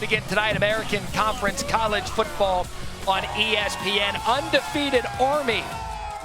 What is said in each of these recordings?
again tonight. American Conference College Football on ESPN. Undefeated Army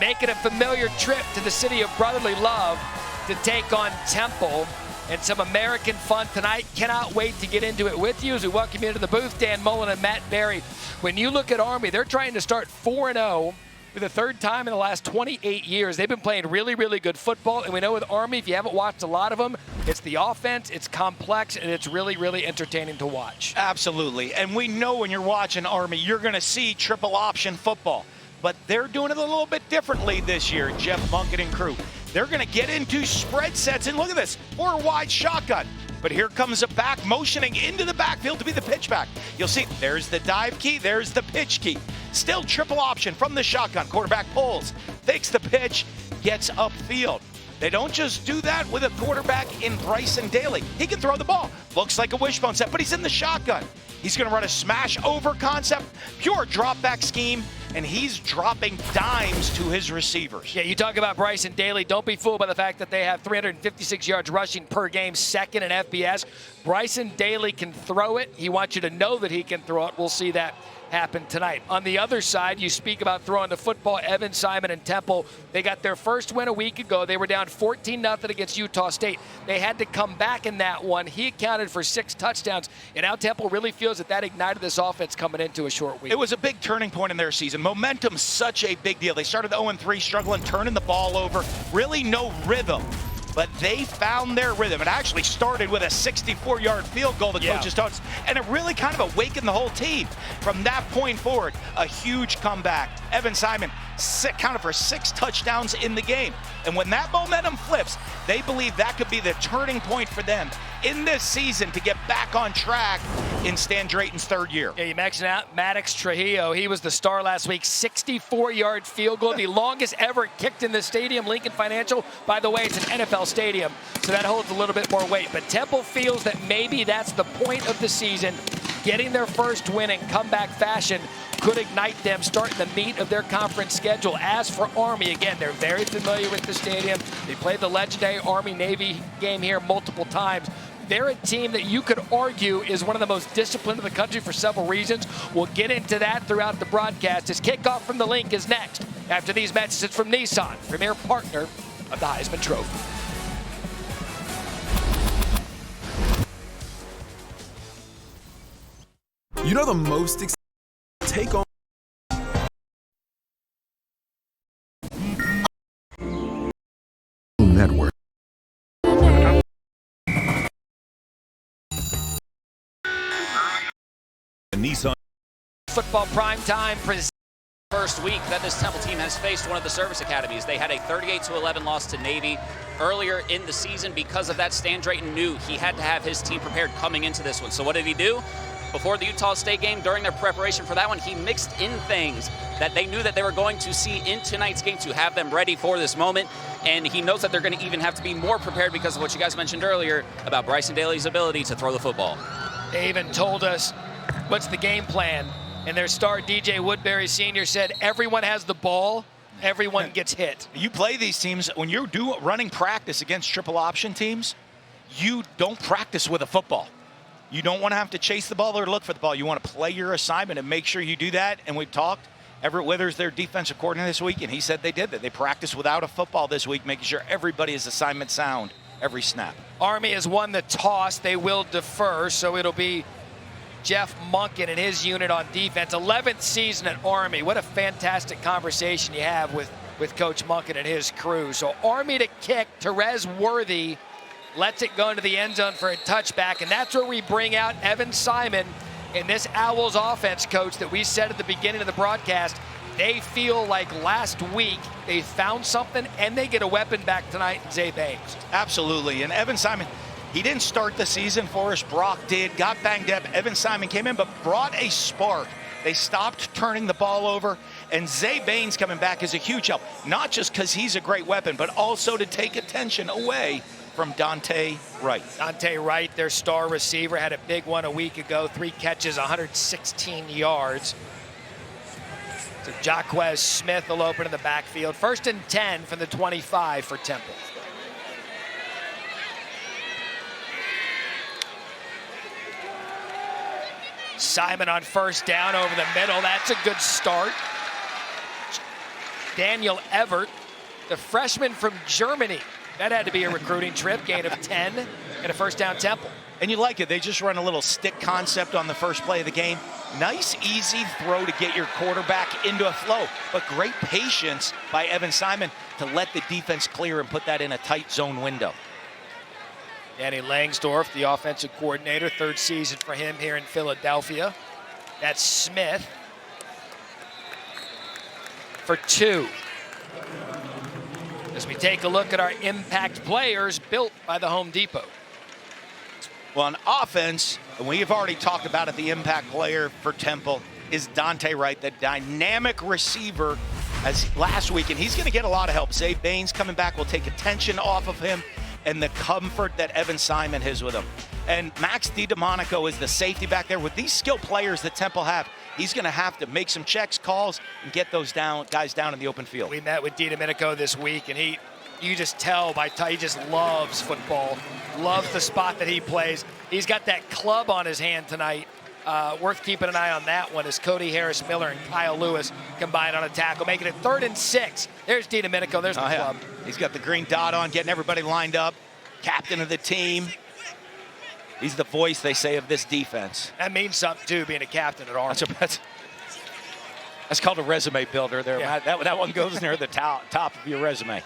making a familiar trip to the city of brotherly love to take on Temple. And some American fun tonight. Cannot wait to get into it with you as we welcome you into the booth. Dan Mullen and Matt Berry. When you look at Army, they're trying to start 4-0 for the third time in the last 28 years. They've been playing really, really good football. And we know with Army, if you haven't watched a lot of them, it's the offense, it's complex, and it's really, really entertaining to watch. Absolutely. And we know when you're watching Army, you're going to see triple option football. But they're doing it a little bit differently this year, Jeff Monken and crew. They're going to get into spread sets, and look at this, 4-wide shotgun. But here comes a back motioning into the backfield to be the pitch back. You'll see there's the dive key, there's the pitch key. Still triple option from the shotgun. Quarterback pulls, takes the pitch, gets upfield. They don't just do that with a quarterback in Bryson Daly. He can throw the ball. Looks like a wishbone set, but he's in the shotgun. He's going to run a smash over concept, pure drop back scheme, and he's dropping dimes to his receivers. Yeah, you talk about Bryson Daly. Don't be fooled by the fact that they have 356 yards rushing per game, second in FBS. Bryson Daly can throw it. He wants you to know that he can throw it. We'll see that happen tonight. On the other side, you speak about throwing the football. Evan Simon and Temple, they got their first win a week ago. They were down 14-0 against Utah State. They had to come back in that one. He accounted for 6 touchdowns, and now Temple really feels that ignited this offense coming into a short week. It was a big turning point in their season. Momentum's such a big deal. They started 0-3, struggling, turning the ball over, really no rhythm. But they found their rhythm. It actually started with a 64-yard field goal, the coaches taught us, and it really kind of awakened the whole team. From that point forward, a huge comeback. Evan Simon counted for 6 touchdowns in the game. And when that momentum flips, they believe that could be the turning point for them in this season to get back on track in Stan Drayton's third year. Yeah, you mentioned out Maddox Trujillo. He was the star last week. 64-yard field goal, the longest ever kicked in the stadium, Lincoln Financial. By the way, it's an NFL stadium, so that holds a little bit more weight. But Temple feels that maybe that's the point of the season. Getting their first win in comeback fashion could ignite them starting the meat of their conference schedule. As for Army, again, they're very familiar with the stadium. They played the legendary Army-Navy game here multiple times. They're a team that you could argue is one of the most disciplined in the country for several reasons. We'll get into that throughout the broadcast as kickoff from the Link is next after these messages from Nissan, premier partner of the Heisman Trophy. You know the most take on network. Nissan Football primetime presents first week that this Temple team has faced one of the service academies. They had a 38-11 loss to Navy earlier in the season. Because of that, Stan Drayton knew he had to have his team prepared coming into this one. So what did he do? Before the Utah State game, during their preparation for that one, he mixed in things that they knew that they were going to see in tonight's game to have them ready for this moment. And he knows that they're going to even have to be more prepared because of what you guys mentioned earlier about Bryson Daly's ability to throw the football. They even told us what's the game plan. And their star, DJ Woodbury Sr., said everyone has the ball, everyone gets hit. You play these teams, when you're running practice against triple option teams, you don't practice with a football. You don't want to have to chase the ball or look for the ball. You want to play your assignment and make sure you do that. And we've talked, Everett Withers, their defensive coordinator this week, and he said they did that. They practiced without a football this week, making sure everybody is assignment sound every snap. Army has won the toss. They will defer, so it'll be Jeff Monken and his unit on defense. 11th season at Army. What a fantastic conversation you have with Coach Monken and his crew. So Army to kick. Terez Worthy lets it go into the end zone for a touchback, and that's where we bring out Evan Simon in this Owls offense, Coach, that we said at the beginning of the broadcast. They feel like last week they found something, and they get a weapon back tonight in Zay Banks. Absolutely, and Evan Simon, he didn't start the season for us. Brock did, got banged up. Evan Simon came in, but brought a spark. They stopped turning the ball over, and Zay Baines coming back is a huge help, not just because he's a great weapon, but also to take attention away from Dante Wright. Dante Wright, their star receiver, had a big one a week ago. 3 catches, 116 yards. So Jaquez Smith will open in the backfield. 1st and 10 from the 25 for Temple. Simon on first down over the middle. That's a good start. Daniel Everett, the freshman from Germany. That had to be a recruiting trip. Gain of 10 and a first down Temple. And you like it. They just run a little stick concept on the first play of the game. Nice, easy throw to get your quarterback into a flow. But great patience by Evan Simon to let the defense clear and put that in a tight zone window. Danny Langsdorf, the offensive coordinator, third season for him here in Philadelphia. That's Smith for 2. As we take a look at our impact players built by the Home Depot. Well, on offense, and we have already talked about it, the impact player for Temple is Dante Wright, the dynamic receiver as last week, and he's going to get a lot of help. Zay Baines coming back will take attention off of him and the comfort that Evan Simon has with him. And Max DiDomenico is the safety back there. With these skilled players that Temple have, he's going to have to make some checks, calls, and get those guys down in the open field. We met with DiDomenico this week, and you just tell he just loves football, loves the spot that he plays. He's got that club on his hand tonight. Worth keeping an eye on that one as Cody Harris Miller and Kyle Lewis combine on a tackle, making it 3rd and 6. There's DiDomenico, there's the club. He's got the green dot on, getting everybody lined up. Captain of the team. He's the voice, they say, of this defense. That means something, too, being a captain at Army. That's called a resume builder there. Yeah. That one goes near the top of your resume.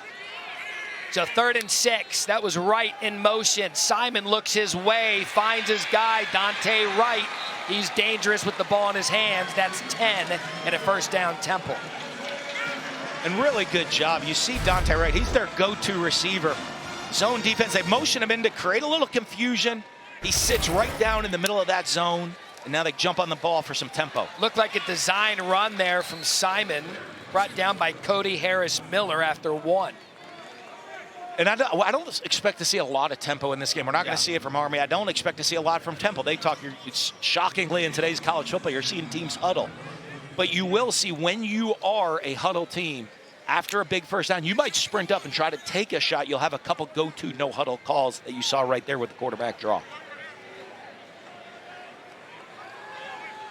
So 3rd and 6, that was Wright in motion. Simon looks his way, finds his guy, Dante Wright. He's dangerous with the ball in his hands. That's 10 and a first down Temple. And really good job. You see Dante Wright, he's their go-to receiver. Zone defense, they motion him in to create a little confusion. He sits right down in the middle of that zone, and now they jump on the ball for some tempo. Looked like a design run there from Simon, brought down by Cody Harris Miller after 1. And I don't expect to see a lot of tempo in this game. We're not going to see it from Army. I don't expect to see a lot from Temple. It's shockingly in today's college football, you're seeing teams huddle. But you will see when you are a huddle team, after a big first down, you might sprint up and try to take a shot. You'll have a couple go-to no-huddle calls that you saw right there with the quarterback draw.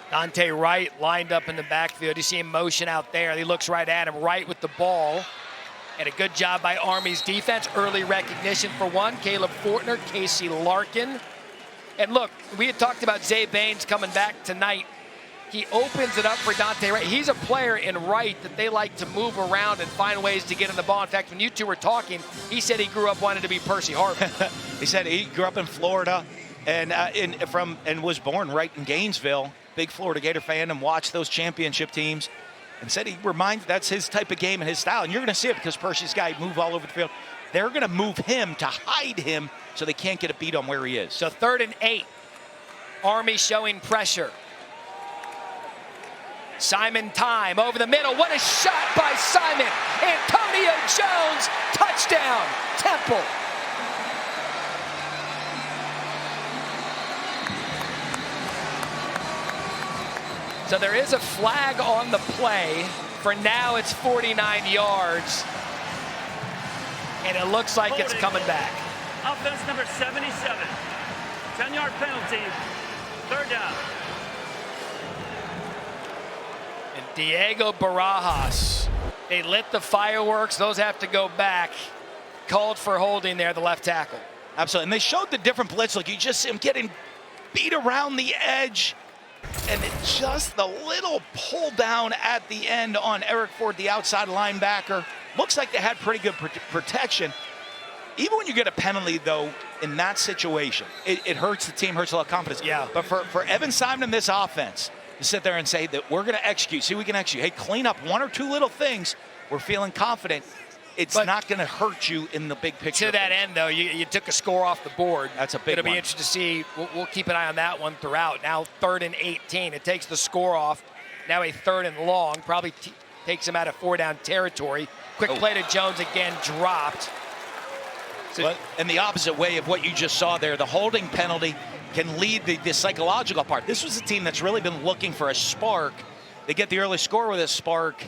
Dante Wright lined up in the backfield. You see him motion out there. He looks right at him, Wright with the ball. And a good job by Army's defense. Early recognition for one. Caleb Fortner, Casey Larkin. And look, we had talked about Zay Baines coming back tonight. He opens it up for Dante Wright. He's a player in right that they like to move around and find ways to get in the ball. In fact, when you two were talking, he said he grew up wanting to be Percy Harvin. He said he grew up in Florida and was born right in Gainesville. Big Florida Gator fan and watched those championship teams. And said he reminds that's his type of game and his style. And you're going to see it because Percy's guy move all over the field. They're going to move him to hide him so they can't get a beat on where he is. So 3rd and 8. Army showing pressure. Simon time over the middle. What a shot by Simon. Antonio Jones, touchdown, Temple. So there is a flag on the play. For now, it's 49 yards. And it looks like it's coming back. Offense number 77. 10-yard penalty. 3rd down. And Diego Barajas. They lit the fireworks. Those have to go back. Called for holding there, the left tackle. Absolutely. And they showed the different blitz look. You just see him getting beat around the edge. And just the little pull down at the end on Eric Ford, the outside linebacker. Looks like they had pretty good protection. Even when you get a penalty, though, in that situation, it hurts the team, hurts a lot of confidence. Yeah. But for Evan Simon in this offense to sit there and say that we're going to execute, see, we can execute. Hey, clean up one or two little things. We're feeling confident. It's not going to hurt you in the big picture. To that end, though, you took a score off the board. That's a big It'll be one. interesting to see. We'll keep an eye on that one throughout. Now 3rd and 18. It takes the score off. Now a 3rd and long. Probably takes him out of 4-down territory. Quick play to Jones again, dropped. But in the opposite way of what you just saw there, the holding penalty can lead the psychological part. This was a team that's really been looking for a spark. They get the early score with a spark.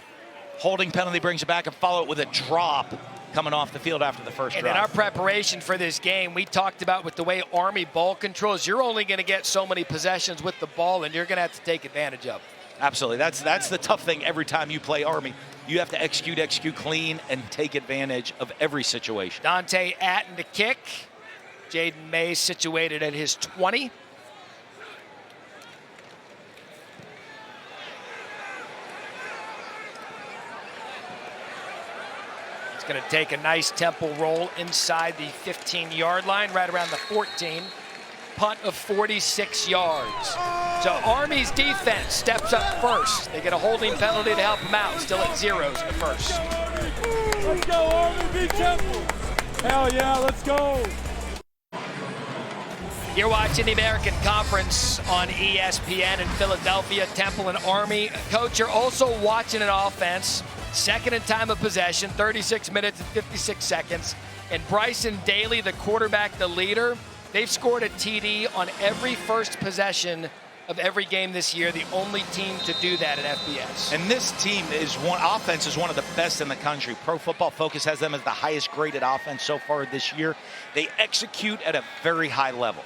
Holding penalty brings it back and follow it with a drop. coming off the field after the first And drive. in our preparation for this game, we talked about with the way Army ball controls, you're only going to get so many possessions with the ball, and you're going to have to take advantage of it. Absolutely. That's the tough thing every time you play Army. You have to execute clean, and take advantage of every situation. Dante Atten to kick. Jaden Mays situated at his 20. He's going to take a nice temple roll inside the 15-yard line, right around the 14. Punt of 46 yards. So Army's defense steps up first. They get a holding penalty to help them out. Still at zeros in the first. Let's go, Army, be Temple. Hell yeah, let's go. You're watching the American Conference on ESPN in Philadelphia, Temple and Army. Coach, you're also watching an offense. Second in time of possession, 36 minutes and 56 seconds. And Bryson Daly, the quarterback, the leader, they've scored a TD on every first possession of every game this year, the only team to do that at FBS. And this team offense is one of the best in the country. Pro Football Focus has them as the highest graded offense so far this year. They execute at a very high level.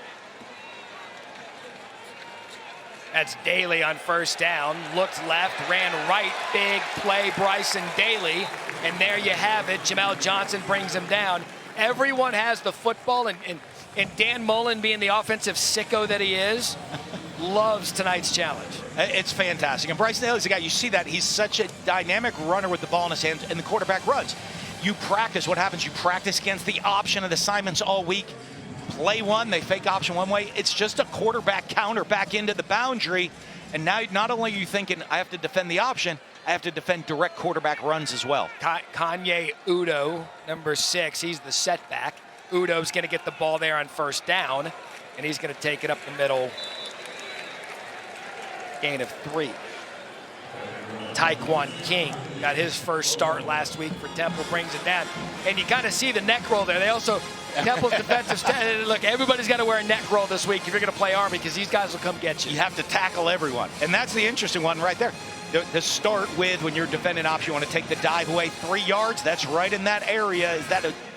That's Daly on first down. Looked left, ran right. Big play, Bryson Daly. And there you have it. Jamel Johnson brings him down. Everyone has the football, and Dan Mullen, being the offensive sicko that he is, loves tonight's challenge. It's fantastic. And Bryson Daly's the guy, you see that, he's such a dynamic runner with the ball in his hands, and the quarterback runs. You practice, what happens? You practice against the option and assignments all week. Play one, they fake option one way. It's just a quarterback counter back into the boundary. And now not only are you thinking, I have to defend the option, I have to defend direct quarterback runs as well. Kanye Udo, number 6, he's the setback. Udo's going to get the ball there on first down, and he's going to take it up the middle. Gain of 3. Taekwon King got his first start last week for Temple, brings it down. And you kind of see the neck roll there. They also, Temple's defensive look, everybody's got to wear a neck roll this week if you're going to play Army, because these guys will come get you. You have to tackle everyone. And that's the interesting one right there. To start with, when you're defending option, you want to take the dive away 3 yards. That's right in that area.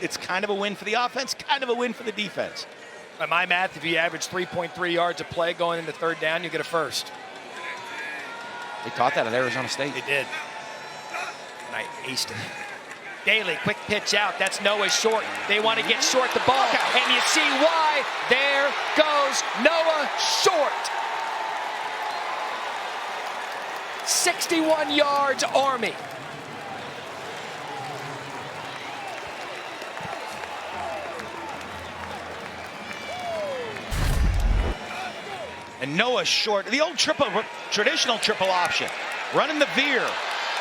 It's kind of a win for the offense, kind of a win for the defense. By my math, if you average 3.3 yards a play going into third down, you get a first. They taught that at Arizona State. They did. And I aced it. Daly, quick pitch out. That's Noah Short. They want to get Short the ball. And you see why. There goes Noah Short. 61 yards, Army. And Noah Short, the old traditional triple option, running the veer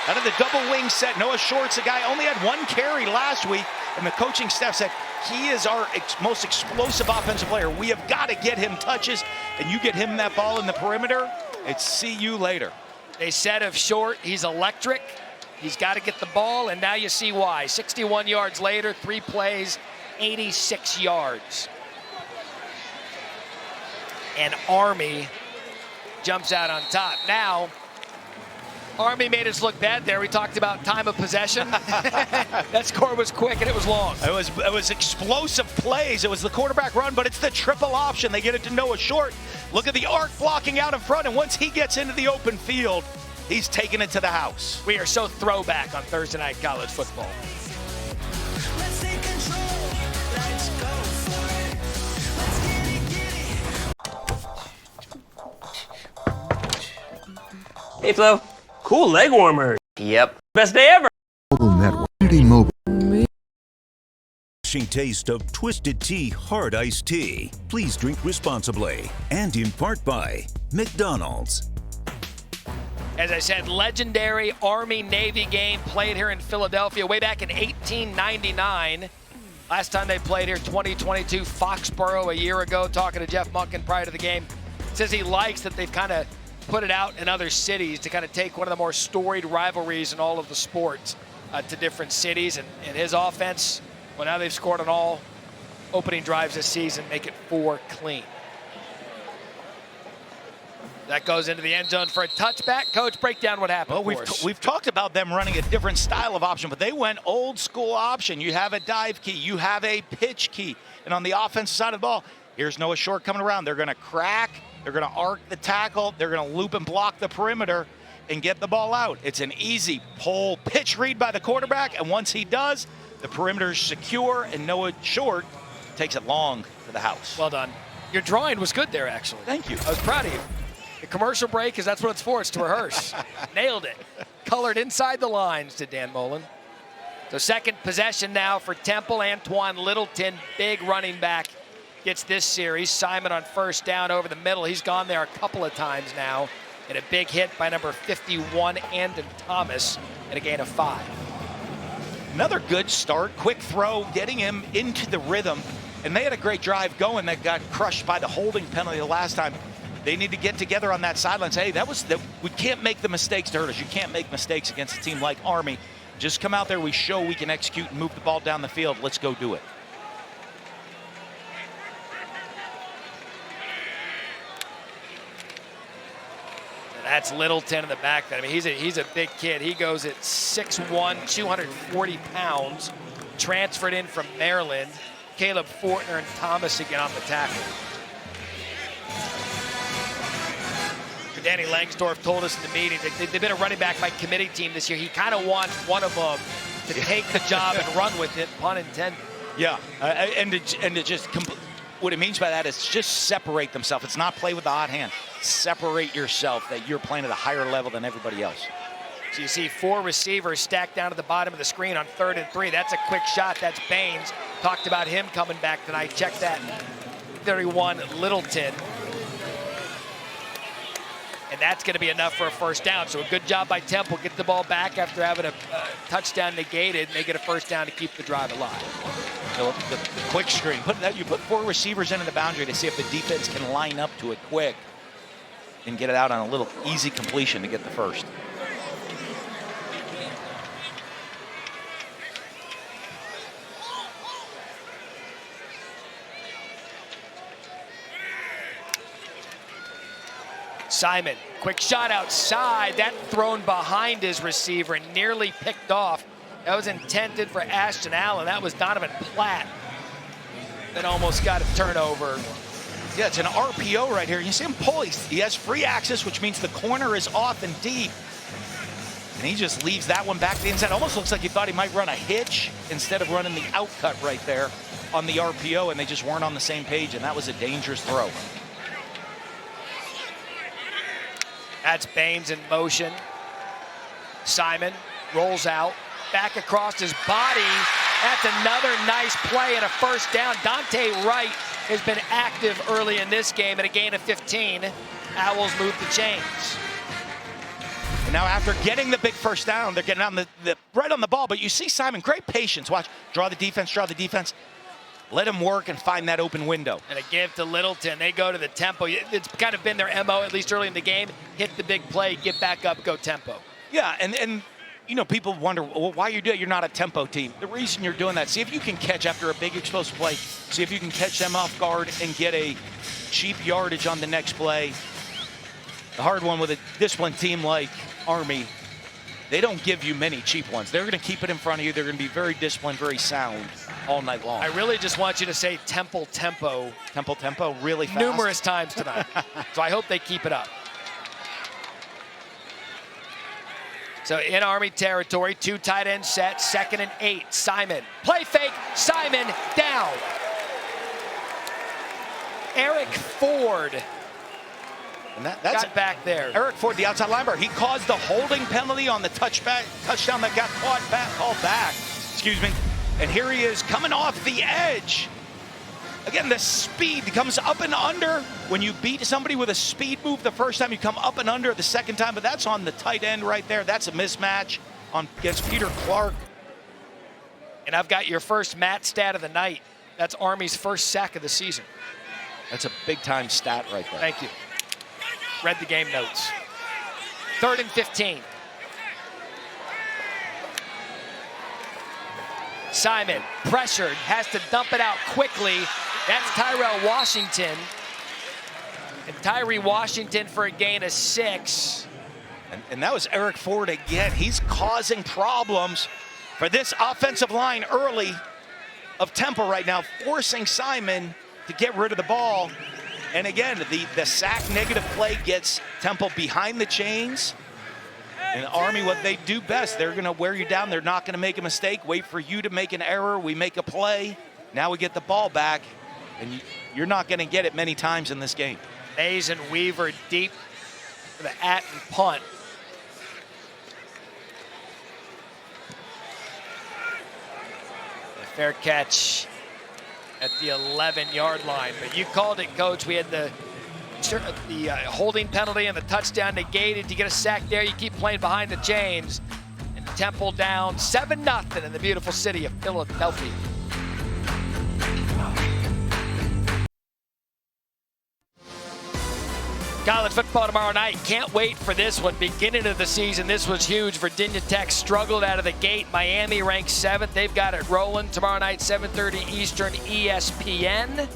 out of the double wing set. Noah Short's a guy, only had 1 carry last week, and the coaching staff said, he is our most explosive offensive player. We have got to get him touches, and you get him that ball in the perimeter, it's see you later. They said of Short, he's electric. He's got to get the ball, and now you see why. 61 yards later, 3 plays, 86 yards. And Army jumps out on top. Now, Army made us look bad there. We talked about time of possession. That score was quick and it was long. It was explosive plays. It was the quarterback run, but it's the triple option. They get it to Noah Short. Look at the arc blocking out in front, and once he gets into the open field, he's taking it to the house. We are so throwback on Thursday Night College Football. Let's take control. Let's go for it. Let's get it. Hey Flo, cool leg warmer. Yep. Best day ever. Mobile. Taste of Twisted Tea Hard Iced Tea. Please drink responsibly. And in part by McDonald's. As I said, legendary Army-Navy game played here in Philadelphia way back in 1899. Last time they played here, 2022, Foxborough a year ago. Talking to Jeff Monken prior to the game. Says he likes that they've kind of put it out in other cities to kind of take one of the more storied rivalries in all of the sports to different cities. And his offense, well, now they've scored on all opening drives this season, make it 4 clean. That goes into the end zone for a touchback. Coach, break down what happened. Well, we've talked about them running a different style of option, but they went old school option. You have a dive key, you have a pitch key, and on the offensive side of the ball, here's Noah Short coming around. They're going to crack, they're going to arc the tackle, they're going to loop and block the perimeter and get the ball out. It's an easy pull pitch read by the quarterback, and once he does, the perimeter's secure, and Noah Short takes it long to the house. Well done. Your drawing was good there, actually. Thank you. I was proud of you. The commercial break, because that's what it's for. It's to rehearse. Nailed it. Colored inside the lines to Dan Mullen. So second possession now for Temple. Antoine Littleton, big running back, gets this series. Simon on first down over the middle. He's gone there a couple of times now. And a big hit by number 51, Andon Thomas, and a gain of 5. Another good start, quick throw, getting him into the rhythm. And they had a great drive going that got crushed by the holding penalty the last time. They need to get together on that sideline and say, hey, we can't make the mistakes to hurt us. You can't make mistakes against a team like Army. Just come out there, we show we can execute and move the ball down the field. Let's go do it. That's Littleton in the back. I mean, he's a big kid. He goes at 6'1", 240 pounds, transferred in from Maryland. Caleb Fortner and Thomas again on the tackle. Danny Langsdorff told us in the meeting that they've been a running back by committee team this year. He kind of wants one of them to take the job and run with it, pun intended. Yeah, and to just what it means by that is just separate themselves. It's not play with the hot hand. Separate yourself, that you're playing at a higher level than everybody else. So you see 4 receivers stacked down to the bottom of the screen on 3rd and 3. That's a quick shot. That's Baines. Talked about him coming back tonight. Check that. 31, Littleton. And that's going to be enough for a first down. So a good job by Temple. Get the ball back after having a touchdown negated, and they get a first down to keep the drive alive. So the quick screen. You put 4 receivers into the boundary to see if the defense can line up to it quick and get it out on a little easy completion to get the first. Simon, quick shot outside. That thrown behind his receiver and nearly picked off. That was intended for Ashton Allen. That was Donovan Platt that almost got a turnover. Yeah, it's an RPO right here. You see him pull. He has free access, which means the corner is off and deep. And he just leaves that one back to the inside. Almost looks like he thought he might run a hitch instead of running the outcut right there on the RPO, and they just weren't on the same page, and that was a dangerous throw. That's Baines in motion. Simon rolls out, back across his body. That's another nice play and a first down. Dante Wright has been active early in this game at a gain of 15. Owls move the chains. And now after getting the big first down, they're getting on the right on the ball, but you see Simon, great patience. Watch, draw the defense. Let him work and find that open window. And a give to Littleton. They go to the tempo. It's kind of been their MO, at least early in the game. Hit the big play, get back up, go tempo. Yeah, and you know, people wonder, well, why you do it? You're not a tempo team. The reason you're doing that, see if you can catch after a big explosive play, see if you can catch them off guard and get a cheap yardage on the next play. The hard one with a disciplined team like Army, they don't give you many cheap ones. They're going to keep it in front of you. They're going to be very disciplined, very sound all night long. I really just want you to say tempo really fast. Numerous times tonight. So I hope they keep it up. So in Army territory, 2 tight end set, 2nd and 8. Simon, play fake, Simon down. Eric Ford that's got back there. Eric Ford, the outside linebacker, he caused the holding penalty on the touchdown that got called back. Excuse me. And here he is coming off the edge. Again, the speed comes up and under. When you beat somebody with a speed move the first time, you come up and under the second time, but that's on the tight end right there. That's a mismatch against Peter Clark. And I've got your first Matt stat of the night. That's Army's first sack of the season. That's a big-time stat right there. Thank you. Read the game notes. 3rd and 15. Simon, pressured, has to dump it out quickly. That's Tyrell Washington. And Tyree Washington for a gain of 6. And that was Eric Ford again. He's causing problems for this offensive line early of Temple right now, forcing Simon to get rid of the ball. And again, the sack negative play gets Temple behind the chains. And Army, what they do best, they're going to wear you down. They're not going to make a mistake, wait for you to make an error. We make a play. Now we get the ball back, and you're not going to get it many times in this game. Mays and Weaver deep for the at and punt. A fair catch at the 11-yard line. But you called it, Coach. We had the holding penalty and the touchdown negated. You get a sack there, you keep playing behind the chains. And Temple down 7-0 in the beautiful city of Philadelphia. College football tomorrow night. Can't wait for this one. Beginning of the season, this was huge. Virginia Tech struggled out of the gate. Miami ranked 7th. They've got it rolling. Tomorrow night, 7:30 Eastern, ESPN.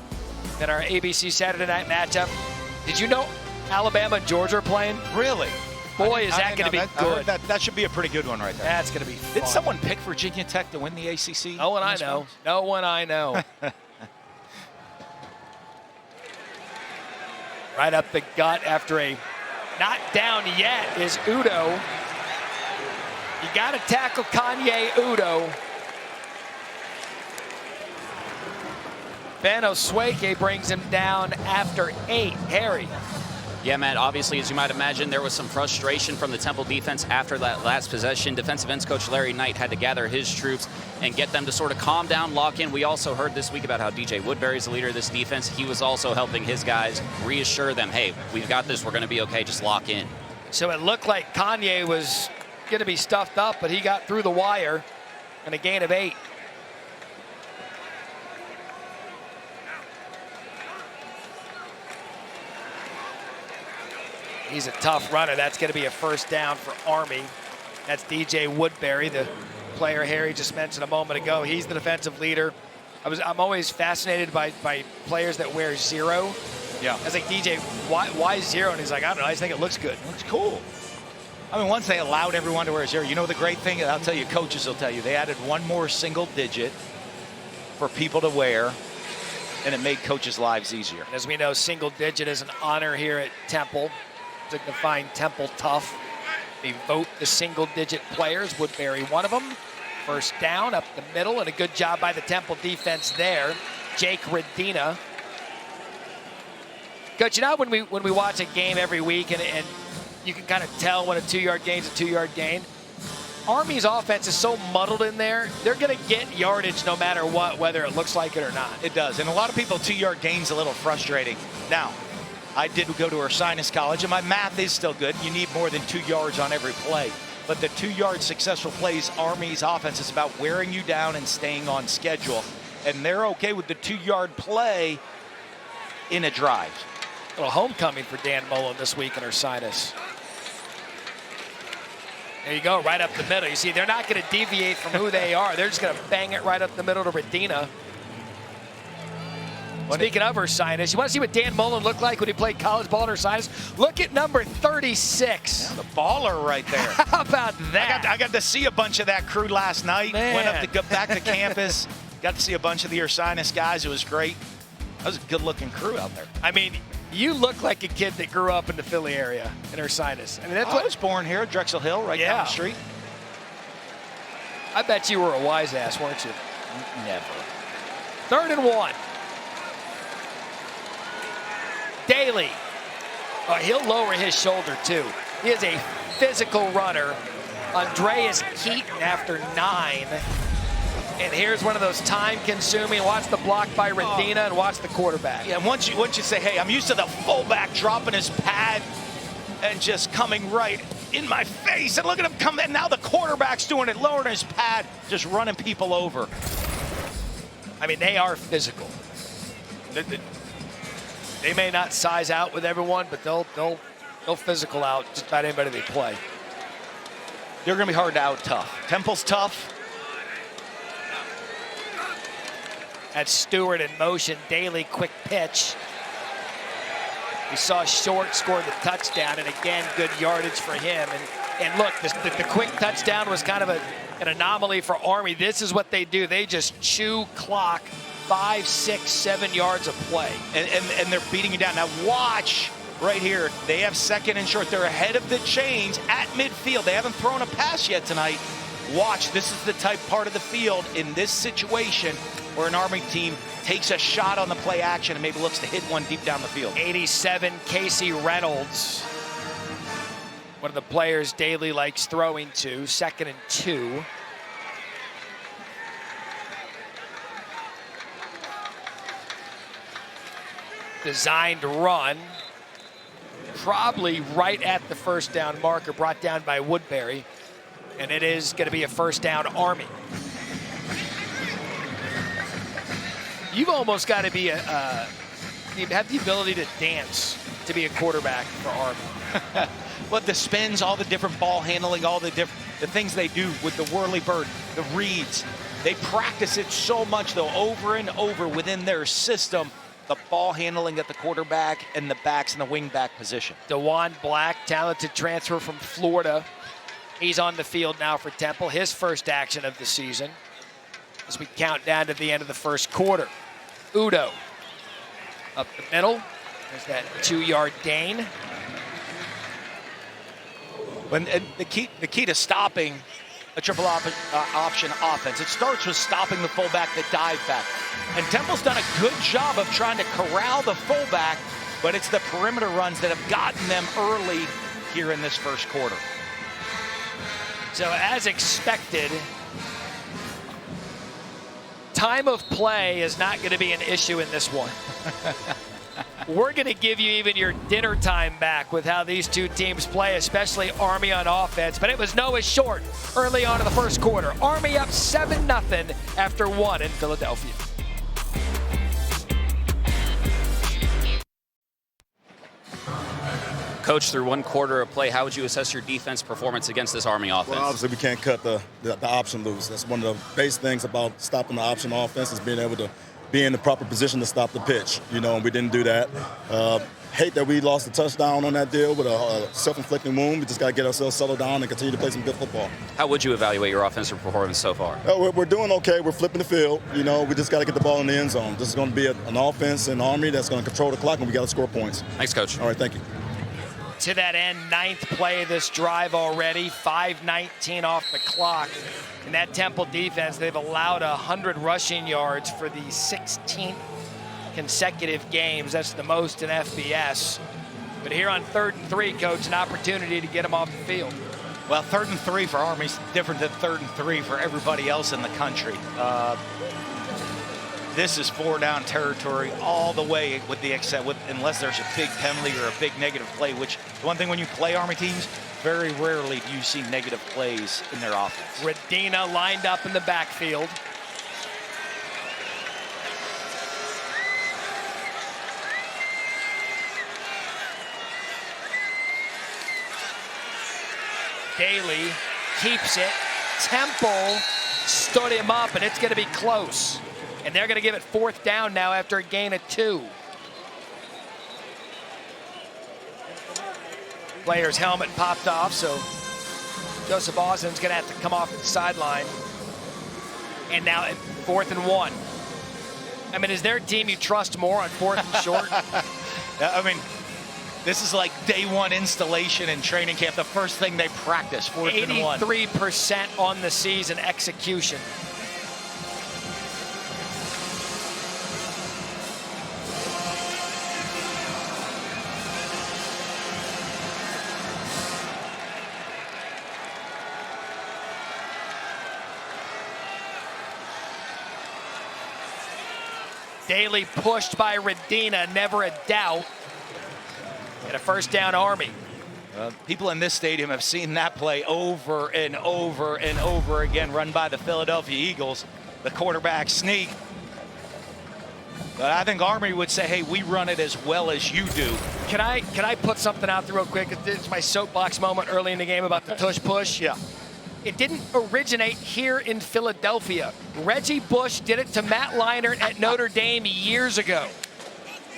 Then our ABC Saturday night matchup. Did you know Alabama and Georgia are playing? Really? Boy, is that going to be good. That should be a pretty good one right there. That's going to be fun. Did someone pick Virginia Tech to win the ACC? No one I know. No one I know. Right up the gut after a not down yet is Udo. You got to tackle Kanye Udo. Ben Osweke brings him down after 8. Harry. Yeah, Matt, obviously, as you might imagine, there was some frustration from the Temple defense after that last possession. Defensive ends coach Larry Knight had to gather his troops and get them to sort of calm down, lock in. We also heard this week about how DJ Woodbury is the leader of this defense. He was also helping his guys reassure them, hey, we've got this, we're going to be okay, just lock in. So it looked like Kanye was going to be stuffed up, but he got through the wire and a gain of 8. He's a tough runner. That's going to be a first down for Army. That's DJ Woodbury, the player Harry just mentioned a moment ago. He's the defensive leader. I'm always fascinated by players that wear 0. Yeah. I was like, DJ, why 0? And he's like, I don't know. I just think it looks good. It looks cool. I mean, once they allowed everyone to wear 0, you know the great thing, I'll tell you, coaches will tell you, they added one more single digit for people to wear, and it made coaches' lives easier. And as we know, single digit is an honor here at Temple. Signifying Temple tough. They vote the single-digit players. Woodbury, one of them. First down up the middle, and a good job by the Temple defense there. Jake Redina. Coach, you know when we watch a game every week, and you can kind of tell when a 2-yard gain is a 2-yard gain. Army's offense is so muddled in there, they're going to get yardage no matter what, whether it looks like it or not. It does, and a lot of people, 2-yard gain's a little frustrating. Now, I did go to Ursinus College, and my math is still good. You need more than 2 yards on every play. But the 2-yard successful plays, Army's offense is about wearing you down and staying on schedule. And they're okay with the 2-yard play in a drive. A little homecoming for Dan Mullen this week in Ursinus. There you go, right up the middle. You see, they're not going to deviate from who they are. They're just going to bang it right up the middle to Redina. Speaking of Ursinus, you want to see what Dan Mullen looked like when he played college ball at Ursinus? Look at number 36. Yeah, the baller right there. How about that? I got to see a bunch of that crew last night. Man. Went up to go back to campus. Got to see a bunch of the Ursinus guys. It was great. That was a good-looking crew out there. I mean, you look like a kid that grew up in the Philly area in Ursinus. I mean, that's I was born here at Drexel Hill, right down the street. I bet you were a wise ass, weren't you? Never. 3rd and 1. Daly. He'll lower his shoulder, too. He is a physical runner. Andreas Keaton after 9. And here's one of those time-consuming. Watch the block by Redina and watch the quarterback. Yeah, once you say, hey, I'm used to the fullback dropping his pad and just coming right in my face. And look at him come in. Now the quarterback's doing it, lowering his pad, just running people over. I mean, they are physical. They may not size out with everyone, but they'll physical out just about anybody they play. They're going to be hard to out tough. Temple's tough. That's Stewart in motion. Daly, quick pitch. We saw Short score the touchdown, and again, good yardage for him. And look, the quick touchdown was kind of an anomaly for Army. This is what they do. They just chew clock, 5, 6, 7 yards of play. And they're beating you down. Now watch right here. They have 2nd and short. They're ahead of the chains at midfield. They haven't thrown a pass yet tonight. Watch, this is the type part of the field in this situation where an Army team takes a shot on the play action and maybe looks to hit one deep down the field. 87, Casey Reynolds. One of the players Daly likes throwing to, 2nd and 2. Designed run. Probably right at the first down marker, brought down by Woodbury. And it is going to be a first down Army. You've almost got to be you have the ability to dance to be a quarterback for Army. But the spins, all the different ball handling, all the things they do with the whirly bird, the reads, they practice it so much though, over and over within their system. The ball handling at the quarterback and the backs in the wing back position. DeJuan Black, talented transfer from Florida. He's on the field now for Temple, his first action of the season as we count down to the end of the first quarter. Udo up the middle. There's that 2-yard gain. And the key to stopping a triple option offense, it starts with stopping the fullback that dive back. And Temple's done a good job of trying to corral the fullback, but it's the perimeter runs that have gotten them early here in this first quarter. So as expected, time of play is not going to be an issue in this one. We're going to give you even your dinner time back with how these two teams play, especially Army on offense. But it was Noah Short early on in the first quarter. Army up 7-0 after 1 in Philadelphia. Coach, through 1 quarter of play, how would you assess your defense performance against this Army offense? Well, obviously, we can't cut the option loose. That's one of the base things about stopping the option offense is being able to be in the proper position to stop the pitch. You know, and we didn't do that. Hate that we lost the touchdown on that deal with a self-inflicting wound. We just got to get ourselves settled down and continue to play some good football. How would you evaluate your offensive performance so far? We're doing okay. We're flipping the field. You know, we just got to get the ball in the end zone. This is going to be an offense and Army that's going to control the clock, and we got to score points. Thanks, Coach. All right, thank you. To that end, 9th play of this drive already, 5:19 off the clock. In that Temple defense, they've allowed 100 rushing yards for the 16th consecutive games. That's the most in FBS. But here on 3rd and 3, Coach, an opportunity to get them off the field. Well, 3rd and 3 for Army is different than 3rd and 3 for everybody else in the country. This is 4-down territory all the way, with the unless there's a big penalty or a big negative play, which the one thing when you play Army teams, very rarely do you see negative plays in their offense. Radina lined up in the backfield. Daly keeps it. Temple stood him up, and it's going to be close. And they're going to give it 4th down now after a gain of 2. Player's helmet popped off, so Joseph Austin's going to have to come off the sideline. And now at 4th and 1. I mean, is there a team you trust more on 4th and short? I mean, this is like day 1 installation in training camp. The first thing they practice, 4th and 1. 83% on the season execution. Daly pushed by Radina, never a doubt. And a first down Army. People in this stadium have seen that play over and over and over again, run by the Philadelphia Eagles, the quarterback sneak. But I think Army would say, hey, we run it as well as you do. Can I put something out there real quick? It's my soapbox moment early in the game about the tush push. Yeah. It didn't originate here in Philadelphia. Reggie Bush did it to Matt Leinart at Notre Dame years ago.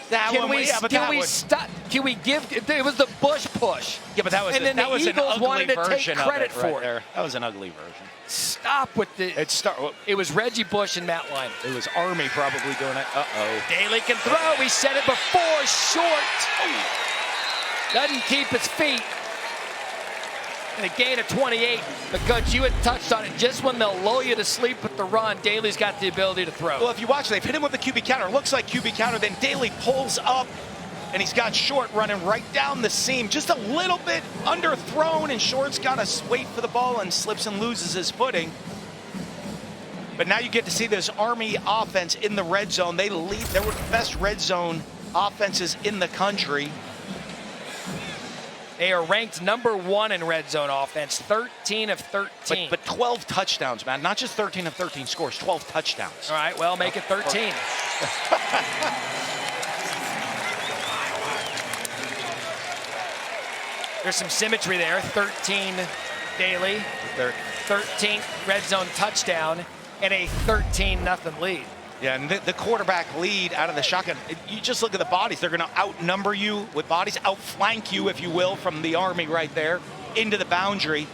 That Can one, we, yeah, but can that we one- stop? Can we give? It was the Bush push. Yeah, but that was and then that the was an Eagles ugly wanted to take version credit of it right for it. there. That was an ugly version. Stop with the. It was Reggie Bush and Matt Leinart. It was Army probably doing it. Uh-oh. Daly can throw. We said it before. Short. Doesn't keep his feet. And a gain of 28. But Coach, you had touched on it. Just when they'll lull you to sleep with the run, Daly's got the ability to throw. Well, if you watch, they've hit him with the QB counter. It looks like QB counter. Then Daly pulls up, and he's got Short running right down the seam. Just a little bit underthrown, and Short's got to wait for the ball and slips and loses his footing. But now you get to see this Army offense in the red zone. They lead. They were the best red zone offenses in the country. They are ranked #1 in red zone offense, 13 of 13. But 12 touchdowns, man. Not just 13 of 13 scores, 12 touchdowns. All right, well, make it 13. There's some symmetry there. 13 Daly, 13 red zone touchdown, and a 13-0 lead. Yeah, and the quarterback lead out of the shotgun, you just look at the bodies. They're going to outnumber you with bodies, outflank you, if you will, from the Army right there into the boundary.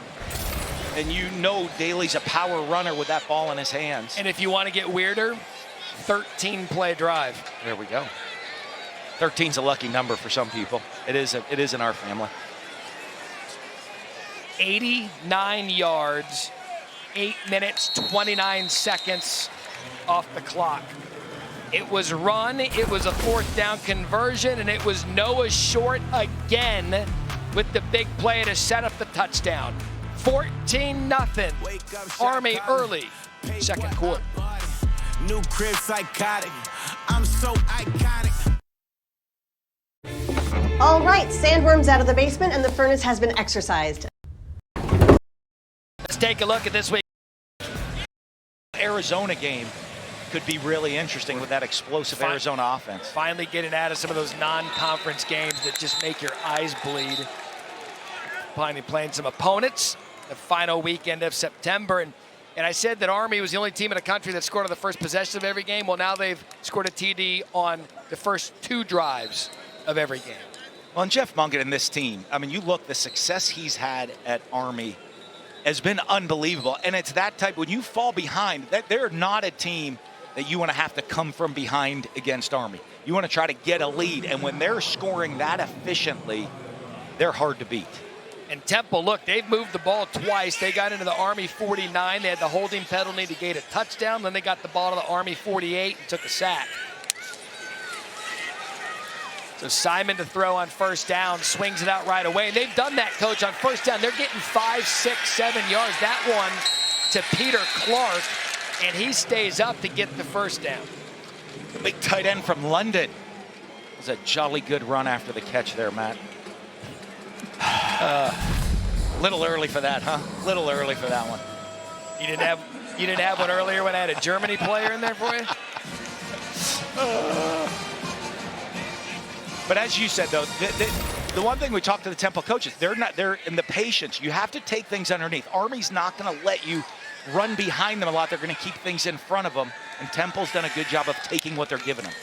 And you know Daly's a power runner with that ball in his hands. And if you want to get weirder, 13-play drive. There we go. 13's a lucky number for some people. It is in our family. 89 yards, 8 minutes, 29 seconds off the clock. It was run, it was a 4th down conversion, and it was Noah Short again with the big play to set up the touchdown. 14-0. Army early, second quarter. New crib psychotic. I'm so iconic. All right, sandworms out of the basement and the furnace has been exercised. Let's take a look at this week. Arizona game could be really interesting with that explosive Arizona offense. Finally getting out of some of those non-conference games that just make your eyes bleed. Finally playing some opponents the final weekend of September. And I said that Army was the only team in the country that scored on the first possession of every game. Well, now they've scored a TD on the first 2 drives of every game. Well, and Jeff Mungett and this team, I mean, you look, the success he's had at Army has been unbelievable. And it's that type, when you fall behind, they're not a team that you want to have to come from behind against Army. You want to try to get a lead. And when they're scoring that efficiently, they're hard to beat. And Temple, look, they've moved the ball twice. They got into the Army 49. They had the holding penalty to get a touchdown. Then they got the ball to the Army 48 and took a sack. So Simon to throw on first down, swings it out right away. And they've done that, Coach, on first down. They're getting 5, 6, 7 yards. That one to Peter Clark, and he stays up to get the first down. The big tight end from London. It was a jolly good run after the catch there, Matt. Little early for that, huh? Little early for that one. You didn't have one earlier when I had a Germany player in there for you? But as you said, though, the one thing we talked to the Temple coaches, they're in the patience. You have to take things underneath. Army's not going to let you run behind them a lot. They're going to keep things in front of them. And Temple's done a good job of taking what they're giving them.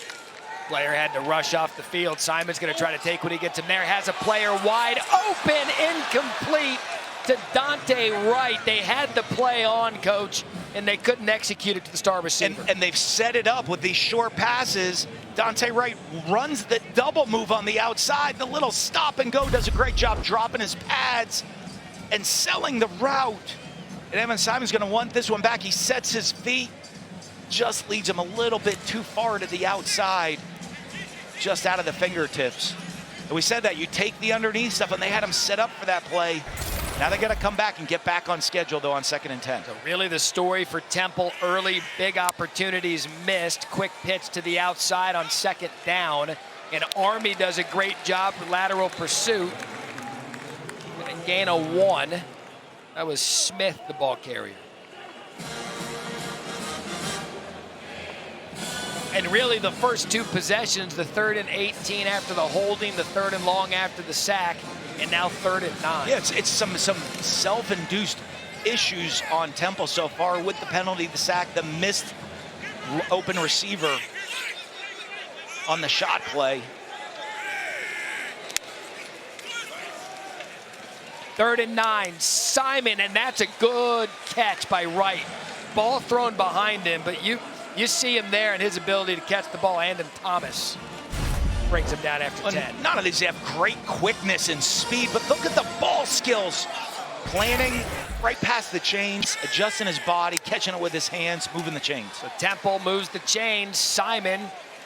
Player had to rush off the field. Simon's going to try to take what he gets him there. Has a player wide open, incomplete to Dante Wright. They had the play on, Coach, and they couldn't execute it to the star receiver. And they've set it up with these short passes. Dante Wright runs the double move on the outside. The little stop and go does a great job dropping his pads and selling the route. And Evan Simon's going to want this one back. He sets his feet, just leads him a little bit too far to the outside, just out of the fingertips. And we said that you take the underneath stuff, and they had him set up for that play. Now they got to come back and get back on schedule, though, on 2nd and 10. So really the story for Temple, early big opportunities missed. Quick pitch to the outside on 2nd down. And Army does a great job with lateral pursuit. And a gain of 1. That was Smith, the ball carrier. And really the first 2 possessions, the 3rd and 18 after the holding, the 3rd and long after the sack, and now 3rd and 9. Yeah, it's some self-induced issues on Temple so far with the penalty, the sack, the missed open receiver. on the shot play. 3rd and 9, Simon, and that's a good catch by Wright. Ball thrown behind him, but you see him there and his ability to catch the ball. Andon Thomas brings him down after 10. Not only does he have great quickness and speed, but look at the ball skills. Planning right past the chains, adjusting his body, catching it with his hands, moving the chains. So Temple moves the chains. Simon,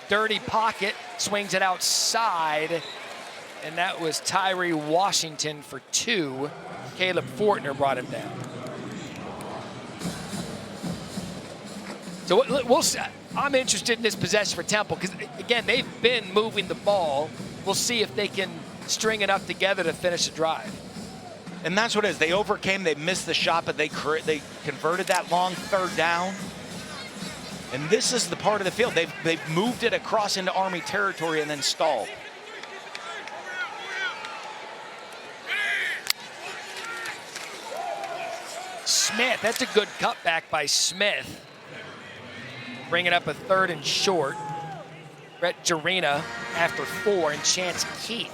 dirty pocket, swings it outside. And that was Tyree Washington for 2. Caleb Fortner brought him down. So we'll see. I'm interested in this possession for Temple because, again, they've been moving the ball. We'll see if they can string enough together to finish the drive. And that's what it is. They overcame, they missed the shot, but they converted that long 3rd down. And this is the part of the field. They've moved it across into Army territory and then stalled. Smith, that's a good cutback by Smith. Bringing up a 3rd and short. Brett Jarena after 4 and Chance Keith.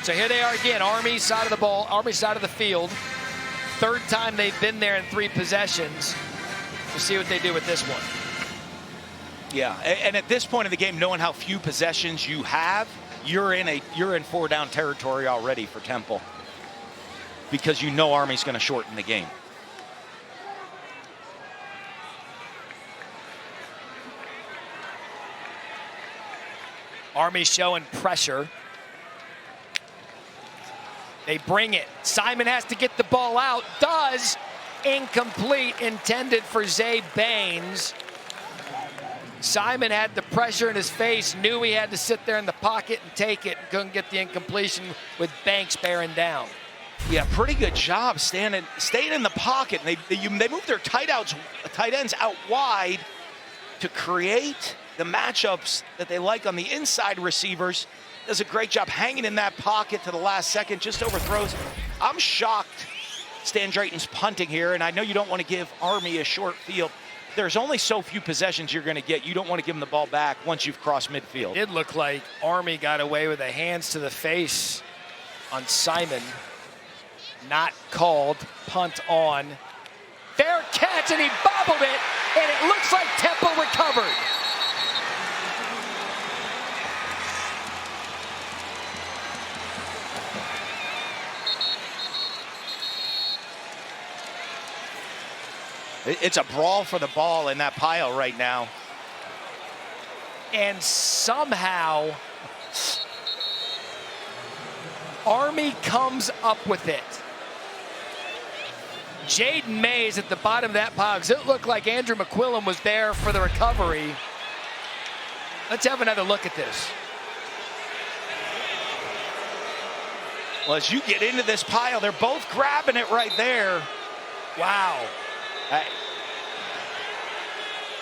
So here they are again, Army side of the ball, Army side of the field. 3rd time they've been there in 3 possessions. We'll see what they do with this one. Yeah, and at this point in the game, knowing how few possessions you have, you're in 4-down territory already for Temple, because you know Army's going to shorten the game. Army showing pressure. They bring it. Simon has to get the ball out. Does. Incomplete. Intended for Zay Baines. Simon had the pressure in his face. Knew he had to sit there in the pocket and take it. Couldn't get the incompletion with Banks bearing down. Yeah, pretty good job staying in the pocket. They move their tight ends out wide to create the matchups that they like on the inside receivers. Does a great job hanging in that pocket to the last second, just overthrows. I'm shocked Stan Drayton's punting here, and I know you don't want to give Army a short field. There's only so few possessions you're going to get. You don't want to give them the ball back once you've crossed midfield. It looked like Army got away with a hands to the face on Simon. Not called. Punt on. Fair catch, and he bobbled it, and it looks like Temple recovered. It's a brawl for the ball in that pile right now. And somehow, Army comes up with it. Jaden Mays at the bottom of that pile, because it looked like Andrew McQuillan was there for the recovery. Let's have another look at this. Well, as you get into this pile, they're both grabbing it right there. Wow.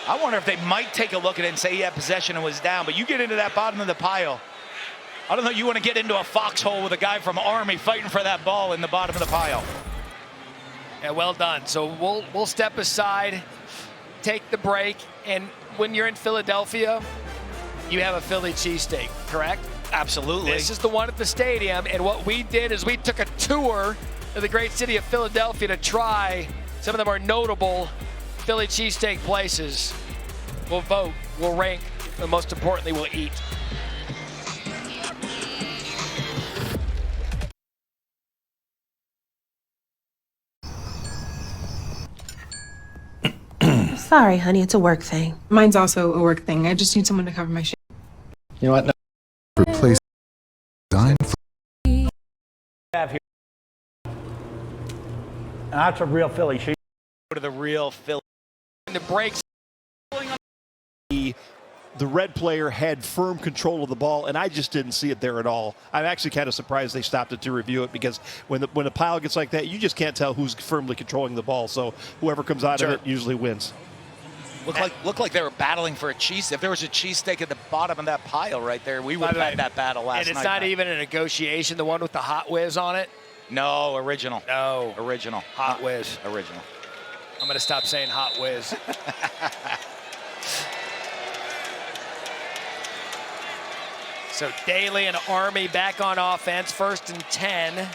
I wonder if they might take a look at it and say he had possession and was down, but you get into that bottom of the pile. I don't know, you want to get into a foxhole with a guy from Army fighting for that ball in the bottom of the pile. Yeah, well done. So we'll step aside, take the break, and when you're in Philadelphia, you have a Philly cheesesteak, correct? Absolutely. This is the one at the stadium, and what we did is we took a tour of the great city of Philadelphia to try some of the more notable Philly cheesesteak places. We'll vote, we'll rank, and most importantly, we'll eat. Sorry, honey, it's a work thing. Mine's also a work thing. I just need someone to cover my shit. You know what? No. Replace design. Have here. That's a real Philly cheese. Go to the real Philly. The breaks. The red player had firm control of the ball, and I just didn't see it there at all. I'm actually kind of surprised they stopped it to review it, because when a pile gets like that, you just can't tell who's firmly controlling the ball. So whoever comes out of it usually wins. Looked like they were battling for a cheese. If there was a cheesesteak at the bottom of that pile right there, we would have had that battle last night. And it's not even a negotiation, the one with the Hot Whiz on it? No, original. No. Original. Hot Whiz. Original. I'm going to stop saying Hot Whiz. So Daly and Army back on offense, 1st and 10.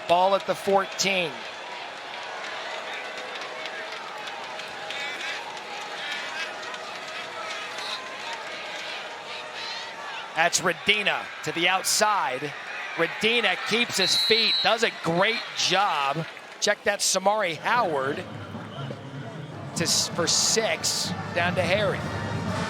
Ball at the 14. That's Radina to the outside. Radina keeps his feet, does a great job. Check that, Samari Howard for 6, down to Harry.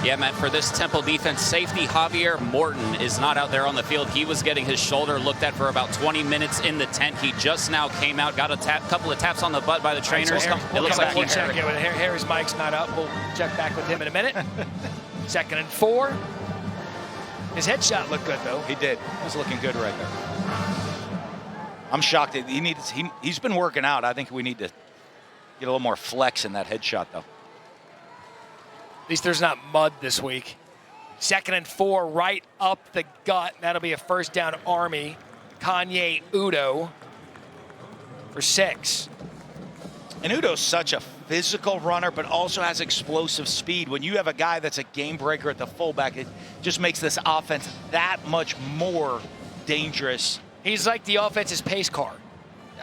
Yeah, Matt, for this Temple defense, safety Javier Morton is not out there on the field. He was getting his shoulder looked at for about 20 minutes in the tent. He just now came out, got a couple of taps on the butt by the trainers. It looks like we'll check it with Harry's mic's not up. We'll check back with him in a minute. 2nd and 4. His headshot looked good, though. He did. He was looking good right there. I'm shocked. He's been working out. I think we need to get a little more flex in that headshot, though. At least there's not mud this week. 2nd and 4, right up the gut. That'll be a 1st down, Army. Kanye Udo for 6. And Udo's such a physical runner, but also has explosive speed. When you have a guy that's a game breaker at the fullback, it just makes this offense that much more dangerous. He's like the offense's pace car.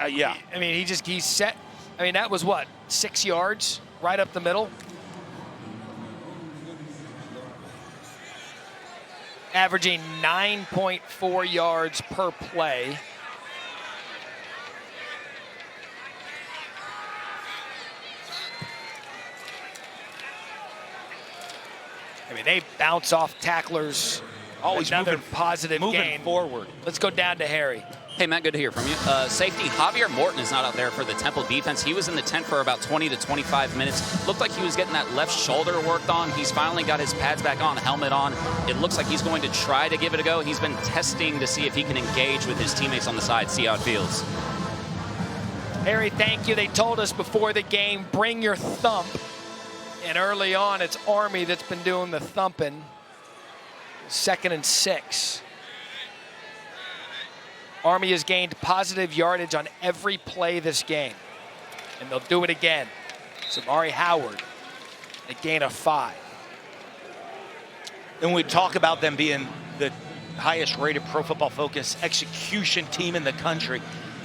Yeah. I mean, he's set. I mean, that was what, 6 yards right up the middle? Averaging 9.4 yards per play. I mean, they bounce off tacklers. Always another moving, positive moving gain forward. Let's go down to Harry. Hey, Matt, good to hear from you. Safety Javier Morton is not out there for the Temple defense. He was in the tent for about 20 to 25 minutes. Looked like he was getting that left shoulder worked on. He's finally got his pads back on, helmet on. It looks like he's going to try to give it a go. He's been testing to see if he can engage with his teammates on the side, see how it feels. Harry, thank you. They told us before the game, bring your thump. And early on, it's Army that's been doing the thumping. 2nd and 6. Army has gained positive yardage on every play this game. And they'll do it again. Samari Howard, a gain of 5. And we talk about them being the highest rated Pro Football Focus execution team in the country.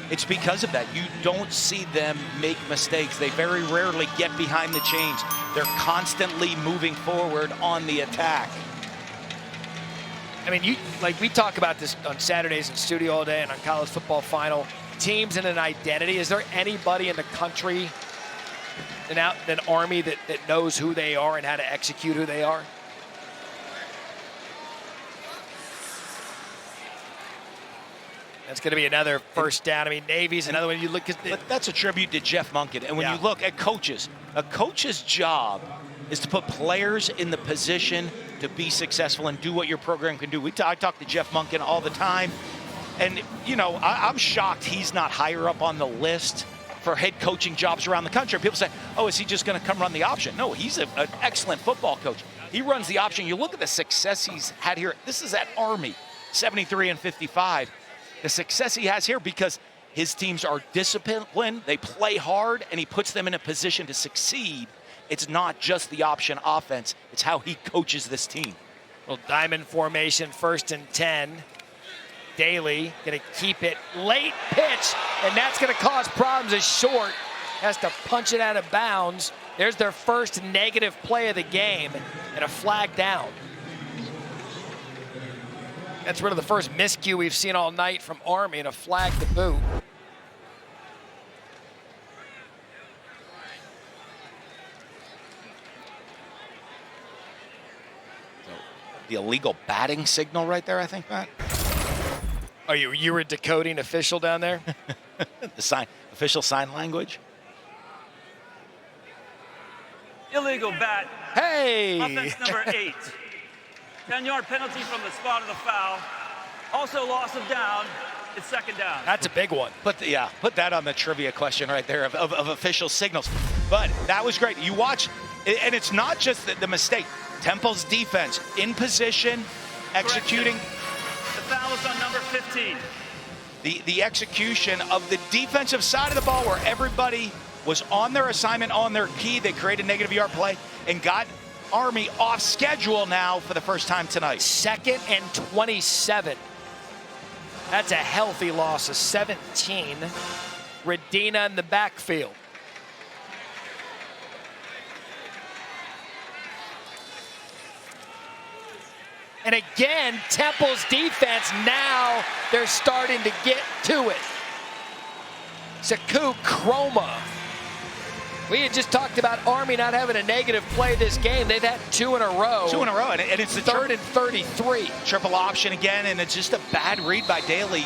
It's because of that. You don't see them make mistakes. They very rarely get behind the chains. They're constantly moving forward on the attack. I mean, we talk about this on Saturdays in studio all day and on College Football Final. Teams and an identity. Is there anybody in the country, an Army that knows who they are and how to execute who they are? That's going to be another 1st down. I mean, Navy's another one. You look at, but that's a tribute to Jeff Monken. And when you look at coaches, a coach's job is to put players in the position to be successful and do what your program can do. I talk to Jeff Monken all the time, and you know, I'm shocked he's not higher up on the list for head coaching jobs around the country. People say, "Oh, is he just going to come run the option?" No, he's an excellent football coach. He runs the option. You look at the success he's had here. This is at Army, 73 and 55. The success he has here because his teams are disciplined, they play hard, and he puts them in a position to succeed. It's not just the option offense, it's how he coaches this team. Well, diamond formation, 1st and 10. Daly going to keep it. Late pitch, and that's going to cause problems as Short has to punch it out of bounds. There's their first negative play of the game and a flag down. That's rid of the first miscue we've seen all night from Army and a flag to boot. The illegal batting signal right there, I think, Matt. Oh, you were decoding official down there? The official sign language. Illegal bat. Hey! Offense number 8. 10-yard penalty from the spot of the foul. Also loss of down. It's 2nd down. That's a big one. Put that on the trivia question right there of official signals. But that was great. You watch, and it's not just the mistake. Temple's defense in position, executing. The foul is on number 15. The execution of the defensive side of the ball where everybody was on their assignment, on their key. They created a negative yard play and got Army off schedule now for the first time tonight. 2nd and 27. That's a healthy loss of 17. Radina in the backfield. And again, Temple's defense, now they're starting to get to it. Saku Chroma. We had just talked about Army not having a negative play this game. They've had 2 in a row. 2 in a row, and it's the 3rd and 33. Triple option again, and it's just a bad read by Daly.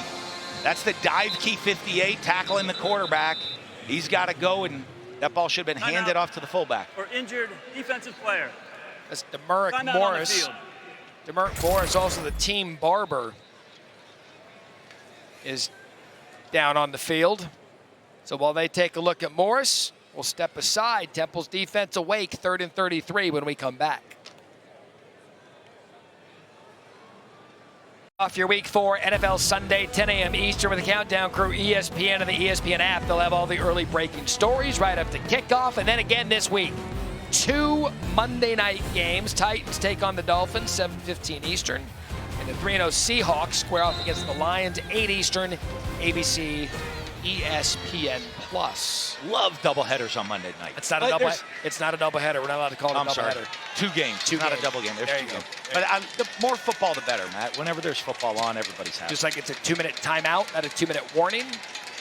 That's the dive key 58, tackling the quarterback. He's got to go, and that ball should have been handed off to the fullback. Or injured defensive player. That's Demerick Timeout on the Morris. field. Demerick Morris, also the team barber, is down on the field. So while they take a look at Morris, we'll step aside. Temple's defense awake, 3rd and 33 when we come back. Off your week 4 NFL Sunday, 10 a.m. Eastern with the Countdown Crew, ESPN and the ESPN app. They'll have all the early breaking stories right up to kickoff. And then again this week, 2 Monday night games. Titans take on the Dolphins, 7:15 Eastern. And the 3-0 Seahawks square off against the Lions, 8 Eastern, ABC, ESPN+. Love doubleheaders on Monday night. It's not a double. It's not a doubleheader. We're not allowed to call it a I'm sorry. doubleheader. 2 games. Two not games. a double game. There's There 2 you games. go. But the more football, the better, Matt. Whenever there's football on, everybody's happy. Just like it's a 2-minute timeout, not a 2-minute warning.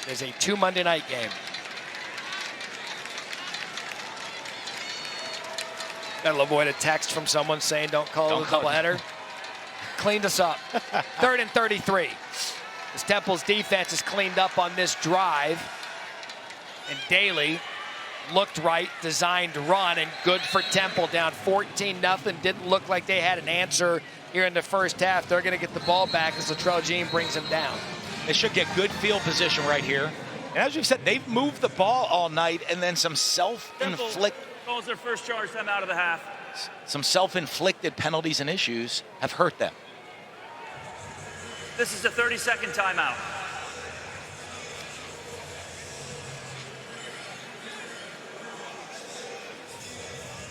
There's a 2 Monday night game. Gotta avoid a text from someone saying don't call it a doubleheader. Cleaned us up. 3rd and 33. As Temple's defense is cleaned up on this drive. And Daly looked right, designed to run, and good for Temple. Down 14-0. Didn't look like they had an answer here in the first half. They're going to get the ball back as Latrell Jean brings them down. They should get good field position right here. And as we've said, they've moved the ball all night, and then some self-inflicted Calls their first charge time out of the half. some self-inflicted penalties and issues have hurt them. This is a 30-second timeout.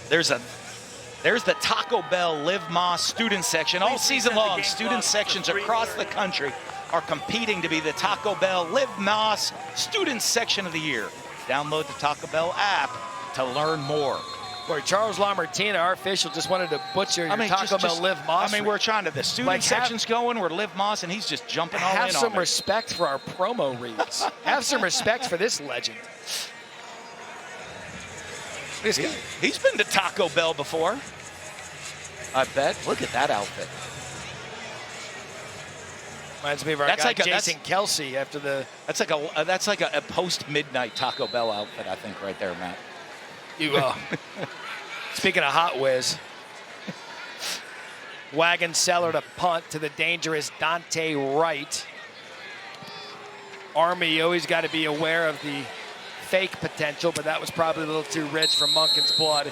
There's the Taco Bell Live Moss student section. All season long, student sections across the country are competing to be the Taco Bell Live Moss student section of the year. Download the Taco Bell app to learn more. Boy, Charles LaMartina, our official, just wanted to butcher your Taco Bell Live Moss. We're trying to, the student section's going, we're Live Moss, and he's just jumping all in on Have some it. respect for our promo reads. Have some respect for this legend. He's been to Taco Bell before. I bet. Look at that outfit. Reminds me of our guy Jason Kelsey after the. That's like a post-midnight Taco Bell outfit, I think, right there, Matt. Speaking of Hot Whiz, wagon seller to punt to the dangerous Dante Wright. Army, you always got to be aware of the fake potential, but that was probably a little too rich for Monken's blood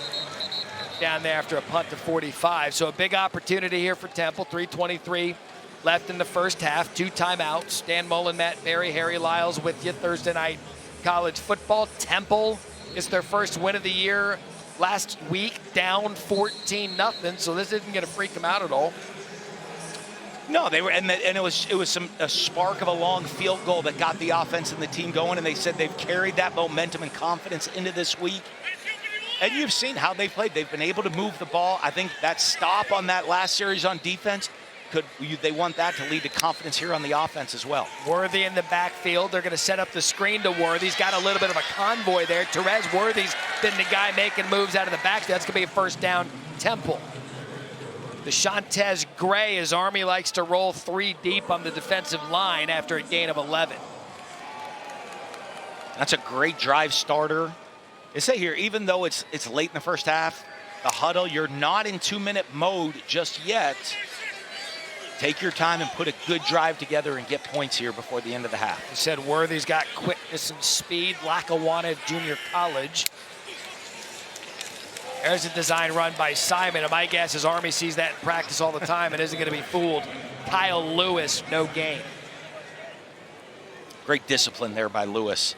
down there after a punt to 45. So a big opportunity here for Temple. 3:23 left in the first half. 2 timeouts. Dan Mullen, Matt Berry, Harry Lyles with you. Thursday night college football. Temple is their first win of the year last week, down 14-0. So this isn't going to freak them out at all. No, they were, and it was a spark of a long field goal that got the offense and the team going, and they said they've carried that momentum and confidence into this week. And you've seen how they played. They've been able to move the ball. I think that stop on that last series on defense, they want that to lead to confidence here on the offense as well. Worthy in the backfield. They're going to set up the screen to Worthy. He's got a little bit of a convoy there. Terez Worthy's been the guy making moves out of the backfield. That's going to be a first down, Temple. DeShantez Gray, as Army likes to roll 3 deep on the defensive line after a gain of 11. That's a great drive starter. They say here, even though it's late in the first half, the huddle, you're not in 2-minute mode just yet. Take your time and put a good drive together and get points here before the end of the half. He said Worthy's got quickness and speed. Lackawanna Junior College. There's a design run by Simon, and my guess is Army sees that in practice all the time and isn't going to be fooled. Kyle Lewis, no gain. Great discipline there by Lewis.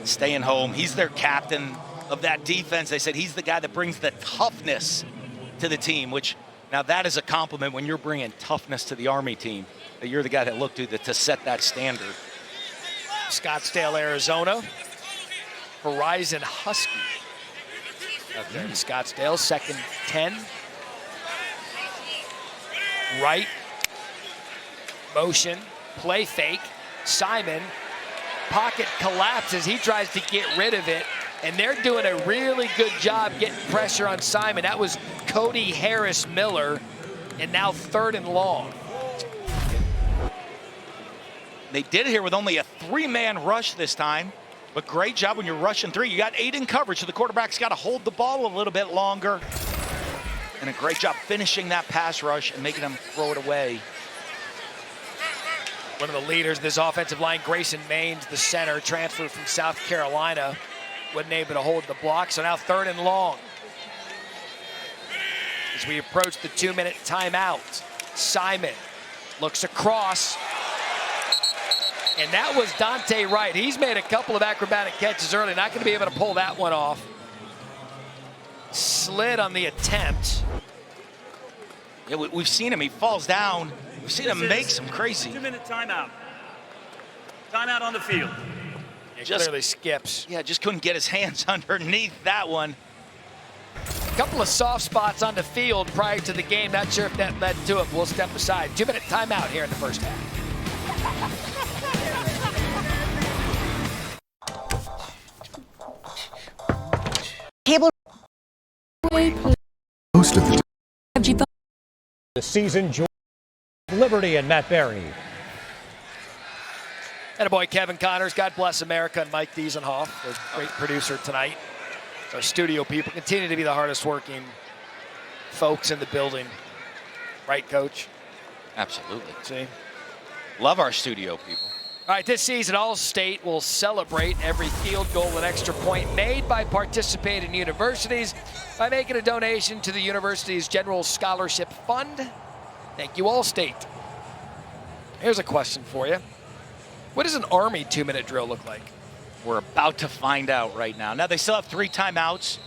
Staying home. He's their captain. of that defense. They said he's the guy that brings the toughness to the team, which now that is a compliment when you're bringing toughness to the Army team, that you're the guy that looked to set that standard. Scottsdale, Arizona. Horizon Husky. Up there in Scottsdale, 2nd 10. Right. Motion. Play fake. Simon. Pocket collapses. He tries to get rid of it. And they're doing a really good job getting pressure on Simon. That was Cody Harris Miller. And now 3rd and long. They did it here with only a 3-man rush this time. But great job when you're rushing 3. You got 8 in coverage, so the quarterback's got to hold the ball a little bit longer. And a great job finishing that pass rush and making them throw it away. One of the leaders of this offensive line, Grayson Maines, the center, transferred from South Carolina. Wasn't able to hold the block, so now 3rd and long. As we approach the 2-minute timeout, Simon looks across. And that was Dante Wright. He's made a couple of acrobatic catches early. Not going to be able to pull that one off. Slid on the attempt. Yeah, we've seen him. He falls down. We've seen him make some crazy. 2-minute timeout. Timeout on the field. It clearly skips. Yeah, just couldn't get his hands underneath that one. A couple of soft spots on the field prior to the game. Not sure if that led to it. We'll step aside. 2-minute timeout here in the first half. Cable. Most of The season, George Liberty and Matt Berry. Attaboy Kevin Connors, God bless America, and Mike Diesenhoff, the great producer tonight. Our studio people continue to be the hardest working folks in the building. Right, Coach? Absolutely. See? Love our studio people. All right, this season, All-State will celebrate every field goal and extra point made by participating universities by making a donation to the university's General Scholarship Fund. Thank you, All-State. Here's a question for you. What does an Army 2-minute drill look like? We're about to find out right now. Now, they still have 3 timeouts.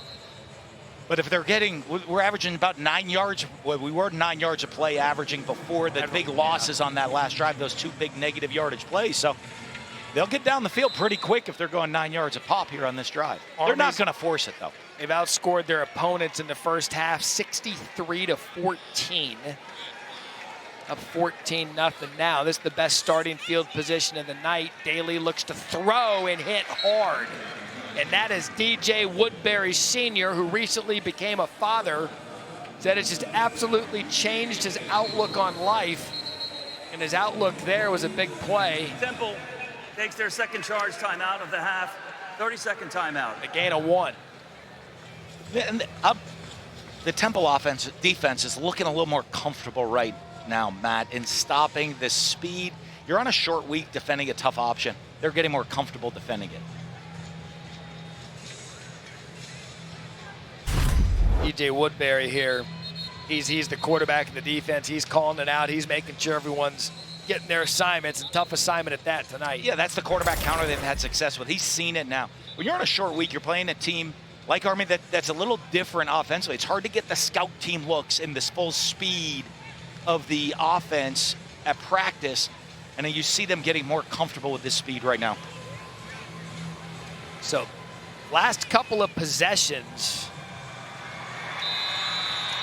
But if they're getting, we're averaging about 9 yards. Well, we were 9 yards a play averaging before the big losses on that last drive, those 2 big negative yardage plays. So they'll get down the field pretty quick if they're going 9 yards a pop here on this drive. They're not going to force it, though. They've outscored their opponents in the first half 63-14. Up 14-0 now. This is the best starting field position of the night. Daly looks to throw and hit hard. And that is DJ Woodbury Sr., who recently became a father, said it's just absolutely changed his outlook on life. And his outlook there was a big play. Temple takes their second charge timeout of the half. 30-second timeout. A gain of 1. And the Temple defense is looking a little more comfortable right now, Matt, in stopping the speed. You're on a short week defending a tough option. They're getting more comfortable defending it. DJ Woodbury here, he's the quarterback of the defense. He's calling it out. He's making sure everyone's getting their assignments, and tough assignment at that tonight. Yeah, that's the quarterback counter they've had success with. He's seen it now. When you're on a short week, you're playing a team like Army that's a little different offensively. It's hard to get the scout team looks in this full speed of the offense at practice, and then you see them getting more comfortable with this speed right now. So, last couple of possessions,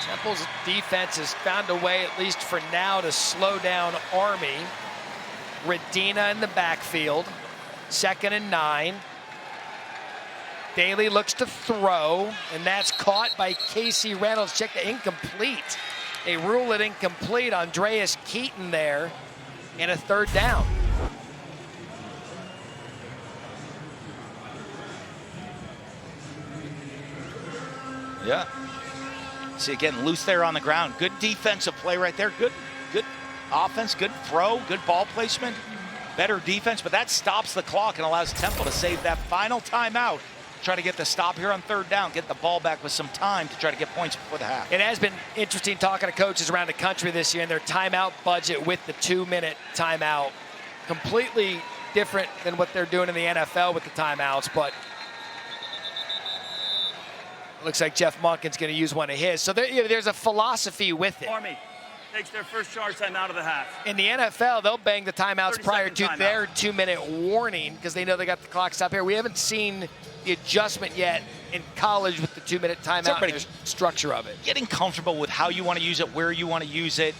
Temple's defense has found a way, at least for now, to slow down Army. Radina in the backfield, 2nd and 9. Daly looks to throw, and that's caught by Casey Reynolds. Check the incomplete. They rule it incomplete. Andreas Keaton there, and a 3rd down. Yeah. See, again, loose there on the ground. Good defensive play right there. Good offense, good throw, good ball placement, better defense, but that stops the clock and allows Temple to save that final timeout. Try to get the stop here on 3rd down, get the ball back with some time to try to get points before the half. It has been interesting talking to coaches around the country this year and their timeout budget with the 2-minute timeout. Completely different than what they're doing in the NFL with the timeouts, but Looks like Jeff Monken's going to use one of his. So there's a philosophy with it. Army takes their first charge time out of the half. In the NFL, they'll bang the timeouts prior to their 2-minute warning because they know they got the clock stop here. We haven't seen the adjustment yet in college with the 2-minute timeout and the structure of it. Getting comfortable with how you want to use it, where you want to use it.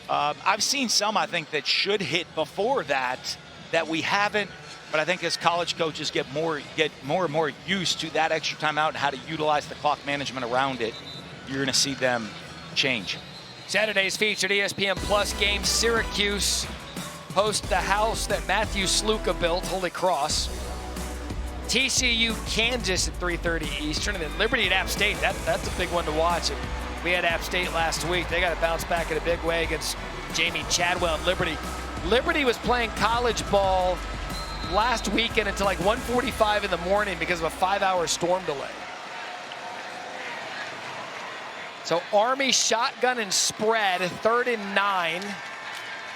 I've seen some, I think, that should hit before that we haven't. But I think as college coaches get more and more used to that extra timeout and how to utilize the clock management around it, you're going to see them change. Saturday's featured ESPN Plus game, Syracuse host the house that Matthew Sluka built, Holy Cross. TCU, Kansas at 3:30 Eastern, and then Liberty at App State. That's a big one to watch. We had App State last week. They got to bounce back in a big way against Jamie Chadwell and Liberty. Liberty was playing college ball last weekend until like 1:45 in the morning because of a 5-hour storm delay. So Army shotgun and spread, 3rd and 9.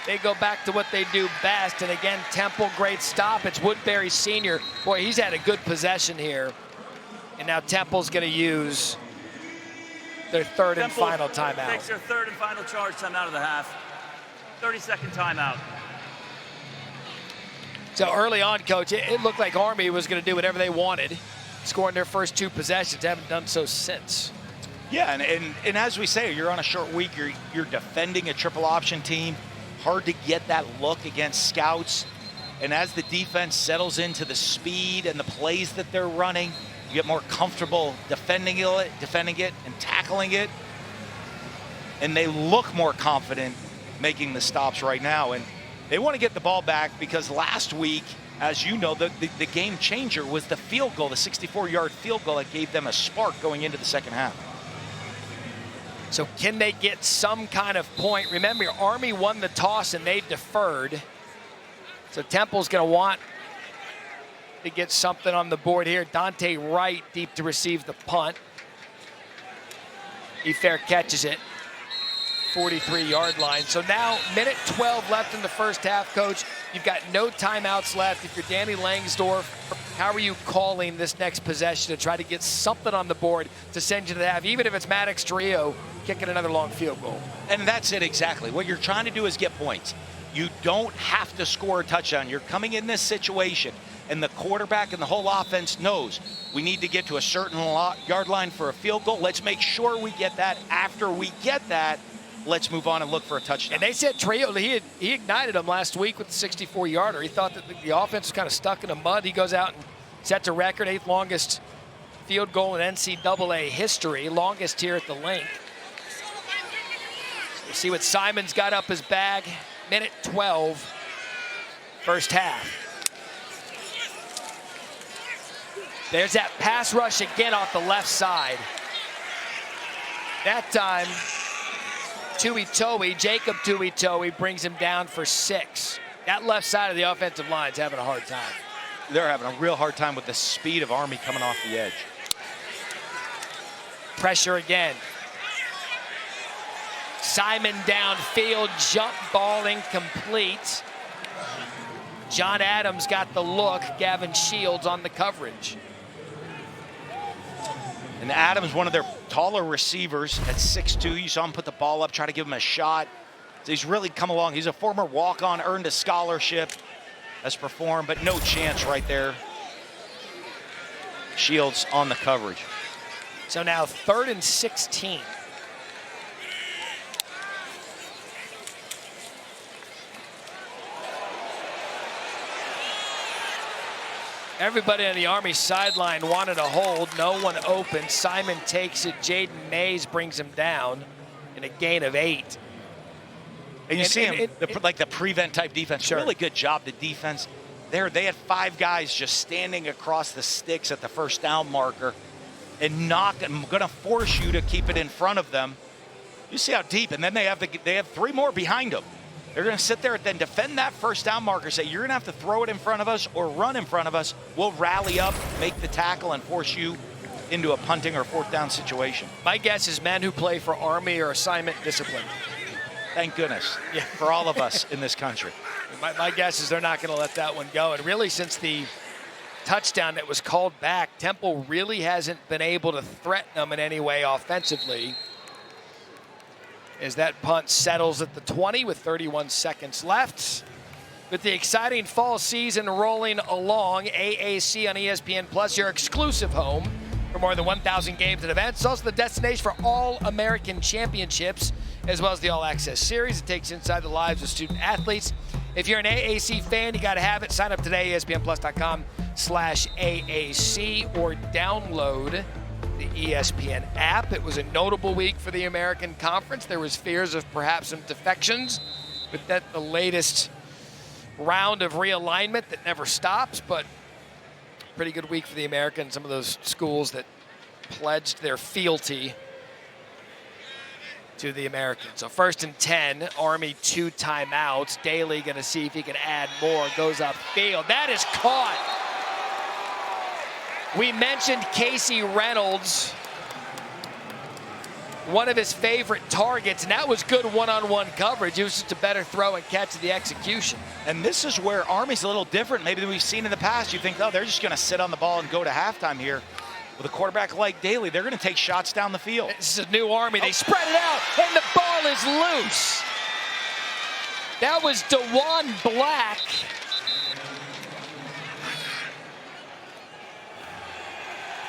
They go back to what they do best. And again, Temple, great stop. It's Woodbury Sr. Boy, he's had a good possession here. And now Temple's going to use their 3rd and final timeout. Takes their 3rd and final charge time out of the half. 30-second timeout. So early on, Coach, it looked like Army was going to do whatever they wanted, scoring their first 2 possessions. Haven't done so since. Yeah, and as we say, you're on a short week. You're defending a triple option team. Hard to get that look against scouts. And as the defense settles into the speed and the plays that they're running, you get more comfortable defending it and tackling it. And they look more confident making the stops right now. And they want to get the ball back because last week, as you know, the game changer was the field goal, the 64-yard field goal that gave them a spark going into the second half. So can they get some kind of point? Remember, Army won the toss and they deferred. So Temple's going to want to get something on the board here. Dante Wright deep to receive the punt. He fair catches it. 43-yard line. So now, minute 12 left in the first half, Coach. You've got no timeouts left. If you're Danny Langsdorf, how are you calling this next possession to try to get something on the board to send you to the half, even if it's Maddox Trio kicking another long field goal? And that's it exactly. What you're trying to do is get points. You don't have to score a touchdown. You're coming in this situation, and the quarterback and the whole offense knows we need to get to a certain yard line for a field goal. Let's make sure we get that. After we get that, let's move on and look for a touchdown. And they said Trio, he ignited them last week with the 64-yarder. He thought that the offense was kind of stuck in the mud. He goes out and sets a record, 8th longest field goal in NCAA history, longest here at the link. We'll see what Simon's got up his bag. Minute 12, first half. There's that pass rush again off the left side. That time, Jacob Tuitoe brings him down for 6. That left side of the offensive line's having a hard time. They're having a real hard time with the speed of Army coming off the edge. Pressure again. Simon downfield, jump ball incomplete. John Adams got the look. Gavin Shields on the coverage. And Adams, one of their taller receivers at 6'2". You saw him put the ball up, try to give him a shot. So he's really come along. He's a former walk-on, earned a scholarship, has performed, but no chance right there. Shields on the coverage. So now 3rd and 16. Everybody on the Army sideline wanted a hold. No one open. Simon takes it. Jaden Mays brings him down in a gain of 8. And you see him, like the prevent type defense. Sure. Really good job, the defense. There, they had 5 guys just standing across the sticks at the first down marker and going to force you to keep it in front of them. You see how deep, and then they have 3 more behind them. They're going to sit there and then defend that first down marker, say, you're going to have to throw it in front of us or run in front of us. We'll rally up, make the tackle, and force you into a punting or 4th down situation. My guess is men who play for Army are assignment disciplined. Thank goodness, for all of us in this country. My guess is they're not going to let that one go. And really, since the touchdown that was called back. Temple really hasn't been able to threaten them in any way offensively, as that punt settles at the 20 with 31 seconds left. With the exciting fall season rolling along, AAC on ESPN Plus, your exclusive home for more than 1,000 games and events. It's also the destination for all American championships, as well as the All Access Series. It takes inside the lives of student athletes. If you're an AAC fan, you got to have it. Sign up today, ESPNplus.com/AAC, or download the ESPN app. It was a notable week for the American Conference. There was fears of perhaps some defections, but that the latest round of realignment that never stops, but pretty good week for the American. Some of those schools that pledged their fealty to the Americans. So 1st and 10, Army 2 timeouts. Daly going to see if he can add more. Goes upfield. That is caught. We mentioned Casey Reynolds, one of his favorite targets, and that was good one-on-one coverage. It was just a better throw and catch of the execution. And this is where Army's a little different maybe than we've seen in the past. You think, oh, they're just going to sit on the ball and go to halftime here. With a quarterback like Daly, they're going to take shots down the field. This is a new Army. They spread it out, and the ball is loose. That was DeJuan Black.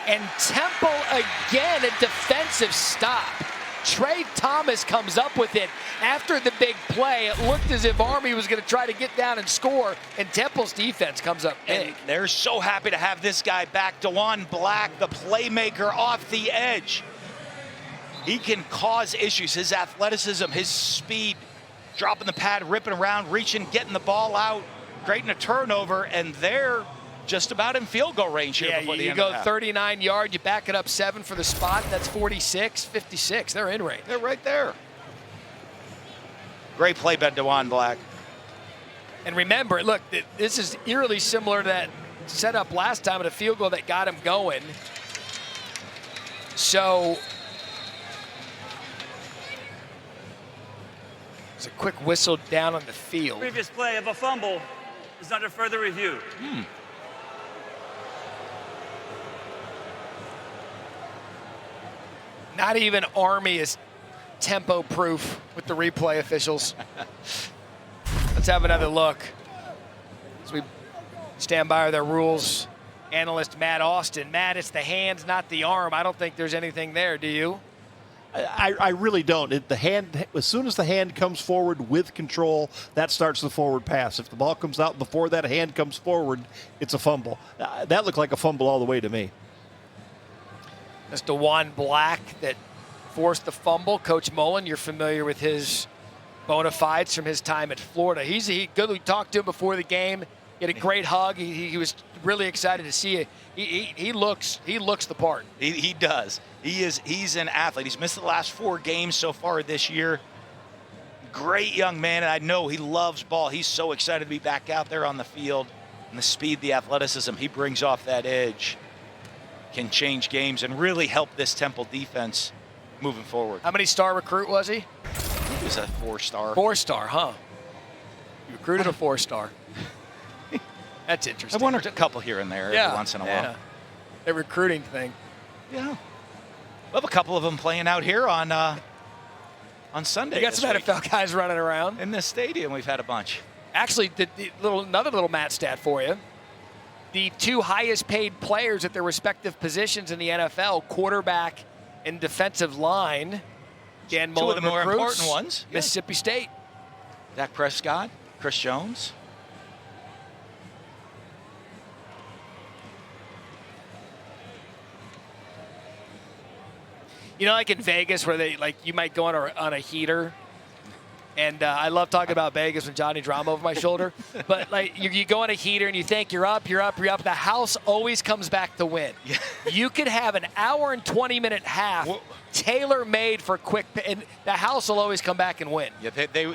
And Temple again, a defensive stop. Trey Thomas comes up with it after the big play. It looked as if Army was going to try to get down and score, and Temple's defense comes up big. And they're so happy to have this guy back, DeJuan Black, the playmaker off the edge. He can cause issues. His athleticism, his speed, dropping the pad, ripping around, reaching, getting the ball out, creating a turnover, and they're just about in field goal range here before the end of the half. You go 39 yard, you back it up 7 for the spot. That's 46, 56. They're in range. They're right there. Great play by DeJuan Black. And remember, look, this is eerily similar to that setup last time at a field goal that got him going. So it's a quick whistle down on the field. Previous play of a fumble is under further review. Not even Army is tempo proof with the replay officials. Let's have another look as we stand by their rules. Analyst Matt Austin. Matt, it's the hands, not the arm. I don't think there's anything there, do you? I really don't. The hand, as soon as the hand comes forward with control, that starts the forward pass. If the ball comes out before that hand comes forward, it's a fumble. That looked like a fumble all the way to me. That's DeJuan Black that forced the fumble. Coach Mullen, you're familiar with his bona fides from his time at Florida. He's good. We talked to him before the game. He had a great hug. He was really excited to see it. He looks the part. He does. He's an athlete. He's missed the last 4 games so far this year. Great young man, and I know he loves ball. He's so excited to be back out there on the field. And the speed, the athleticism he brings off that edge can change games and really help this Temple defense moving forward. How many star recruit was he? He was a 4-star. 4-star, huh? You recruited a 4-star. That's interesting. I wondered a couple here and there every once in a while. The recruiting thing. Yeah. We have a couple of them playing out here on Sunday. You got some NFL guys running around. In this stadium, we've had a bunch. Actually, another little Matt stat for you. The 2 highest paid players at their respective positions in the NFL, quarterback and defensive line, Dan Mullen 2 of the more recruits, important ones. Mississippi State. Dak Prescott, Chris Jones. You know, like in Vegas where you might go on a heater. And I love talking about Vegas with Johnny Drama over my shoulder. But like you go on a heater and you think you're up. The house always comes back to win. Yeah. You could have an hour and 20-minute half tailor-made for quick, and the house will always come back and win. Yeah,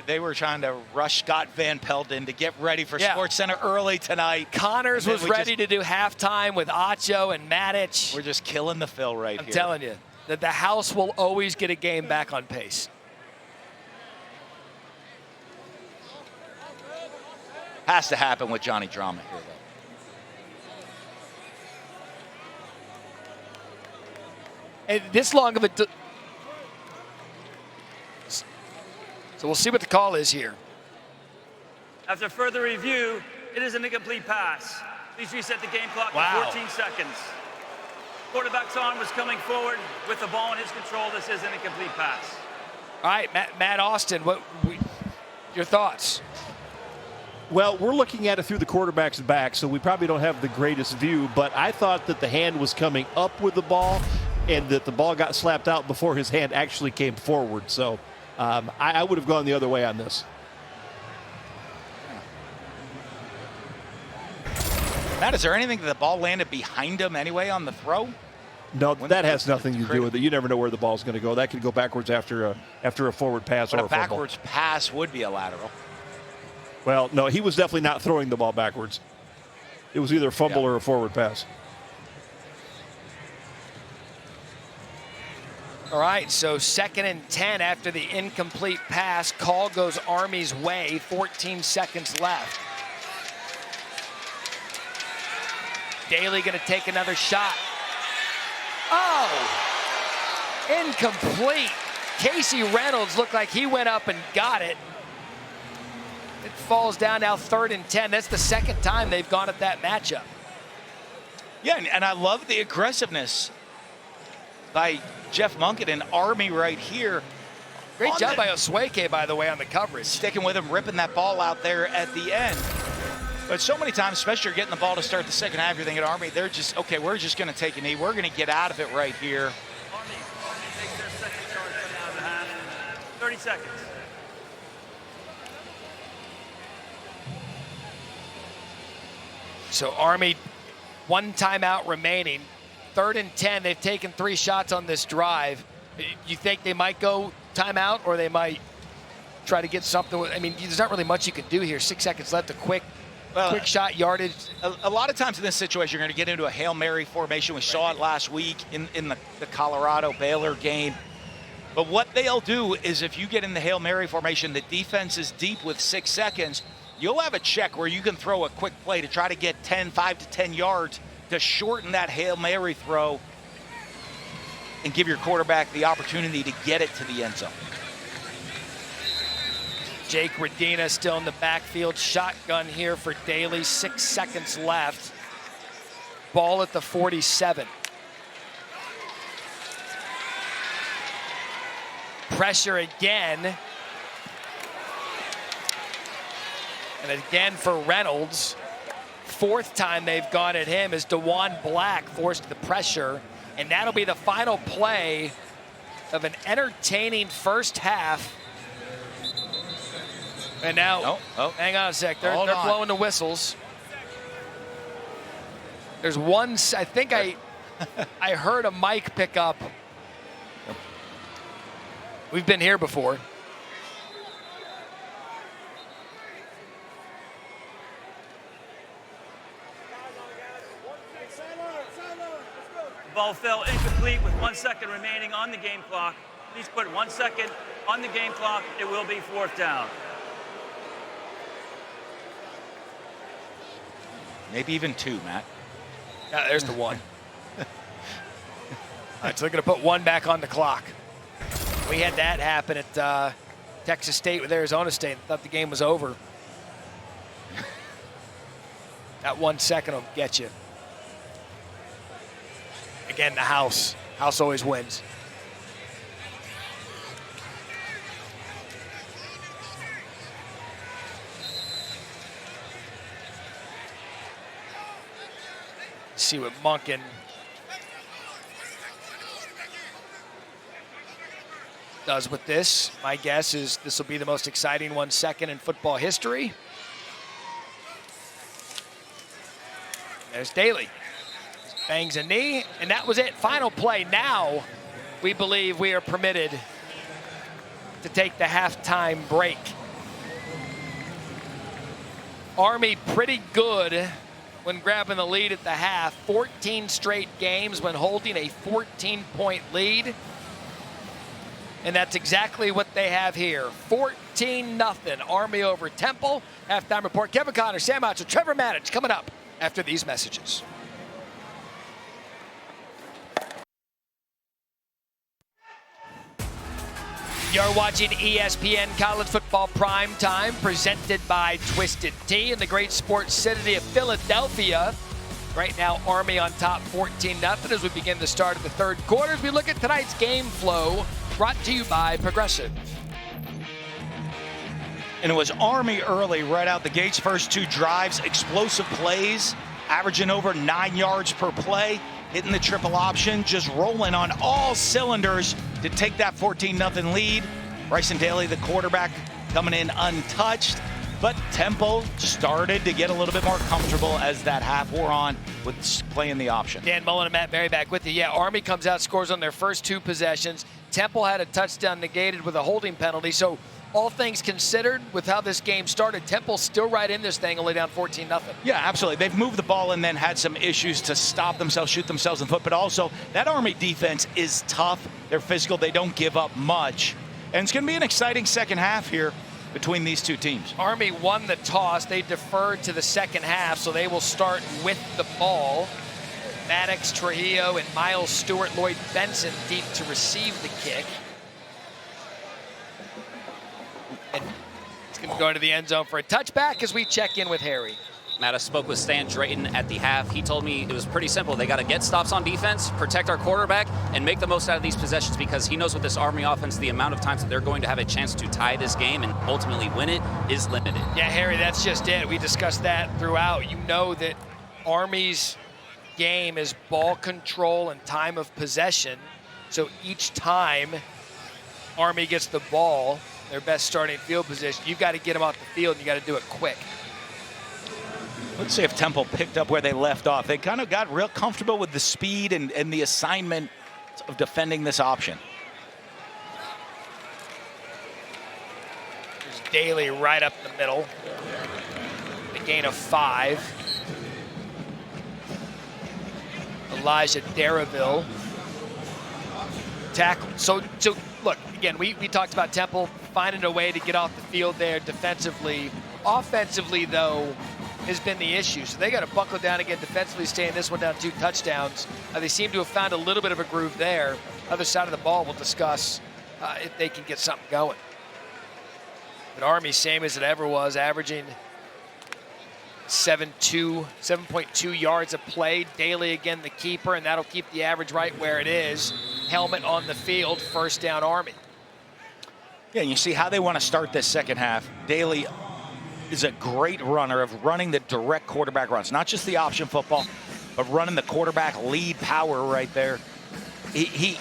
they were trying to rush Scott Van Pelt in to get ready for SportsCenter early tonight. Connors was ready to do halftime with Acho and Matic. We're just killing the fill here. I'm telling you that the house will always get a game back on pace. Has to happen with Johnny Drama here, though. And this long of a... So we'll see what the call is here. After further review, it is an incomplete pass. Please reset the game clock to 14 seconds. Quarterback's arm was coming forward with the ball in his control. This is an incomplete pass. All right, Matt Austin, your thoughts? Well, we're looking at it through the quarterback's back, so we probably don't have the greatest view, but I thought that the hand was coming up with the ball and that the ball got slapped out before his hand actually came forward. So I would have gone the other way on this. Matt, is there anything that the ball landed behind him anyway on the throw? No, that has nothing to do with it. You never know where the ball's going to go. That could go backwards after a forward pass But or a backwards pass would be a lateral. Well, no, he was definitely not throwing the ball backwards. It was either a fumble or a forward pass. All right, so 2nd and 10 after the incomplete pass. Call goes Army's way, 14 seconds left. Daly going to take another shot. Oh, incomplete. Casey Reynolds looked like he went up and got it. It falls down now 3rd and 10. That's the second time they've gone at that matchup. Yeah, and I love the aggressiveness by Jeff Monkett and Army right here. Great job by Osweke, by the way, on the coverage. Sticking with him, ripping that ball out there at the end. But so many times, especially you're getting the ball to start the second half, you're thinking, Army, they're just, okay, we're just going to take a knee. We're going to get out of it right here. Army takes their second charge coming out of the half. 30 seconds. So Army, 1 timeout remaining. 3rd and 10. They've taken 3 shots on this drive. You think they might go timeout, or they might try to get something? I mean, there's not really much you can do here. 6 seconds left. A quick shot yardage. A lot of times in this situation, you're going to get into a Hail Mary formation. We saw it last week in the Colorado-Baylor game. But what they'll do is if you get in the Hail Mary formation, the defense is deep with 6 seconds, you'll have a check where you can throw a quick play to try to get 5 to 10 yards to shorten that Hail Mary throw and give your quarterback the opportunity to get it to the end zone. Jake Radina still in the backfield. Shotgun here for Daly. 6 seconds left. Ball at the 47. Pressure again. And again for Reynolds. 4th time they've gone at him as DeJuan Black forced the pressure. And that'll be the final play of an entertaining first half. And now, hang on a sec, they're blowing the whistles. There's one, I think I heard a mic pick up. We've been here before. The ball fell incomplete with 1 second remaining on the game clock. Please put 1 second on the game clock. It will be 4th down. Maybe even 2, Matt. Yeah, there's the 1. All right, so they're going to put 1 back on the clock. We had that happen at Texas State with Arizona State. Thought the game was over. That 1 second will get you. Again, the house. House always wins. See what Monken does with this. My guess is this will be the most exciting 1 second in football history. There's Daly. Bangs a knee, and that was it. Final play. Now we believe we are permitted to take the halftime break. Army pretty good when grabbing the lead at the half. 14 straight games when holding a 14-point lead. And that's exactly what they have here. 14-0, Army over Temple. Halftime report. Kevin Connor, Sam Acho, Trevor Matich coming up after these messages. You're watching ESPN College Football Prime Time, presented by Twisted Tea in the great sports city of Philadelphia. Right now, Army on top 14-0 as we begin the start of the third quarter. As we look at tonight's game flow, brought to you by Progressive. And it was Army early, right out the gates. First 2 drives, explosive plays, averaging over 9 yards per play, hitting the triple option, just rolling on all cylinders to take that 14-0 lead. Bryson Daly, the quarterback, coming in untouched. But Temple started to get a little bit more comfortable as that half wore on with playing the option. Dan Mullen and Matt Berry back with you. Yeah, Army comes out, scores on their first 2 possessions. Temple had a touchdown negated with a holding penalty. So all things considered, with how this game started, Temple's still right in this thing, only down 14-0. Yeah, absolutely. They've moved the ball and then had some issues to stop themselves, shoot themselves in the foot. But also, that Army defense is tough. They're physical. They don't give up much. And it's going to be an exciting second half here between these 2 teams. Army won the toss. They deferred to the second half, so they will start with the ball. Maddox, Trujillo, and Miles Stewart, Lloyd Benson deep to receive the kick. And it's going to go into the end zone for a touchback as we check in with Harry. Matt, I spoke with Stan Drayton at the half. He told me it was pretty simple. They got to get stops on defense, protect our quarterback, and make the most out of these possessions because he knows with this Army offense, the amount of times that they're going to have a chance to tie this game and ultimately win it is limited. Yeah, Harry, that's just it. We discussed that throughout. You know that Army's game is ball control and time of possession. So each time Army gets the ball, their best starting field position, you've got to get them off the field and you got to do it quick. Let's see if Temple picked up where they left off. They kind of got real comfortable with the speed and the assignment of defending this option. There's Daly right up the middle. A gain of 5. Elijah Darraville tackle. So look, again, we talked about Temple finding a way to get off the field there defensively. Offensively, though, has been the issue. So they got to buckle down again defensively, staying this one down 2 touchdowns. They seem to have found a little bit of a groove there. Other side of the ball, we'll discuss if they can get something going. But Army, same as it ever was, averaging 7.2 yards a play. Daly again the keeper, and that'll keep the average right where it is. Helmet on the field, first down Army. Yeah, and you see how they want to start this second half. Daly is a great runner of running the direct quarterback runs, not just the option football, but running the quarterback lead power right there. He's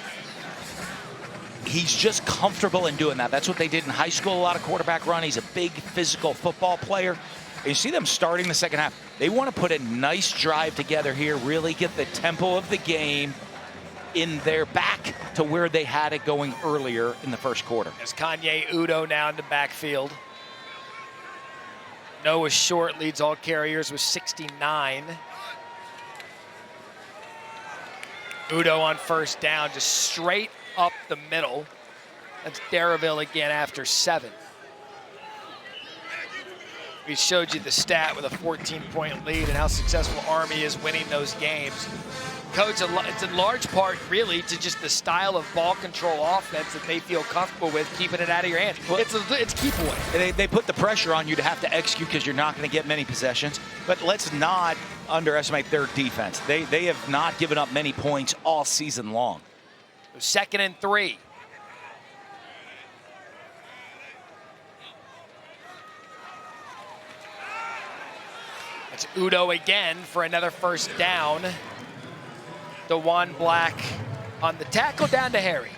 just comfortable in doing that. That's what they did in high school, a lot of quarterback run. He's a big physical football player. And you see them starting the second half. They want to put a nice drive together here, really get the tempo of the game in their back to where they had it going earlier in the first quarter. There's Kanye Udo now in the backfield. Noah Short leads all carriers with 69. Udo on first down, just straight up the middle. That's Darraville again after 7. We showed you the stat with a 14-point lead and how successful Army is winning those games. Coach, it's in large part really to just the style of ball control offense that they feel comfortable with, keeping it out of your hands. It's keep away. They put the pressure on you to have to execute because you're not going to get many possessions. But let's not underestimate their defense. They have not given up many points all season long. 2nd and 3. It's Udo again for another first down. DeJuan Black on the tackle, down to Harry.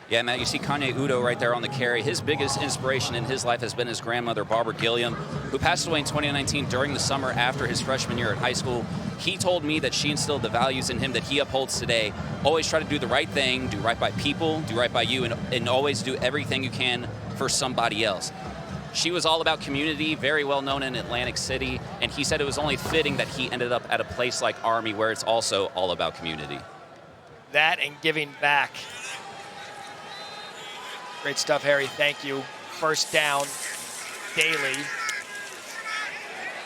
Yeah, Matt, you see Kanye Udo right there on the carry. His biggest inspiration in his life has been his grandmother, Barbara Gilliam, who passed away in 2019 during the summer after his freshman year at high school. He told me that she instilled the values in him that he upholds today. Always try to do the right thing, do right by people, do right by you, and always do everything you can for somebody else. She was all about community, very well known in Atlantic City, and he said it was only fitting that he ended up at a place like Army where it's also all about community. That and giving back. Great stuff, Harry. Thank you. First down, Daly.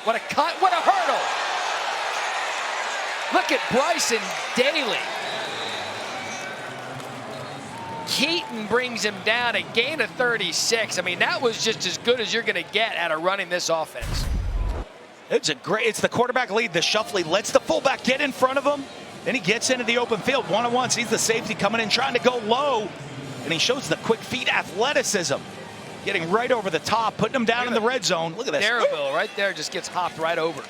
What a cut, what a hurdle. Look at Bryson Daly. Keaton brings him down, a gain of 36. I mean, that was just as good as you're going to get out of running this offense. It's the quarterback lead. The shuffle lets the fullback get in front of him. Then he gets into the open field one-on-one. Sees the safety coming in, trying to go low. And he shows the quick feet athleticism. Getting right over the top, putting him down in the red zone. Look at this. Darrell right there just gets hopped right over.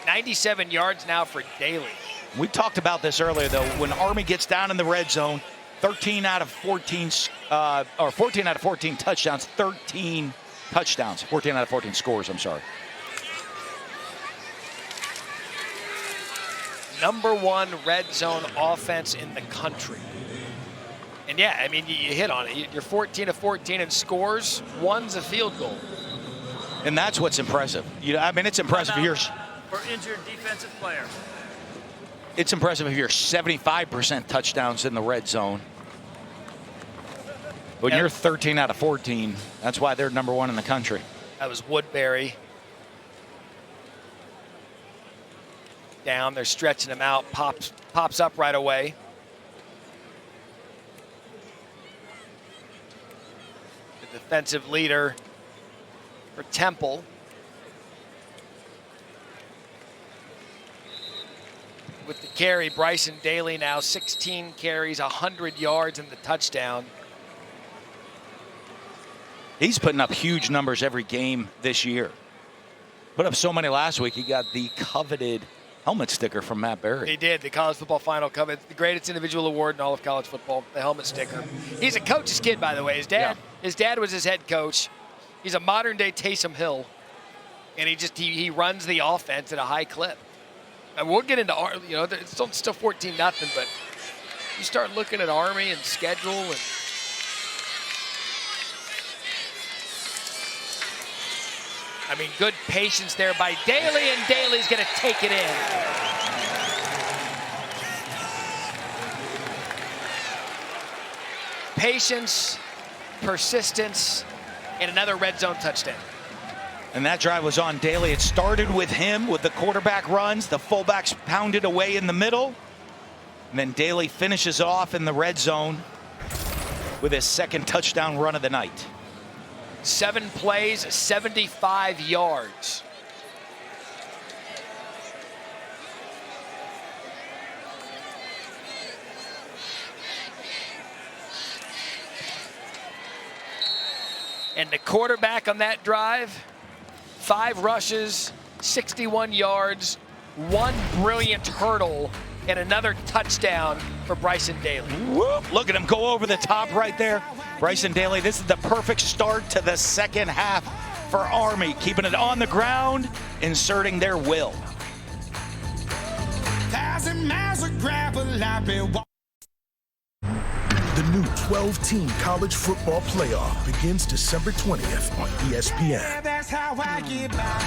97 yards now for Daly. We talked about this earlier, though. When Army gets down in the red zone, 14 out of 14 touchdowns, 13 touchdowns. 14 out of 14 scores, I'm sorry. #1 red zone offense in the country. And yeah, I mean, you hit on it. You're 14 of 14 in scores. 1's a field goal. And that's what's impressive. I mean, it's impressive if you're for injured defensive player. It's impressive if you're 75% touchdowns in the red zone. When you're 13 out of 14, that's why they're #1 in the country. That was Woodbury. Down, they're stretching him out. Pops up right away. The defensive leader for Temple. With the carry, Bryson Daly now 16 carries, 100 yards and the touchdown. He's putting up huge numbers every game this year. Put up so many last week, he got the coveted helmet sticker from Matt Berry. He did, the college football final coveted, the greatest individual award in all of college football, the helmet sticker. He's a coach's kid, by the way. His dad was his head coach. He's a modern day Taysom Hill. And he runs the offense at a high clip. And we'll get into, it's still 14-0, but you start looking at Army and schedule and I mean, good patience there by Daly, and Daly's going to take it in. Patience, persistence, and another red zone touchdown. And that drive was on Daly. It started with him with the quarterback runs. The fullbacks pounded away in the middle. And then Daly finishes off in the red zone with his second touchdown run of the night. 7 plays, 75 yards. And the quarterback on that drive, 5 rushes, 61 yards, 1 brilliant hurdle, and another touchdown for Bryson Daly. Whoop, look at him go over the top right there. Bryson Daly, this is the perfect start to the second half for Army, keeping it on the ground, inserting their will. The new 12-team college football playoff begins December 20th on ESPN. That's how I get by.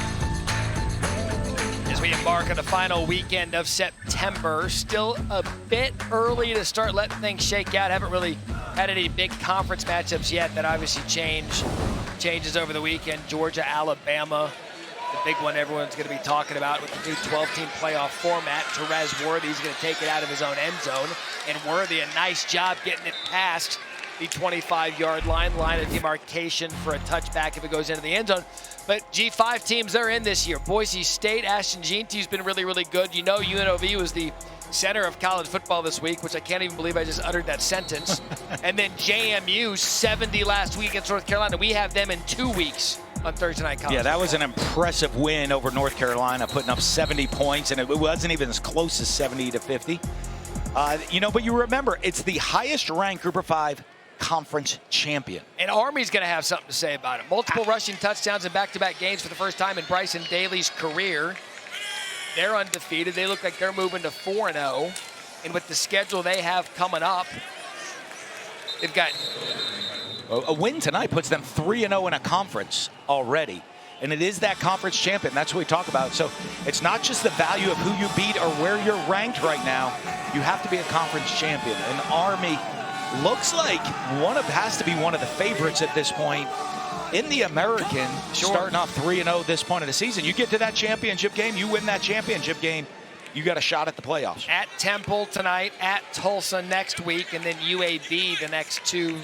As we embark on the final weekend of September, still a bit early to start letting things shake out. Haven't really had any big conference matchups yet. That obviously changes over the weekend. Georgia, Alabama, the big one everyone's going to be talking about with the new 12-team playoff format. Terez Worthy's going to take it out of his own end zone, and Worthy a nice job getting it past the 25-yard line of demarcation for a touchback if it goes into the end zone. But G5 teams, they're in this year. Boise State, Ashton Jeanty's been really, really good. You know, UNLV was the center of college football this week, which I can't even believe I just uttered that sentence. And then JMU, 70 last week against North Carolina. We have them in 2 weeks on Thursday Night College. Yeah, that was an impressive win over North Carolina, putting up 70 points, and it wasn't even as close as 70-50. But you remember, it's the highest-ranked Group of 5 conference champion. And Army's going to have something to say about it. Multiple rushing touchdowns in back-to-back games for the first time in Bryson Daly's career. They're undefeated. They look like they're moving to 4-0. And with the schedule they have coming up, they've got... A win tonight puts them 3-0 in a conference already. And it is that conference champion. That's what we talk about. So it's not just the value of who you beat or where you're ranked right now. You have to be a conference champion. And Army looks like has to be one of the favorites at this point in the American, starting off 3-0 this point of the season. You get to that championship game, you win that championship game, you got a shot at the playoffs. At Temple tonight, at Tulsa next week, and then UAB the next 2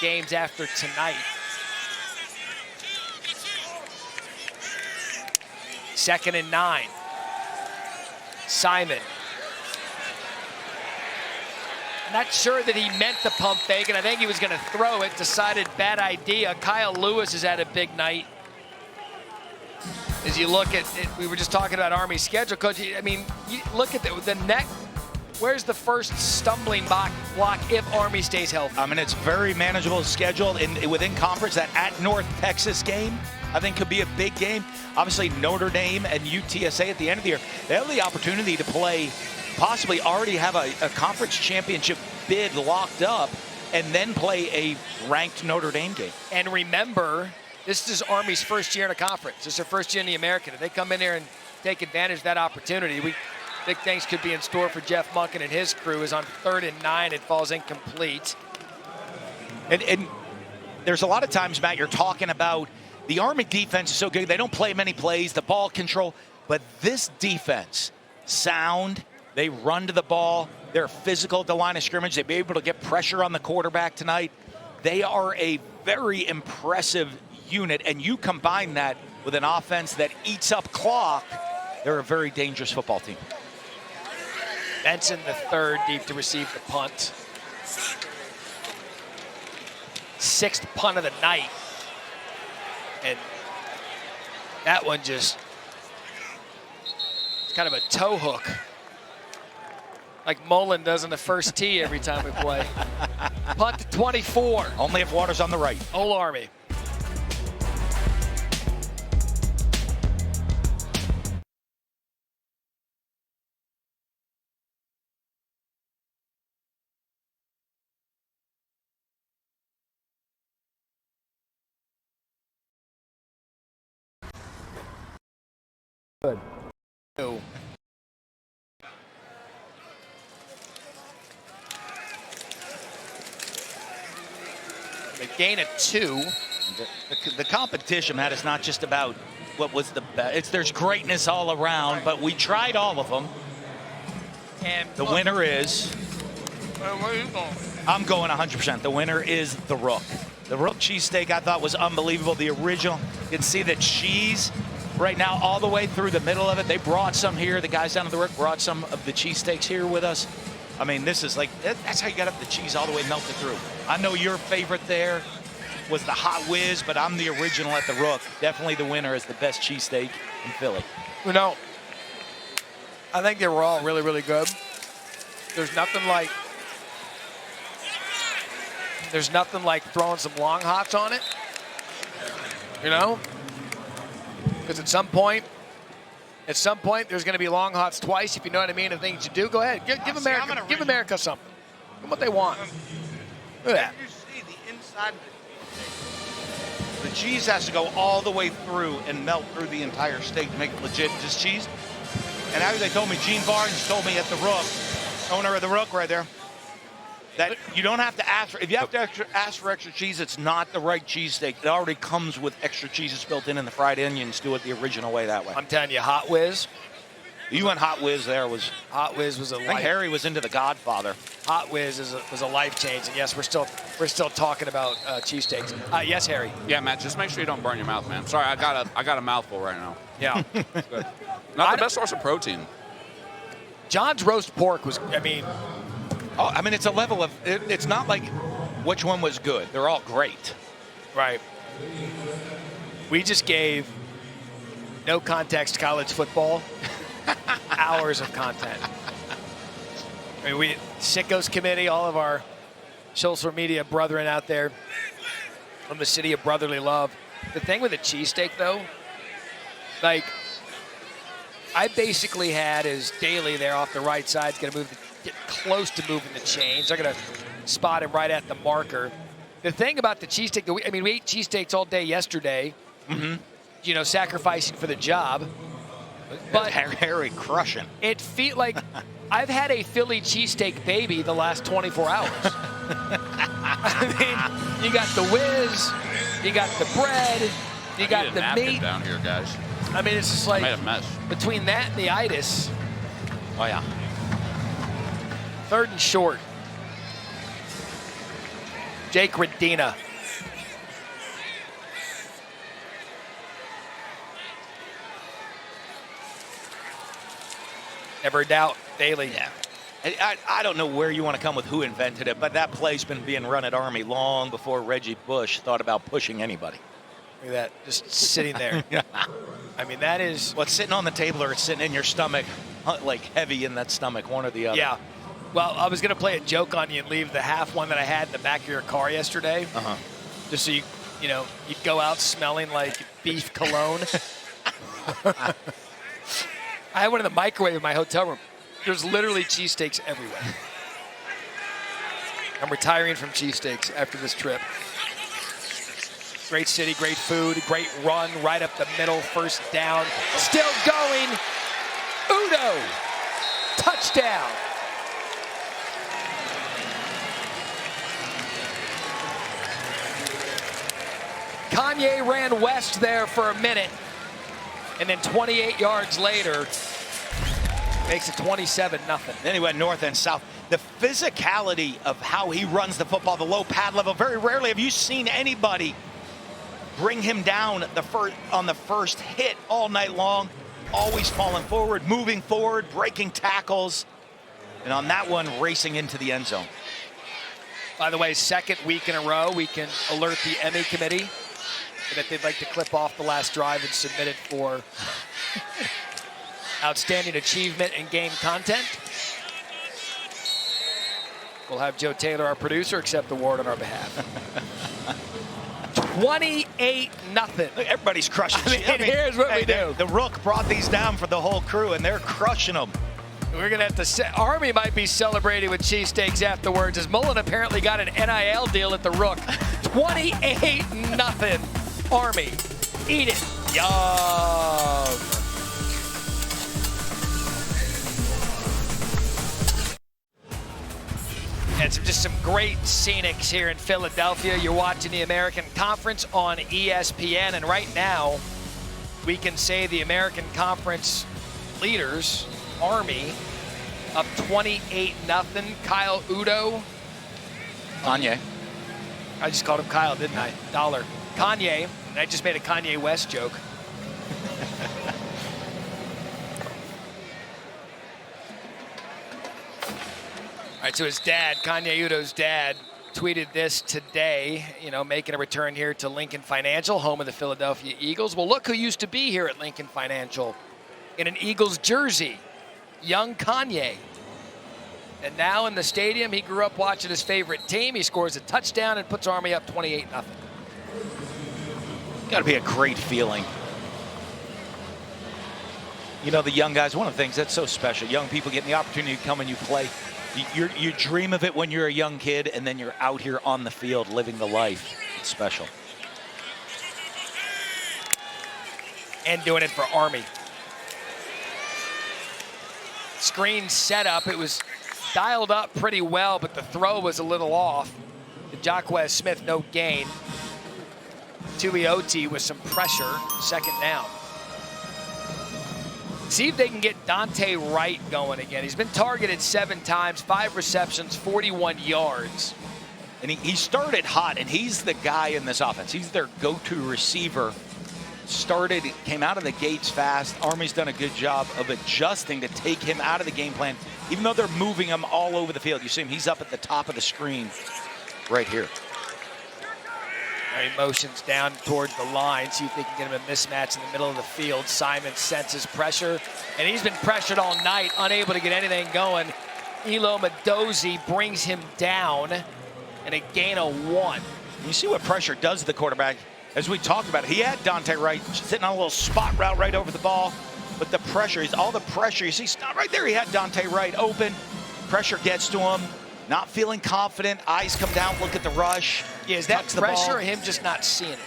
games after tonight. 2nd and 9. Simon. Not sure that he meant the pump fake, and I think he was going to throw it. Decided bad idea. Kyle Lewis has had a big night. As you look at it, we were just talking about Army's schedule, Coach. I mean, you look at the neck. Where's the first stumbling block if Army stays healthy? I mean, it's very manageable schedule within conference. That at North Texas game, I think, could be a big game. Obviously, Notre Dame and UTSA at the end of the year, they have the opportunity to play, possibly already have a conference championship bid locked up, and then play a ranked Notre Dame game. And remember, this is Army's first year in a conference. This is their first year in the American. If they come in here and take advantage of that opportunity, big things could be in store for Jeff Monken and his crew. Is on 3rd and 9, it falls incomplete. And there's a lot of times, Matt, you're talking about the Army defense is so good. They don't play many plays, the ball control. But this defense, sound, they run to the ball. They're physical at the line of scrimmage. They'll be able to get pressure on the quarterback tonight. They are a very impressive unit. And you combine that with an offense that eats up clock, they're a very dangerous football team. Benson the third, deep to receive the punt. 6th punt of the night. And that one just, it's kind of a toe hook. Like Mullen does on the first tee every time we play. Punt to 24. Only if water's on the right. Ole Army. Good. Oh. They gain a 2. The competition, Matt, is not just about what was the best. There's greatness all around, but we tried all of them. And the winner is. Where are you going? I'm going 100%. The winner is the Rook. The Rook cheesesteak I thought was unbelievable. The original. You can see the cheese right now all the way through the middle of it. They brought some here. The guys down at the Rook brought some of the cheesesteaks here with us. I mean, this is like, that's how you got up the cheese all the way melted through. I know your favorite there was the Hot Whiz, but I'm the original at the Rook. Definitely the winner is the best cheesesteak in Philly. You know, I think they were all really, really good. There's nothing like throwing some long hots on it, you know? Because at some point, there's going to be long hots twice, if you know what I mean, and things you do. Go ahead, give America something. Give them what they want. Look at that. You see the inside. The cheese has to go all the way through and melt through the entire steak to make it legit just cheese. And after they told me, Gene Barnes told me at the Rook, owner of the Rook right there, that you don't have to ask for, if you have to ask for extra cheese, it's not the right cheesesteak. It already comes with extra cheeses built in, and the fried onions do it the original way that way. I'm telling you, Hot Whiz. You went Hot Whiz there. Hot Whiz was a I think Harry was into the Godfather. Hot Whiz was a life change, and yes, we're still talking about cheesesteaks. Yes, Harry. Yeah, Matt, just make sure you don't burn your mouth, man. Sorry, I got a mouthful right now. Yeah. Good. Not the best source of protein. John's roast pork was, Oh, I mean, it's a level of, it's not like which one was good. They're all great. Right. We just gave no context college football hours of content. I mean, we, Sickos Committee, all of our social media brethren out there from the city of brotherly love. The thing with a cheesesteak, though, like, I basically had is Daly there off the right side, going to get close to moving the chains. They're going to spot him right at the marker. The thing about the cheesesteak, we ate cheesesteaks all day yesterday, you know, sacrificing for the job. But Harry crushing. It feel like I've had a Philly cheesesteak baby the last 24 hours. I mean, you got the whiz, you got the bread, you got the meat down here, guys. I mean, it's just like I made a mess. Between that and the itis, Oh, yeah. 3rd and short. Jake Radina. Never doubt Bailey. Yeah. I don't know where you want to come with who invented it, but that play's been being run at Army long before Reggie Bush thought about pushing anybody. Look at that, just sitting there. I mean, that is... What's sitting on the table or it's sitting in your stomach, like heavy in that stomach, one or the other. Yeah. Well, I was going to play a joke on you and leave the half one that I had in the back of your car yesterday. Uh-huh. Just so you know, you'd go out smelling like beef cologne. I had one in the microwave in my hotel room. There's literally cheesesteaks everywhere. I'm retiring from cheesesteaks after this trip. Great city, great food, great run right up the middle, 1st down. Still going. Udo, touchdown. Kanye ran west there for a minute, and then 28 yards later, makes it 27-0. Then he went north and south. The physicality of how he runs the football, the low pad level, very rarely have you seen anybody bring him down on the first hit all night long, always falling forward, moving forward, breaking tackles, and on that one, racing into the end zone. By the way, 2nd week in a row, we can alert the Emmy committee that they'd like to clip off the last drive and submit it for outstanding achievement and game content. We'll have Joe Taylor, our producer, accept the award on our behalf. 28-0. Everybody's crushing. Here's what we do. The Rook brought these down for the whole crew, and they're crushing them. We're going to have to Army might be celebrating with cheesesteaks afterwards, as Mullen apparently got an NIL deal at the Rook. 28-0. Army. Eat it. Yum. And just some great scenics here in Philadelphia. You're watching the American Conference on ESPN, and right now we can say the American Conference leaders, Army, up 28-0. Kyle Udo. Kanye. I just called him Kyle, didn't I? Dollar. Kanye, and I just made a Kanye West joke. All right, so his dad, Kanye Udo's dad, tweeted this today, making a return here to Lincoln Financial, home of the Philadelphia Eagles. Well, look who used to be here at Lincoln Financial in an Eagles jersey, young Kanye. And now in the stadium, he grew up watching his favorite team. He scores a touchdown and puts Army up 28-0. Got to be a great feeling. The young guys, one of the things that's so special, young people getting the opportunity to come and you play. You dream of it when you're a young kid, and then you're out here on the field living the life. It's special. And doing it for Army. Screen set up. It was dialed up pretty well, but the throw was a little off. The Jacquez Smith, no gain. Tuioti with some pressure, 2nd down. See if they can get Dante Wright going again. He's been targeted 7 times, 5 receptions, 41 yards. And he started hot, and he's the guy in this offense. He's their go-to receiver. Came out of the gates fast. Army's done a good job of adjusting to take him out of the game plan, even though they're moving him all over the field. You see him, he's up at the top of the screen right here. He motions down towards the line, see if they can get him a mismatch in the middle of the field. Simon senses pressure, and he's been pressured all night, unable to get anything going. Elo Madozi brings him down, and a gain of 1. You see what pressure does to the quarterback. As we talked about, he had Dante Wright sitting on a little spot route right over the ball, but the pressure, all the pressure, you see right there, he had Dante Wright open. Pressure gets to him. Not feeling confident, eyes come down, look at the rush. Yeah, is that pressure or him just not seeing it?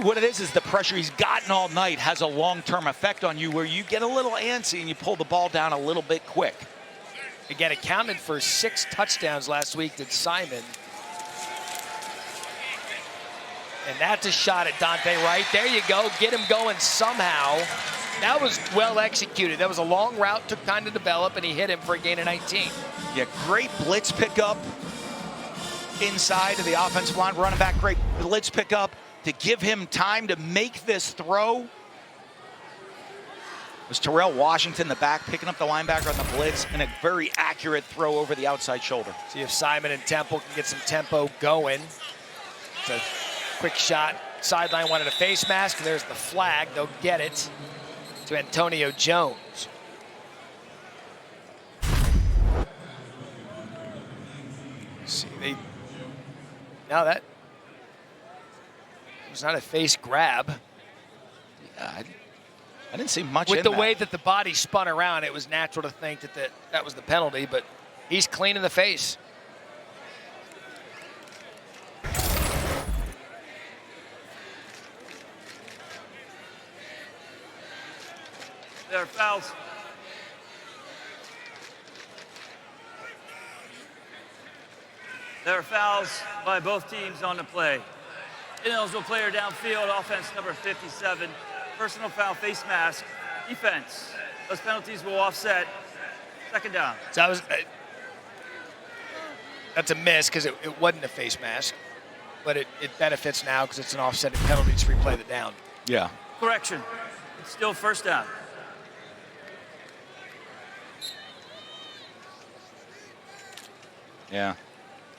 What it is the pressure he's gotten all night has a long-term effect on you where you get a little antsy and you pull the ball down a little bit quick. Again, accounted for 6 touchdowns last week, did Simon. And that's a shot at Dante Wright. There you go, get him going somehow. That was well executed. That was a long route, took time to develop, and he hit him for a gain of 19. Yeah, great blitz pickup inside of the offensive line. Running back, great blitz pickup to give him time to make this throw. It was Terrell Washington, the back, picking up the linebacker on the blitz, and a very accurate throw over the outside shoulder. See if Simon and Temple can get some tempo going. It's a quick shot. Sideline wanted a face mask. There's the flag. They'll get it to Antonio Jones. See, now that was not a face grab. Yeah, I didn't see much With in the that. way that the body spun around, it was natural to think that was the penalty, but he's clean in the face. There are fouls. There are fouls by both teams on the play. Ineligible player downfield, offense number 57. Personal foul, face mask, defense. Those penalties will offset. Second down. So that's a miss because it wasn't a face mask, but it benefits now because it's an offsetting penalty to replay the down. Yeah. Correction. It's still first down. Yeah.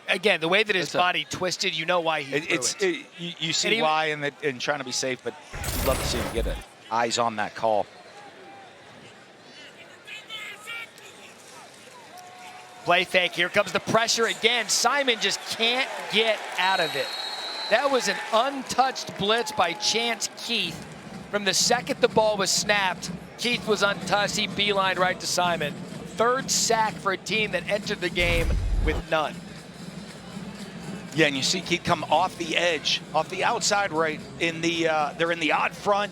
Again, the way that his body twisted, you know why he threw it. You see why in trying to be safe, but you'd love to see him get eyes on that call. Play fake. Here comes the pressure again. Simon just can't get out of it. That was an untouched blitz by Chance Keith. From the second the ball was snapped, Keith was untouched. He beelined right to Simon. Third sack for a team that entered the game with none. Yeah, and you see Keith come off the edge, off the outside right in the, they're in the odd front,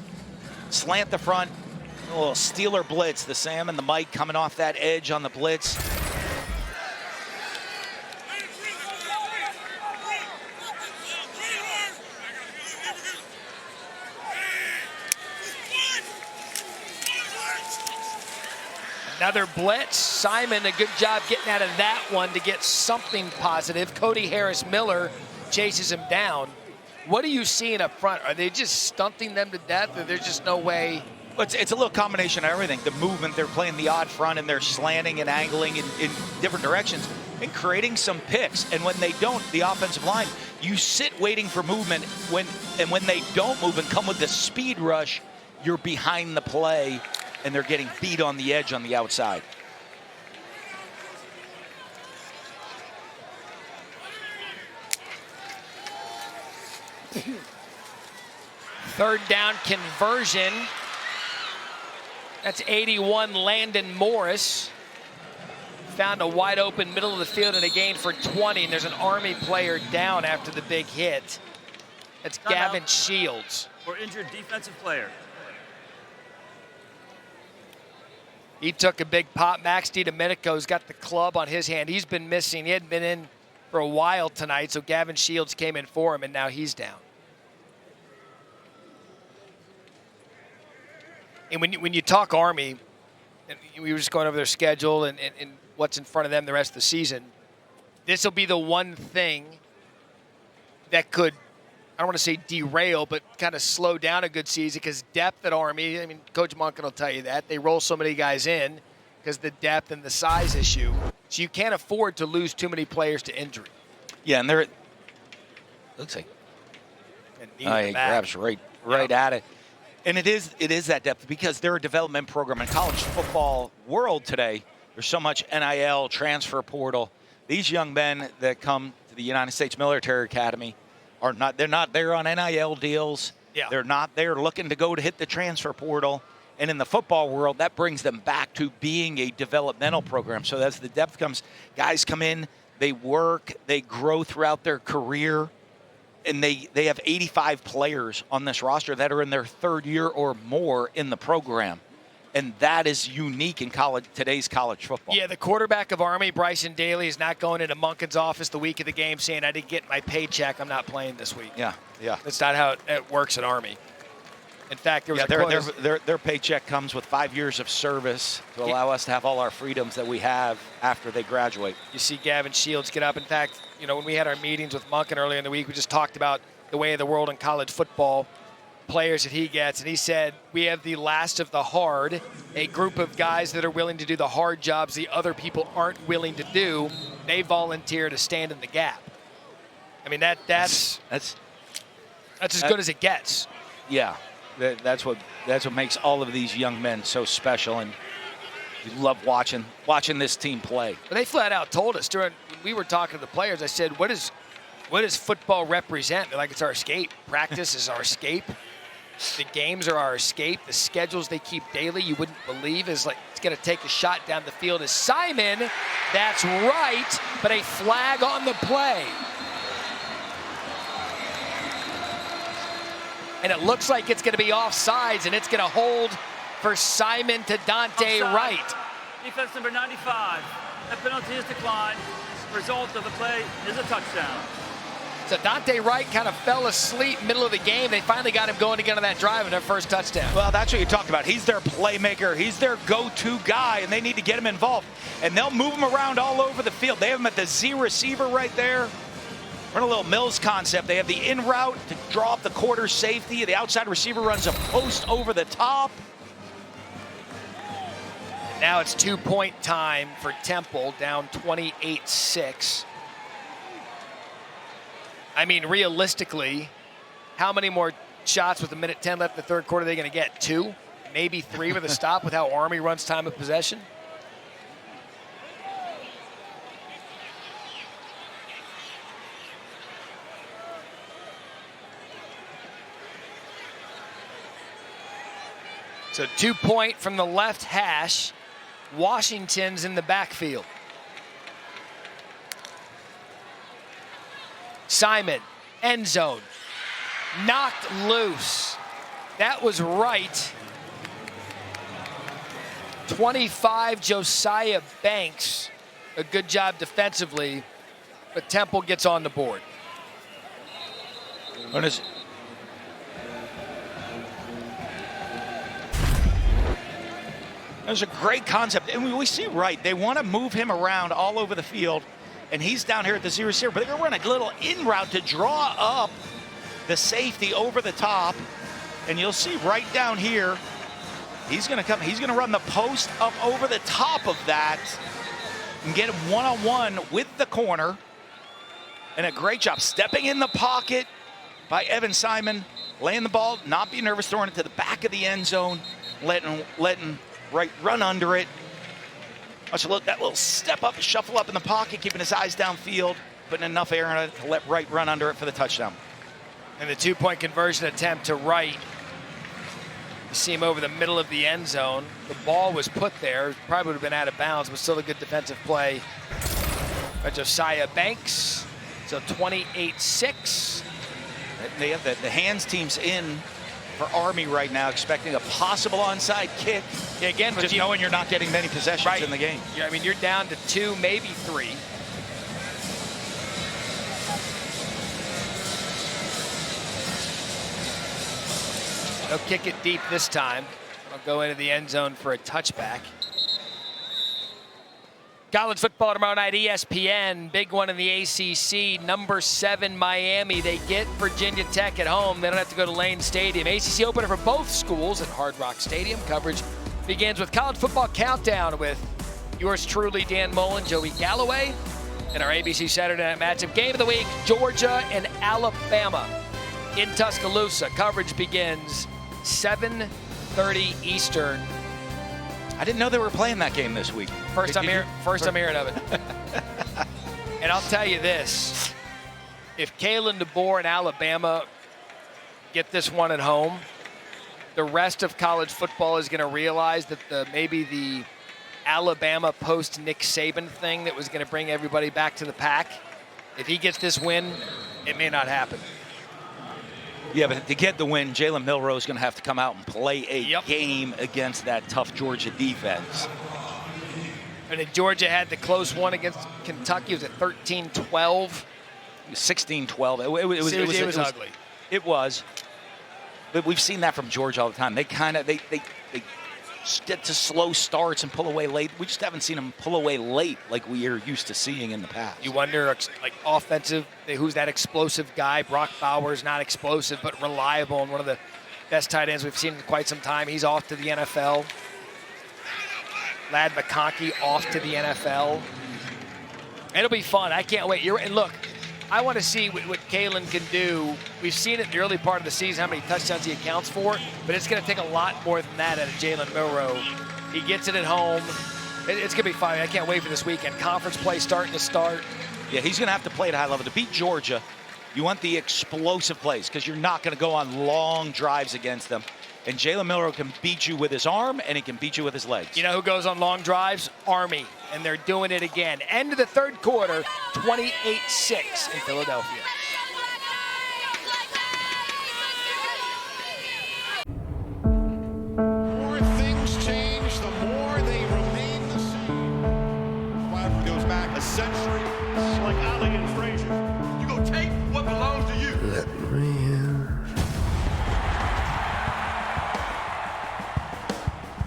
slant the front, a little Steeler blitz. The Sam and the Mike coming off that edge on the blitz. Another blitz. Simon, a good job getting out of that one to get something positive. Cody Harris Miller chases him down. What are you seeing up front? Are they just stunting them to death, or there's just no way? Well, it's a little combination of everything. The movement, they're playing the odd front, and they're slanting and angling in different directions and creating some picks. And when they don't, the offensive line, you sit waiting for movement. When they don't move and come with the speed rush, you're behind the play, and they're getting beat on the edge on the outside. Third down conversion. That's 81, Landon Morris. Found a wide open middle of the field and a gain for 20, and there's an Army player down after the big hit. That's Gavin Shields. For injured defensive player. He took a big pop. Max DiDomenico's got the club on his hand. He's been missing. He hadn't been in for a while tonight, so Gavin Shields came in for him, and now he's down. And when you talk Army, and we were just going over their schedule and what's in front of them the rest of the season, this will be the one thing that could, I don't want to say derail, but kind of slow down a good season, because depth at Army, I mean, Coach Monken will tell you that. They roll so many guys in because the depth and the size issue. So you can't afford to lose too many players to injury. Yeah, and they're, looks like, he grabs right at it. And it is that depth, because they're a development program in college football world today. There's so much NIL, transfer portal. These young men that come to the United States Military Academy they're not there on NIL deals. Yeah. They're not there looking to go to hit the transfer portal. And in the football world, that brings them back to being a developmental program. So as the depth comes, guys come in, they work, they grow throughout their career. And they have 85 players on this roster that are in their third year or more in the program. And that is unique in today's college football. Yeah, the quarterback of Army, Bryson Daly, is not going into Monken's office the week of the game saying, I didn't get my paycheck, I'm not playing this week. Yeah. That's not how it works at Army. In fact, there was their paycheck comes with 5 years of service to allow us to have all our freedoms that we have after they graduate. You see Gavin Shields get up. In fact, when we had our meetings with Monken earlier in the week, we just talked about the way of the world in college football, players that he gets, and he said, we have the last of the hard, a group of guys that are willing to do the hard jobs the other people aren't willing to do. They volunteer to stand in the gap. I mean, that's as good as it gets. Yeah. That's what makes all of these young men so special, and you love watching this team play. But they flat out told us when we were talking to the players. I said, "What does football represent?" They're like, "It's our escape. Practice is our escape. The games are our escape. The schedules they keep daily, you wouldn't believe, is like it's going to take a shot down the field." As Simon, that's right, but a flag on the play. And it looks like it's going to be offsides, and it's going to hold for Simon to Dante Wright. Defense number 95. That penalty is declined. Result of the play is a touchdown. So Dante Wright kind of fell asleep middle of the game. They finally got him going again on that drive in their first touchdown. Well, that's what you talked about. He's their playmaker. He's their go-to guy, and they need to get him involved. And they'll move him around all over the field. They have him at the Z receiver right there. Run a little Mills concept. They have the in route to draw up the quarter safety. The outside receiver runs a post over the top. Now it's 2-point time for Temple, down 28-6. I mean, realistically, how many more shots with 1:10 left in the third quarter are they going to get? 2? Maybe 3 with a stop with how Army runs time of possession? So 2-point from the left hash. Washington's in the backfield. Simon, end zone, knocked loose. That was right. 25, Josiah Banks. A good job defensively, but Temple gets on the board. When is There's a great concept, and we see Wright. They want to move him around all over the field, and he's down here at the Z receiver, but they're going to run a little in route to draw up the safety over the top, and you'll see right down here, he's going to come, he's going to run the post up over the top of that and get him one-on-one with the corner, and a great job stepping in the pocket by Evan Simon, laying the ball, not being nervous, throwing it to the back of the end zone, letting Wright run under it. Watch that little step up, shuffle up in the pocket, keeping his eyes downfield, putting enough air in it to let Wright run under it for the touchdown. And the 2-point conversion attempt to Wright. You see him over the middle of the end zone. The ball was put there. Probably would have been out of bounds, but still a good defensive play by Josiah Banks. So 28-6. They have the hands teams in for Army right now, expecting a possible onside kick. Yeah, again, just knowing you're not getting many possessions in the game. Yeah, I mean, you're down to 2, maybe 3. They'll kick it deep this time. They'll go into the end zone for a touchback. College football tomorrow night, ESPN, big one in the ACC, number 7 Miami. They get Virginia Tech at home. They don't have to go to Lane Stadium. ACC opener for both schools at Hard Rock Stadium. Coverage begins with College Football Countdown with yours truly, Dan Mullen, Joey Galloway, and our ABC Saturday Night Matchup. Game of the week, Georgia and Alabama in Tuscaloosa. Coverage begins 7:30 Eastern. I didn't know they were playing that game this week. First I'm hearing of it. And I'll tell you this, if Kalen DeBoer and Alabama get this one at home, the rest of college football is going to realize that maybe the Alabama post-Nick Saban thing that was going to bring everybody back to the pack, if he gets this win, it may not happen. Yeah, but to get the win, Jalen Milroe is going to have to come out and play a game against that tough Georgia defense. And if Georgia had the close one against Kentucky, was it 13-12? 16-12. It was ugly. It was. But we've seen that from Georgia all the time. They get to slow starts and pull away late. We just haven't seen them pull away late like we are used to seeing in the past. You wonder, like, offensive, who's that explosive guy? Brock Bowers, not explosive, but reliable, and one of the best tight ends we've seen in quite some time. He's off to the NFL. Ladd McConkey off to the NFL. It'll be fun. I can't wait. And look, I want to see what Kalen can do. We've seen it in the early part of the season, how many touchdowns he accounts for, but it's going to take a lot more than that out of Jalen Milroe. He gets it at home. It's going to be fun. I can't wait for this weekend. Conference play starting to start. Yeah, he's going to have to play at a high level. To beat Georgia, you want the explosive plays because you're not going to go on long drives against them. And Jalen Milroe can beat you with his arm, and he can beat you with his legs. You know who goes on long drives? Army, and they're doing it again. End of the third quarter, 28-6 in Philadelphia. The more things change, the more they remain the same. Flag goes back a century. It's like Ali and Frazier. You go take what belongs to you. Let me in.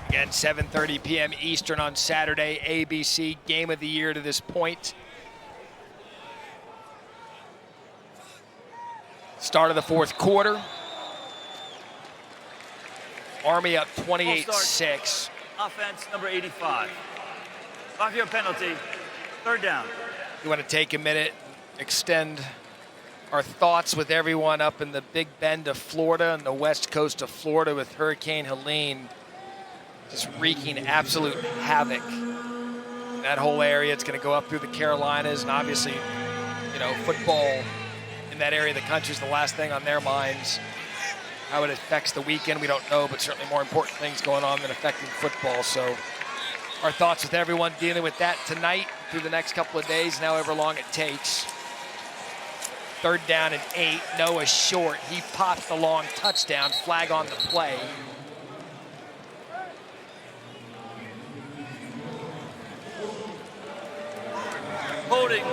Again, 7:30 p.m. Eastern on Saturday, ABC Game of the Year to this point. Start of the fourth quarter. Army up 28-6. Offense number 85. 5-yard penalty, third down. You want to take a minute, extend our thoughts with everyone up in the Big Bend of Florida and the west coast of Florida with Hurricane Helene just wreaking absolute havoc in that whole area. It's going to go up through the Carolinas, and obviously, you know, football in that area of the country is the last thing on their minds. How it affects the weekend, we don't know, but certainly more important things going on than affecting football. So our thoughts with everyone dealing with that tonight through the next couple of days, and however long it takes. Third down and 8, Noah short. He popped the long touchdown, flag on the play. Holding,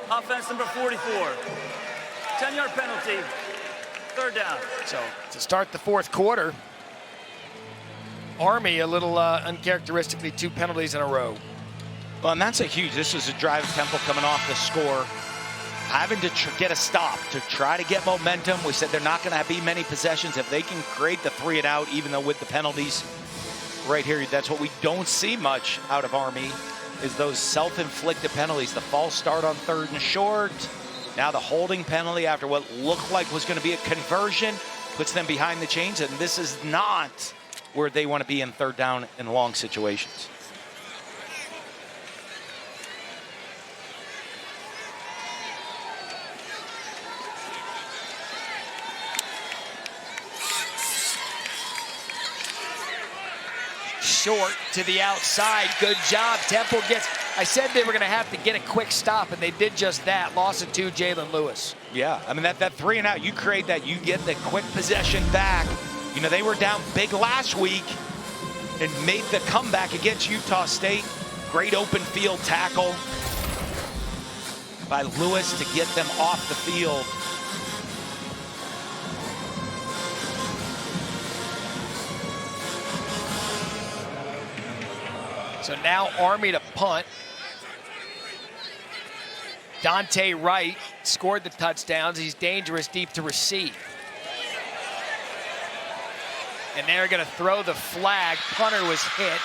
offense number 44. 10-yard penalty, third down. So to start the fourth quarter, Army a little uncharacteristically 2 penalties in a row. Well, and that's a huge, this is a drive Temple coming off the score, having to get a stop to try to get momentum. We said they're not going to be many possessions. If they can create the 3 and out, even though with the penalties right here, that's what we don't see much out of Army, is those self-inflicted penalties. The false start on 3rd and short. Now the holding penalty after what looked like was going to be a conversion puts them behind the chains, and this is not where they want to be in 3rd down in long situations. Short to the outside. Good job. Temple gets, I said they were going to have to get a quick stop, and they did just that. Loss of 2, Jalen Lewis. Yeah, I mean, that 3 and out, you create that, you get the quick possession back. You know, they were down big last week and made the comeback against Utah State. Great open field tackle by Lewis to get them off the field. So now Army to punt. Dante Wright scored the touchdowns. He's dangerous deep to receive. And they're going to throw the flag. Punter was hit.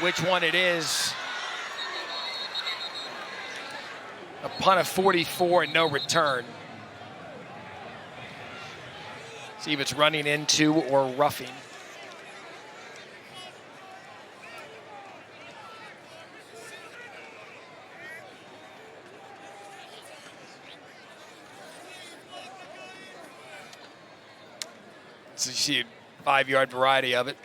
Which one it is? A punt of 44 and no return. See if it's running into or roughing. So you see a 5-yard variety of it.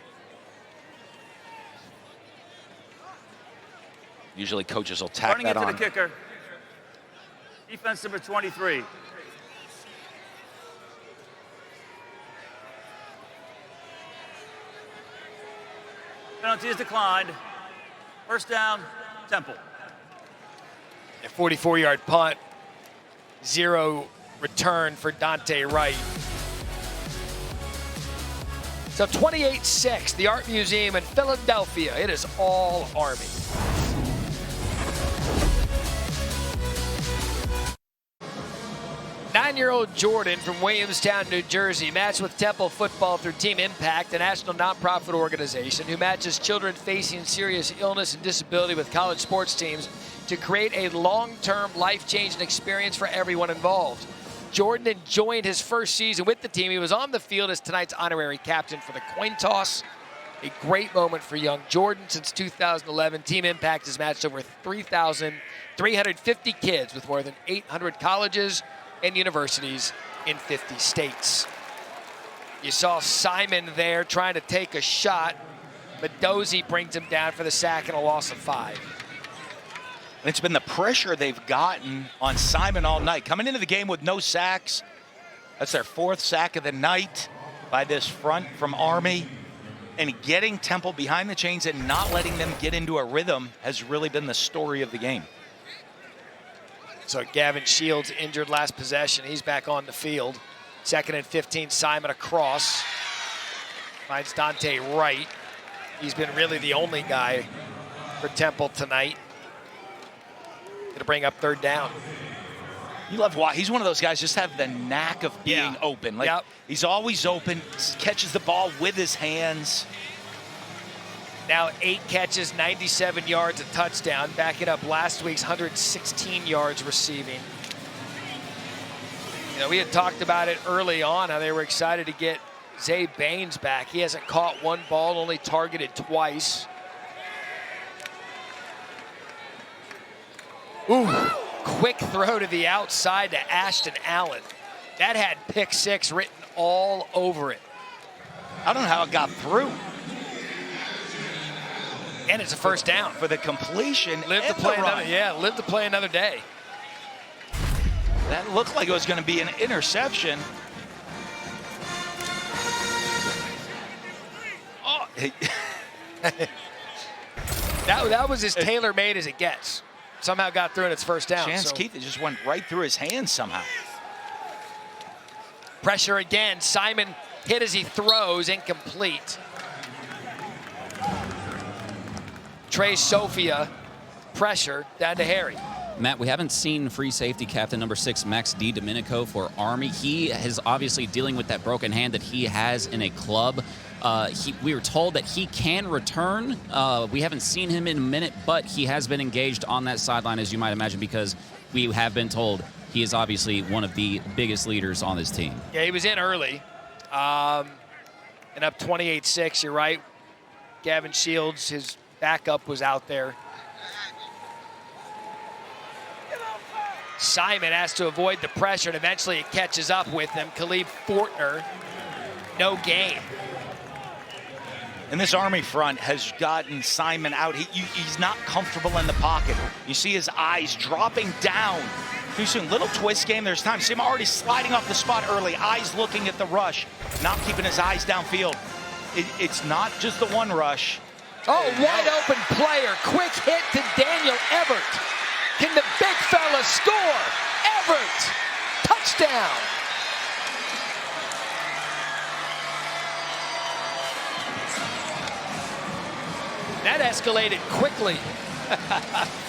Usually coaches will tack Running that into on. the kicker. Defense number 23. Penalty is declined. First down, Temple. A 44-yard punt. 0 return for Dante Wright. So 28-6, the Art Museum in Philadelphia. It is all Army. Nine-year-old Jordan from Williamstown, New Jersey, matched with Temple football through Team Impact, a national nonprofit organization who matches children facing serious illness and disability with college sports teams to create a long-term, life-changing experience for everyone involved. Jordan enjoyed his first season with the team. He was on the field as tonight's honorary captain for the coin toss. A great moment for young Jordan. Since 2011, Team Impact has matched over 3,350 kids with more than 800 colleges and universities in 50 states. You saw Simon there trying to take a shot, but Dozie brings him down for the sack and a loss of 5. It's been the pressure they've gotten on Simon all night. Coming into the game with no sacks. That's their 4th sack of the night by this front from Army. And getting Temple behind the chains and not letting them get into a rhythm has really been the story of the game. So Gavin Shields injured last possession. He's back on the field. 2nd and 15, Simon across. Finds Dante Wright. He's been really the only guy for Temple tonight. Gonna bring up 3rd down. You love why he's one of those guys just have the knack of being open. Like he's always open, catches the ball with his hands. Now 8 catches, 97 yards, a touchdown, backing up last week's 116 yards receiving. You know, we had talked about it early on, how they were excited to get Zay Baines back. He hasn't caught one ball, only targeted twice. Ooh, quick throw to the outside to Ashton Allen. That had pick 6 written all over it. I don't know how it got through. And it's a first down. For the completion. Live to play another day. That looked like it was going to be an interception. Oh. that was as tailor-made as it gets. Somehow got through and it's first down. Chance Keith, it just went right through his hands somehow. Pressure again. Simon hit as he throws, incomplete. Trey Sophia, pressure down to Harry. Matt, we haven't seen free safety captain number 6, Max DiDomenico, for Army. He is obviously dealing with that broken hand that he has in a club. We were told that he can return. We haven't seen him in a minute, but he has been engaged on that sideline, as you might imagine, because we have been told he is obviously one of the biggest leaders on this team. Yeah, he was in early. And up 28-6, you're right. Gavin Shields, his backup, was out there. Simon has to avoid the pressure, and eventually it catches up with him. Khalib Fortner, no gain. And this Army front has gotten Simon out. He's not comfortable in the pocket. You see his eyes dropping down too soon. Little twist game. There's time. See him already sliding off the spot early. Eyes looking at the rush, not keeping his eyes downfield. It's not just the one rush. Oh, wide open player. Quick hit to Daniel Everett. Can the big fella score? Everett, touchdown. That escalated quickly.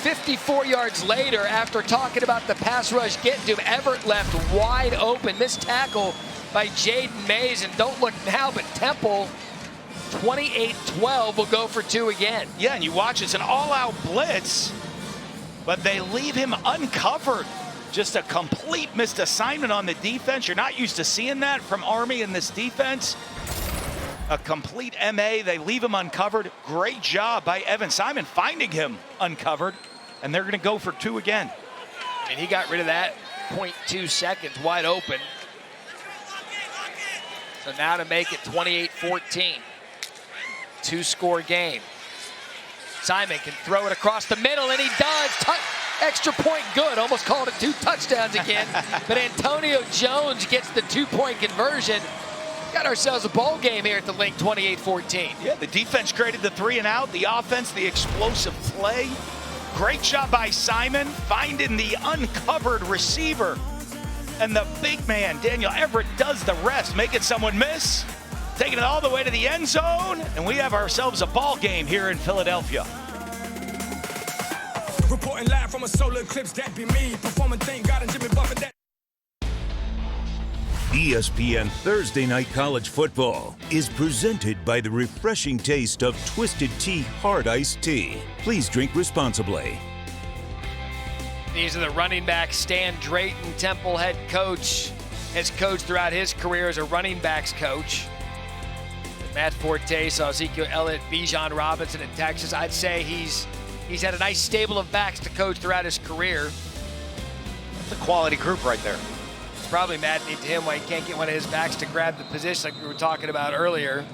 54 yards later, after talking about the pass rush getting to Everett, left wide open. This tackle by Jaden Mays, and don't look now, but Temple, 28-12, will go for 2 again. Yeah, and you watch, it's an all-out blitz, but they leave him uncovered. Just a complete missed assignment on the defense. You're not used to seeing that from Army in this defense. A complete MA, they leave him uncovered. Great job by Evan Simon finding him uncovered, and they're gonna go for 2 again. And he got rid of that 0.2 seconds wide open. So now to make it 28-14. 2-score game. Simon can throw it across the middle, and he does. Extra point good. Almost called it 2 touchdowns again. But Antonio Jones gets the 2-point conversion. Got ourselves a ball game here at the Link, 28-14. Yeah, the defense created the 3 and out. The offense, the explosive play. Great job by Simon, finding the uncovered receiver. And the big man, Daniel Everett, does the rest, making someone miss. taking it all the way to the end zone, and we have ourselves a ball game here in Philadelphia. Reporting live from a solar eclipse, that be me. Performing Thank God and Jimmy Buffett, that. ESPN Thursday Night College Football is presented by the refreshing taste of Twisted Tea Hard Iced Tea. Please drink responsibly. These are the running backs. Stan Drayton, Temple head coach, has coached throughout his career as a running backs coach. Matt Forte saw Ezekiel Elliott, Bijan Robinson in Texas. I'd say he's had a nice stable of backs to coach throughout his career. It's a quality group right there. It's probably maddening to him why he can't get one of his backs to grab the position like we were talking about earlier.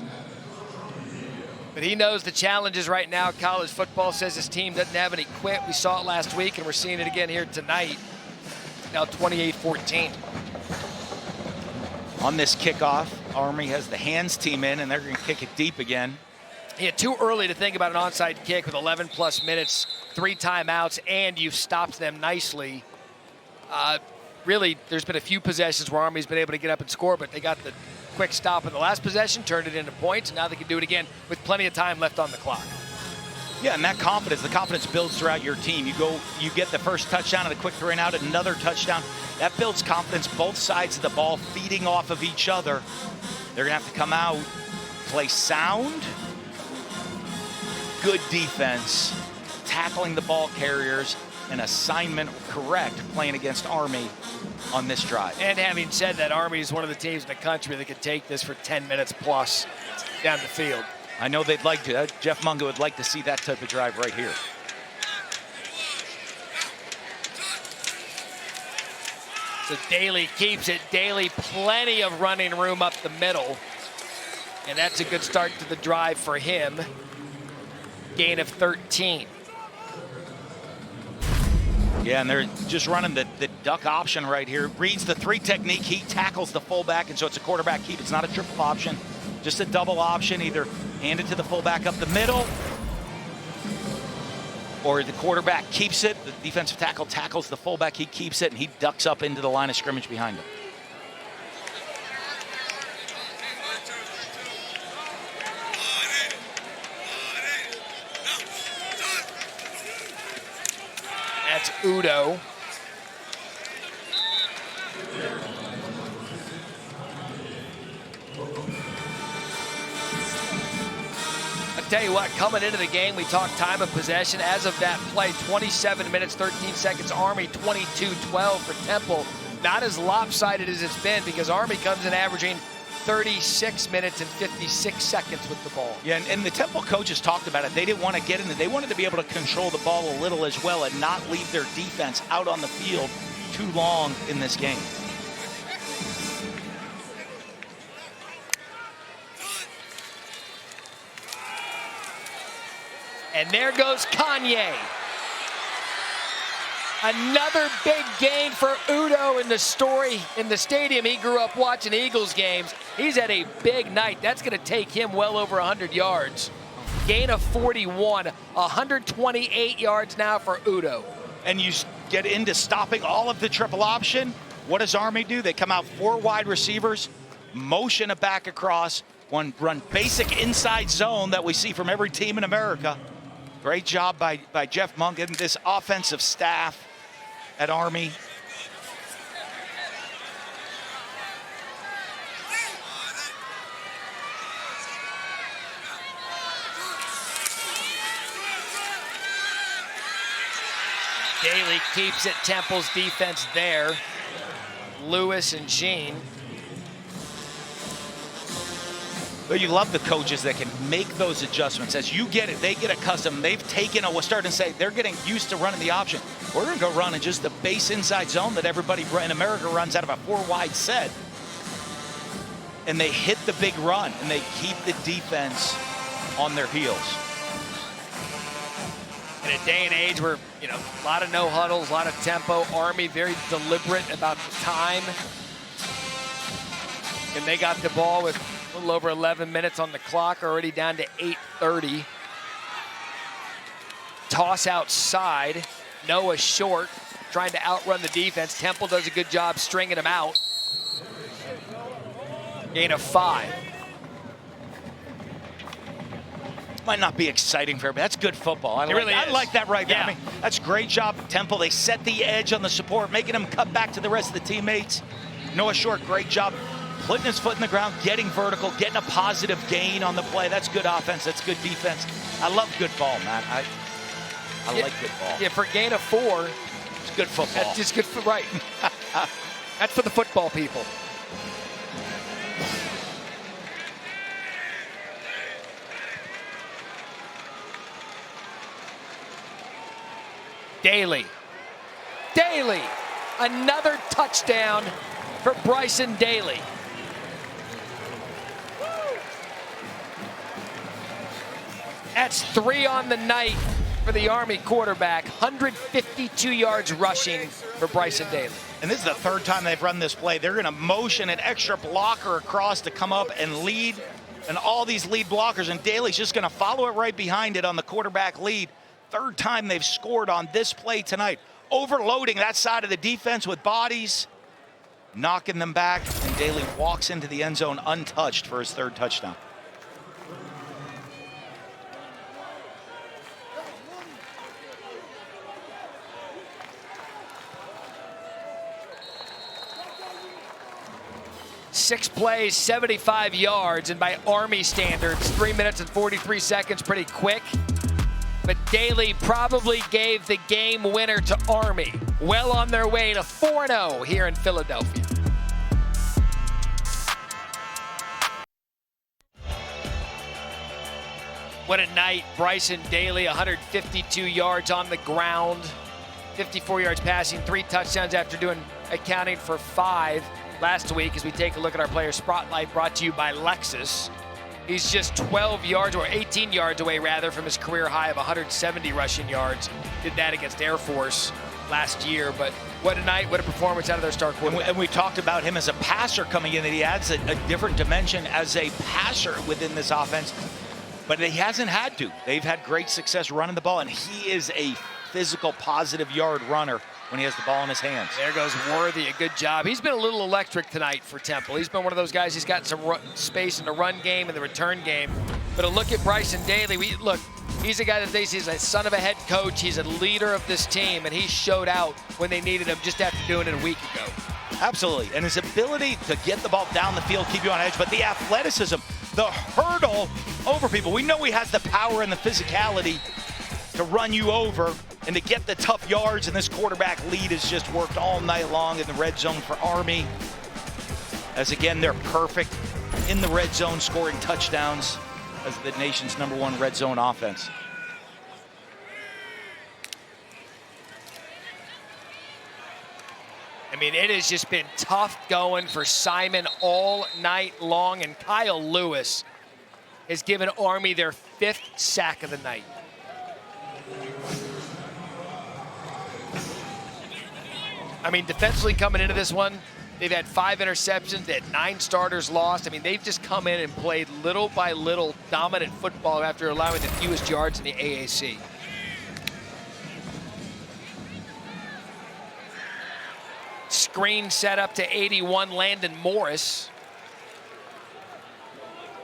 But he knows the challenges right now. College football says his team doesn't have any quit. We saw it last week, and we're seeing it again here tonight. Now 28-14. On this kickoff, Army has the hands team in, and they're going to kick it deep again. Yeah, too early to think about an onside kick with 11-plus minutes, 3 timeouts, and you've stopped them nicely. Really, there's been a few possessions where Army's been able to get up and score, but they got the quick stop in the last possession, turned it into points, and now they can do it again with plenty of time left on the clock. Yeah, and that confidence, the confidence builds throughout your team. You get the first touchdown and a quick three and out, another touchdown. That builds confidence, both sides of the ball feeding off of each other. They're going to have to come out, play sound, good defense, tackling the ball carriers, and assignment correct playing against Army on this drive. And having said that, Army is one of the teams in the country that could take this for 10 minutes plus down the field. I know they'd like to. Jeff Mungo would like to see that type of drive right here. So Daly keeps it. Daly, plenty of running room up the middle. And that's a good start to the drive for him. Gain of 13. Yeah, and they're just running the duck option right here. Reads the 3 technique. He tackles the fullback, and so it's a quarterback keep. It's not a triple option, just a double option. Either hand it to the fullback up the middle, or the quarterback keeps it. The defensive tackle tackles the fullback. He keeps it, and he ducks up into the line of scrimmage behind him. That's Udo. I'll tell you what, coming into the game, we talked time of possession. As of that play, 27 minutes, 13 seconds. Army 22-12 for Temple. Not as lopsided as it's been because Army comes in averaging 36 minutes and 56 seconds with the ball. Yeah, and the Temple coaches talked about it. They didn't want to get in it. They wanted to be able to control the ball a little as well and not leave their defense out on the field too long in this game. And there goes Kanye. Another big gain for Udo in the story in the stadium. He grew up watching Eagles games. He's had a big night. That's going to take him well over 100 yards. Gain of 41, 128 yards now for Udo. And you get into stopping all of the triple option. What does Army do? They come out 4 wide receivers, motion a back across, run basic inside zone that we see from every team in America. Great job by Jeff Monk and this offensive staff at Army. Daly keeps it. Temple's defense there. Lewis and Jean. But you love the coaches that can make those adjustments. As you get it, they get accustomed. They've taken, we're starting to say, they're getting used to running the option. We're going to go run in just the base inside zone that everybody in America runs out of a 4-wide set. And they hit the big run, and they keep the defense on their heels. In a day and age where, a lot of no huddles, a lot of tempo, Army very deliberate about the time. And they got the ball with a little over 11 minutes on the clock, already down to 8:30. Toss outside. Noah short, trying to outrun the defense. Temple does a good job stringing him out. Gain of 5. might not be exciting for everybody. That's good football. I like that right there. Yeah. I mean, that's a great job of Temple. They set the edge on the support, making him cut back to the rest of the teammates. Noah Short, great job putting his foot in the ground, getting vertical, getting a positive gain on the play. That's good offense. That's good defense. I love good ball, man. I like good ball. Yeah, for a gain of 4. It's good football. That's just good for, right. That's for the football people. Daly. Another touchdown for Bryson Daly. That's 3 on the night for the Army quarterback. 152 yards rushing for Bryson Daly. And this is the 3rd time they've run this play. They're going to motion an extra blocker across to come up and lead, and all these lead blockers, and Daly's just going to follow it right behind it on the quarterback lead. 3rd time they've scored on this play tonight. Overloading that side of the defense with bodies, knocking them back, and Daly walks into the end zone untouched for his 3rd touchdown. Six plays, 75 yards, and by Army standards, 3 minutes and 43 seconds, pretty quick. But Daly probably gave the game winner to Army. Well on their way to 4-0 here in Philadelphia. What a night. Bryson Daly, 152 yards on the ground, 54 yards passing, 3 touchdowns after accounting for 5 last week as we take a look at our player spotlight brought to you by Lexus. He's just 12 yards, or 18 yards away rather, from his career high of 170 rushing yards. Did that against Air Force last year, but what a night, what a performance out of their star quarterback. And we talked about him as a passer coming in, that he adds a different dimension as a passer within this offense, but he hasn't had to. They've had great success running the ball, and he is a physical, positive yard runner when he has the ball in his hands. There goes Worthy, a good job. He's been a little electric tonight for Temple. He's been one of those guys, he's got some space in the run game and the return game. But a look at Bryson Daly, look, he's a guy that they see as a son of a head coach. He's a leader of this team, and he showed out when they needed him just after doing it a week ago. Absolutely, and his ability to get the ball down the field, keep you on edge, but the athleticism, the hurdle over people. We know he has the power and the physicality to run you over and to get the tough yards, and this quarterback lead has just worked all night long in the red zone for Army. As again, they're perfect in the red zone, scoring touchdowns as the nation's #1 red zone offense. I mean, it has just been tough going for Simon all night long, and Kyle Lewis has given Army their 5th sack of the night. I mean, defensively coming into this one, they've had 5 interceptions, they had 9 starters lost. I mean, they've just come in and played little by little dominant football after allowing the fewest yards in the AAC. Screen set up to 81, Landon Morris.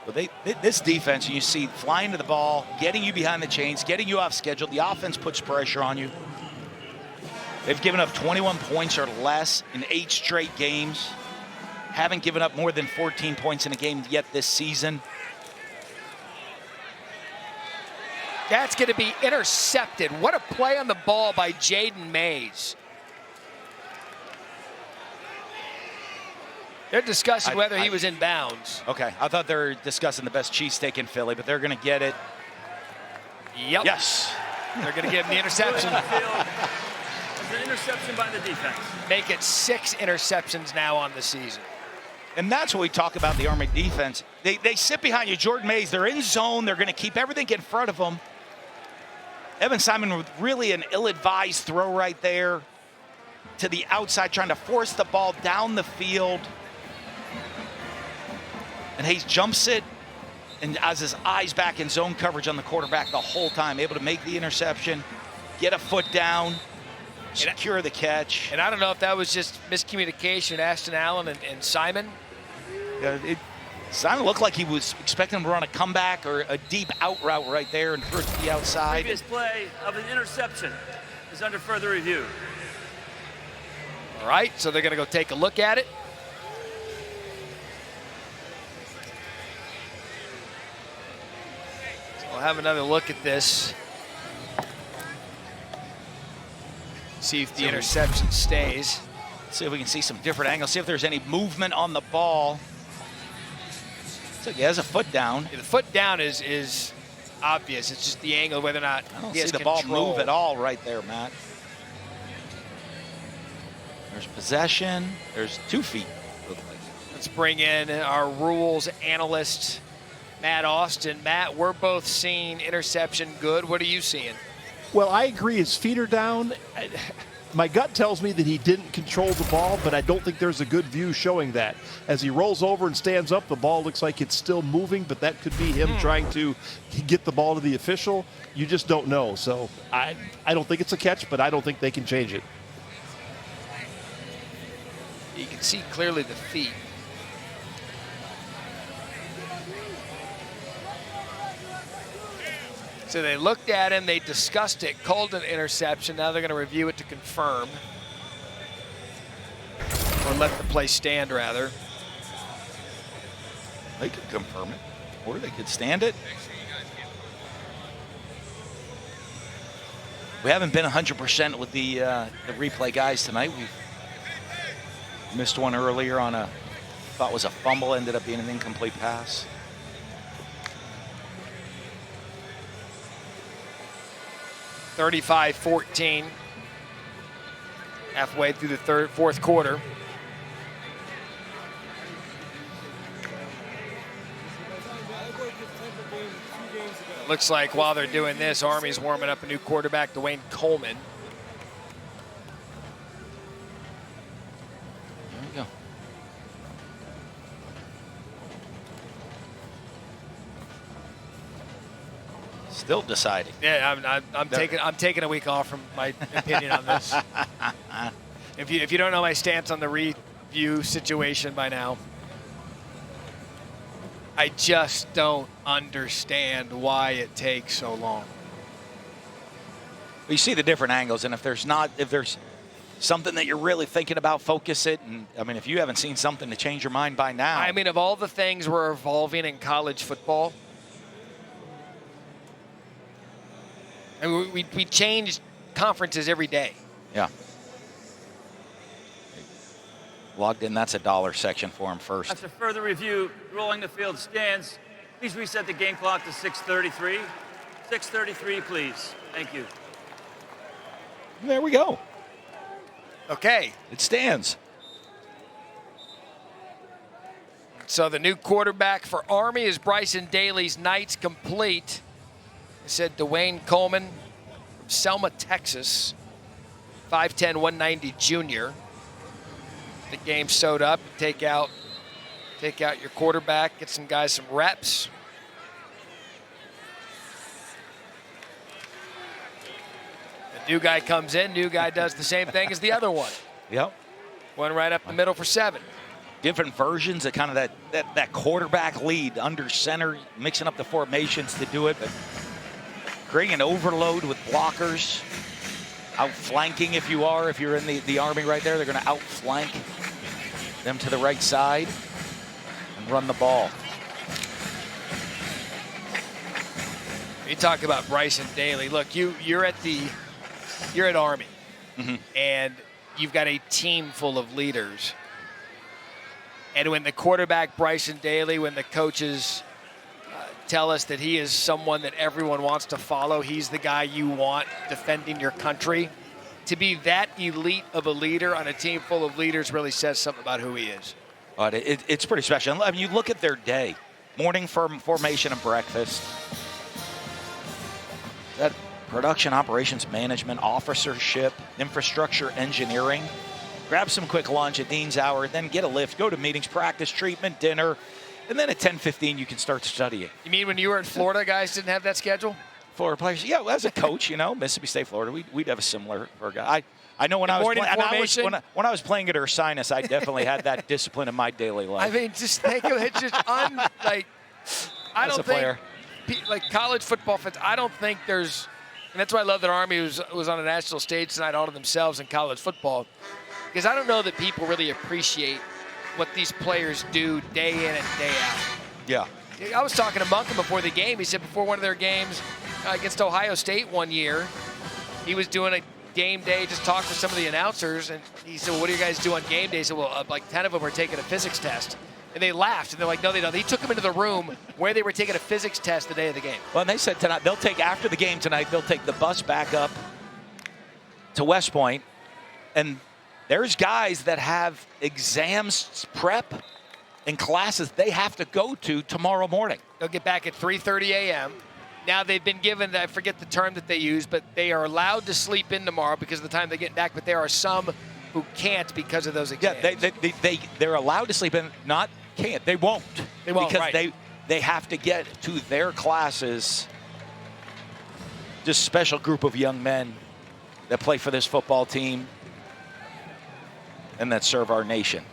Well, this defense, you see flying to the ball, getting you behind the chains, getting you off schedule. The offense puts pressure on you. They've given up 21 points or less in 8 straight games. Haven't given up more than 14 points in a game yet this season. That's going to be intercepted. What a play on the ball by Jaden Mays. They're discussing whether he was in bounds. Okay, I thought they were discussing the best cheesesteak in Philly, but they're going to get it. Yep. Yes. They're going to give him the interception. It's an interception by the defense. Make it 6 interceptions now on the season. And that's what we talk about the Army defense. They sit behind you. Jordan Mays, they're in zone. They're going to keep everything in front of them. Evan Simon with really an ill-advised throw right there to the outside, trying to force the ball down the field. And Hayes jumps it and has his eyes back in zone coverage on the quarterback the whole time, able to make the interception, get a foot down, secure the catch. And I don't know if that was just miscommunication, Ashton Allen and Simon. It looked like he was expecting to run a comeback or a deep out route right there and throw it to the outside. Previous play of an interception is under further review. All right, so they're going to go take a look at it. So we'll have another look at this. See if the interception stays. See if we can see some different angles. See if there's any movement on the ball. So he has a foot down. Yeah, the foot down is obvious. It's just the angle, whether or not I don't he has see the control. ball move at all right there, Matt. There's possession. There's 2 feet. Let's bring in our rules analyst, Matt Austin. Matt, we're both seeing interception good. What are you seeing? Well, I agree. His feet are down. My gut tells me that he didn't control the ball, but I don't think there's a good view showing that. As he rolls over and stands up, the ball looks like it's still moving, but that could be him trying to get the ball to the official. You just don't know. So I don't think it's a catch, but I don't think they can change it. You can see clearly the feet. So they looked at him, they discussed it, called an interception. Now they're going to review it to confirm. Or let the play stand, rather. They could confirm it, or they could stand it. We haven't been 100% with the replay guys tonight. We missed one earlier on a, thought was a fumble, ended up being an incomplete pass. (35-14). Halfway through the fourth quarter. Looks like while they're doing this, Army's warming up a new quarterback, Dwayne Coleman. There we go. Still deciding. Yeah, I'm taking a week off from my opinion on this. If you don't know my stance on the review situation by now, I just don't understand why it takes so long. You see the different angles, and if there's something that you're really thinking about, focus it. And I mean, if you haven't seen something to change your mind by now. I mean, of all the things we're evolving in college football, and we change conferences every day. Yeah. Logged in, that's a dollar section for him first. After further review, rolling the field stands. Please reset the game clock to 6:33. 6:33, please. Thank you. There we go. Okay. It stands. So the new quarterback for Army is Bryson Daly's night's complete. I said Dwayne Coleman from Selma, Texas. 5'10", 190 junior. The game sewed up. Take out your quarterback. Get some guys some reps. The new guy comes in. New guy does the same thing as the other one. Yep. One right up the middle for 7. Different versions of kind of that quarterback lead under center, mixing up the formations to do it, but creating an overload with blockers. Outflanking if you're in the Army right there, they're going to outflank them to the right side and run the ball. You talk about Bryson Daly. Look, you're at Army, and you've got a team full of leaders. And when the quarterback Bryson Daly, when the coaches tell us that he is someone that everyone wants to follow, he's the guy you want defending your country. To be that elite of a leader on a team full of leaders really says something about who he is. But it's pretty special. I mean, you look at their day, morning formation and breakfast. That production operations management, officership, infrastructure engineering. Grab some quick lunch at Dean's Hour, then get a lift, go to meetings, practice, treatment, dinner, and then at 10:15 you can start studying. You mean when you were in Florida, guys didn't have that schedule? Florida players. Yeah, well, as a coach, Mississippi State, Florida, we'd have a similar guy. I know when I was when I was playing at Ursinus, I definitely had that discipline in my daily life. I mean, just think of it, just I don't think like college football fans. I don't think there's, and that's why I love that Army was on a national stage tonight all to themselves in college football, because I don't know that people really appreciate what these players do day in and day out. Yeah. I was talking to Monken before the game. He said before one of their games against Ohio State one year, he was doing a game day, just talked to some of the announcers, and he said, well, what do you guys do on game day? He said, well, like 10 of them are taking a physics test. And they laughed, and they're like, no, they don't. He took them into the room where they were taking a physics test the day of the game. Well, and they said tonight, after the game tonight, they'll take the bus back up to West Point, and there's guys that have exams prep and classes they have to go to tomorrow morning. They'll get back at 3:30 a.m. Now they've been given, I forget the term that they use, but they are allowed to sleep in tomorrow because of the time they get back, but there are some who can't because of those exams. Yeah, they're allowed to sleep in, not can't. They won't. They won't, because right. they have to get to their classes. Just a special group of young men that play for this football team and that serve our nation.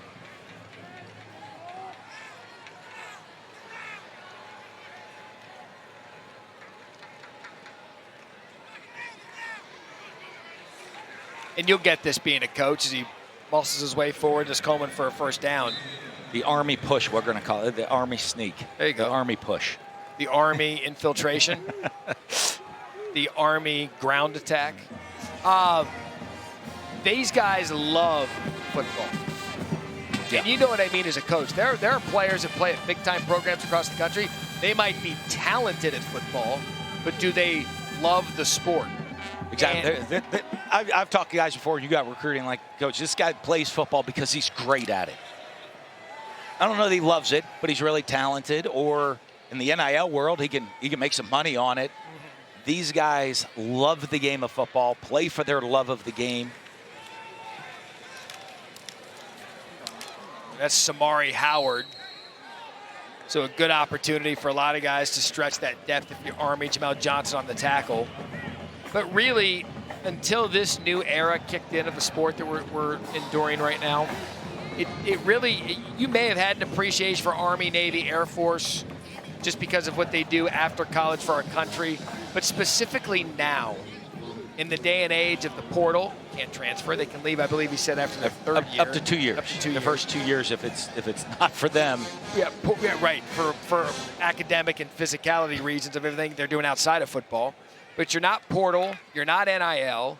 And you'll get this being a coach as he muscles his way forward, just Coleman for a first down. The Army push, we're going to call it. The Army sneak. There you go. The Army push. The Army infiltration. The Army ground attack. These guys love football. Yeah. And you know what I mean as a coach. There are players that play at big-time programs across the country. They might be talented at football, but do they love the sport? Exactly. I've talked to guys before, you got recruiting like, Coach, this guy plays football because he's great at it. I don't know that he loves it, but he's really talented. Or in the NIL world, he can make some money on it. Mm-hmm. These guys love the game of football, play for their love of the game. That's Samari Howard. So a good opportunity for a lot of guys to stretch that depth if you're Army. Jamal Johnson on the tackle. But really, until this new era kicked in of the sport that we're enduring right now, it really, you may have had an appreciation for Army, Navy, Air Force, just because of what they do after college for our country. But specifically now, in the day and age of the portal, can't transfer. They can leave, I believe he said, after their third year. Up to 2 years. Up to 2 years. The first 2 years, if it's not for them. Yeah, right. For academic and physicality reasons of everything they're doing outside of football. But you're not portal. You're not NIL.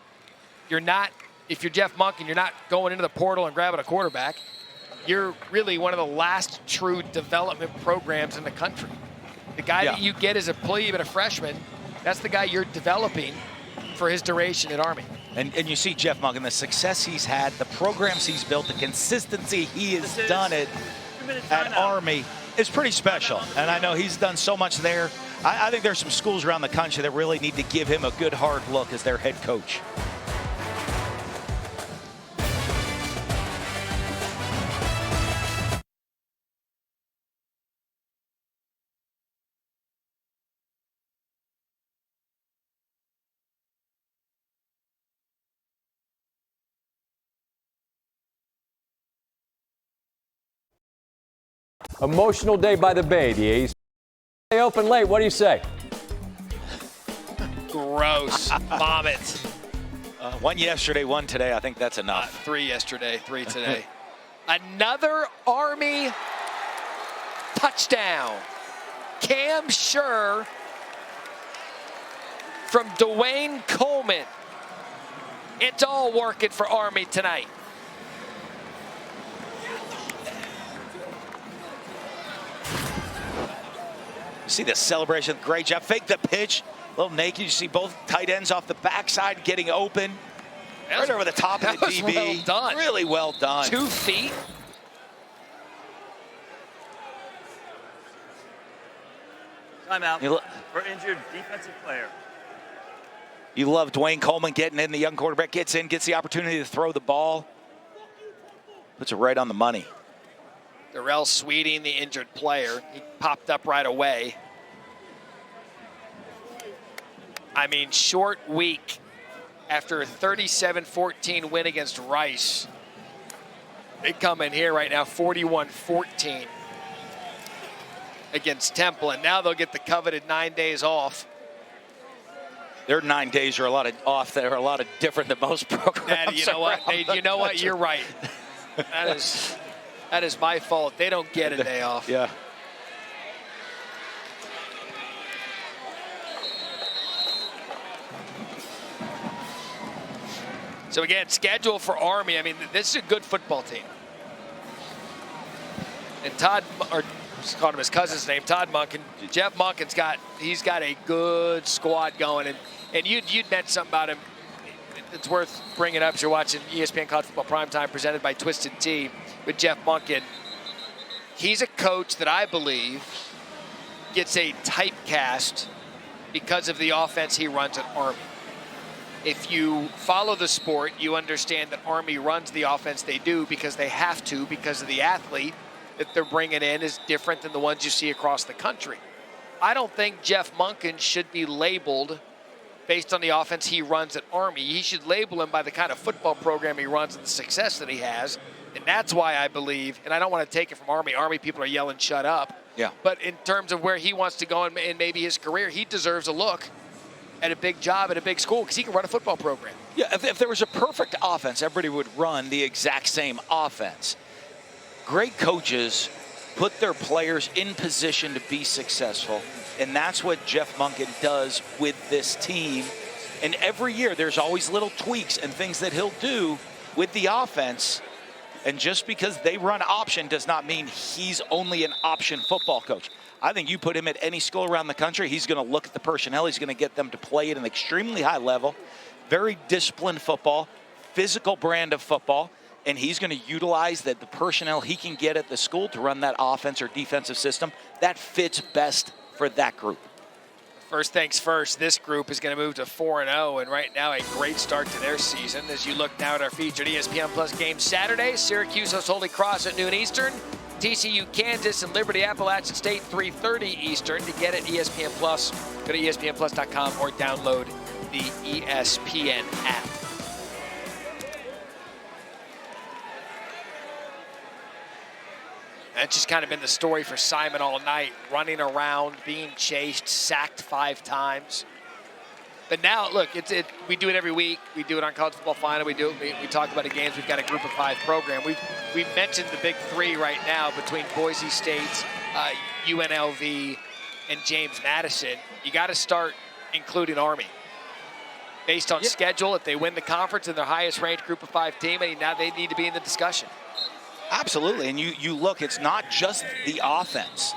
You're not, if you're Jeff Monken, you're not going into the portal and grabbing a quarterback. You're really one of the last true development programs in the country. The guy that you get as a plebe and a freshman, that's the guy you're developing for his duration at Army. And you see Jeff Monken, the success he's had, the programs he's built, the consistency he has done it at Army is pretty special. And I know he's done so much there. I think there's some schools around the country that really need to give him a good hard look as their head coach. Emotional day by the Bay. The A's stay open late. What do you say? Gross. Vomit. One yesterday, one today. I think that's enough. 3 yesterday, 3 today. Another Army touchdown. Cam Schur from Dwayne Coleman. It's all working for Army tonight. See the celebration, great job. Fake the pitch, a little naked. You see both tight ends off the backside getting open. Right over the top of the DB. Well done. Really well done. 2 feet. Timeout for injured defensive player. You love Dwayne Coleman getting in. The young quarterback gets in, gets the opportunity to throw the ball. Puts it right on the money. Darrell Sweeting, the injured player. He popped up right away. I mean, short week after a 37-14 win against Rice. They come in here right now 41-14 against Temple, and now they'll get the coveted 9 days off. Their 9 days are a lot of off. They're a lot of different than most programs. You know what? You know what? You're right. That is my fault. They don't get a day off. Yeah. So again, schedule for Army. I mean, this is a good football team. And Todd, or just called him his cousin's name, Todd Monken. Jeff Monken's got a good squad going, and you'd mentioned something about him. It's worth bringing up. You're watching ESPN College Football Primetime presented by Twisted Tea with Jeff Monken. He's a coach that I believe gets a typecast because of the offense he runs at Army. If you follow the sport, you understand that Army runs the offense they do because they have to, because of the athlete that they're bringing in is different than the ones you see across the country. I don't think Jeff Monken should be labeled based on the offense he runs at Army. He should label him by the kind of football program he runs and the success that he has. And that's why I believe, and I don't want to take it from Army. Army people are yelling, shut up. Yeah. But in terms of where he wants to go in maybe his career, he deserves a look at a big job at a big school because he can run a football program. Yeah, if there was a perfect offense, everybody would run the exact same offense. Great coaches put their players in position to be successful, and that's what Jeff Monken does with this team. And every year there's always little tweaks and things that he'll do with the offense. And just because they run option does not mean he's only an option football coach. I think you put him at any school around the country, he's going to look at the personnel. He's going to get them to play at an extremely high level, very disciplined football, physical brand of football, and he's going to utilize the personnel he can get at the school to run that offense or defensive system that fits best for that group. First things first, this group is going to move to 4-0, and right now a great start to their season. As you look now at our featured ESPN Plus game Saturday, Syracuse hosts Holy Cross at noon Eastern. TCU, Kansas, and Liberty Appalachian State, 3:30 Eastern. To get it, ESPN Plus, go to ESPNplus.com or download the ESPN app. That's just kind of been the story for Simon all night, running around, being chased, sacked 5 times. But now, look, we do it every week. We do it on College Football Final. We talk about the games. We've got a Group of 5 program. We've mentioned the big 3 right now between Boise State, UNLV, and James Madison. You got to start including Army. Based on schedule, if they win the conference and their highest ranked Group of 5 team, now they need to be in the discussion. Absolutely, and you look, it's not just the offense.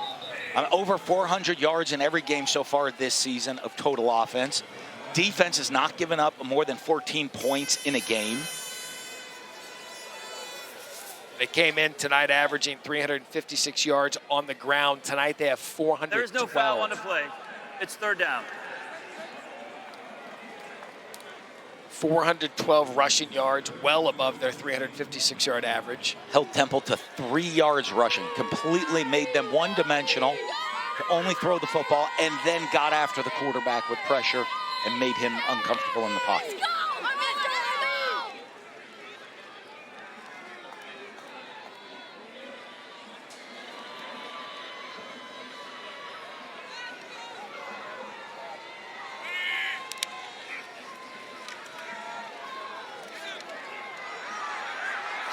Over 400 yards in every game so far this season of total offense. Defense has not given up more than 14 points in a game. They came in tonight averaging 356 yards on the ground. Tonight they have 412. There is no foul on the play. It's third down. 412 rushing yards, well above their 356-yard average. Held Temple to 3 yards rushing, completely made them one-dimensional, to only throw the football, and then got after the quarterback with pressure and made him uncomfortable in the pocket.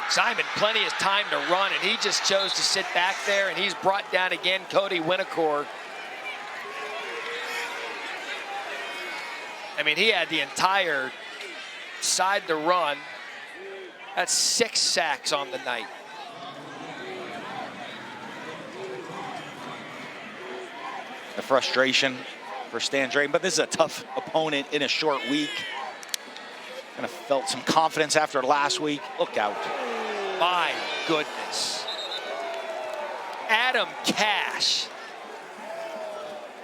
Simon, plenty of time to run, and he just chose to sit back there, and he's brought down again Cody Winocor. I mean, he had the entire side to run. That's 6 sacks on the night. The frustration for Stan Drayton, but this is a tough opponent in a short week. Kind of felt some confidence after last week. Look out. My goodness. Adam Cash.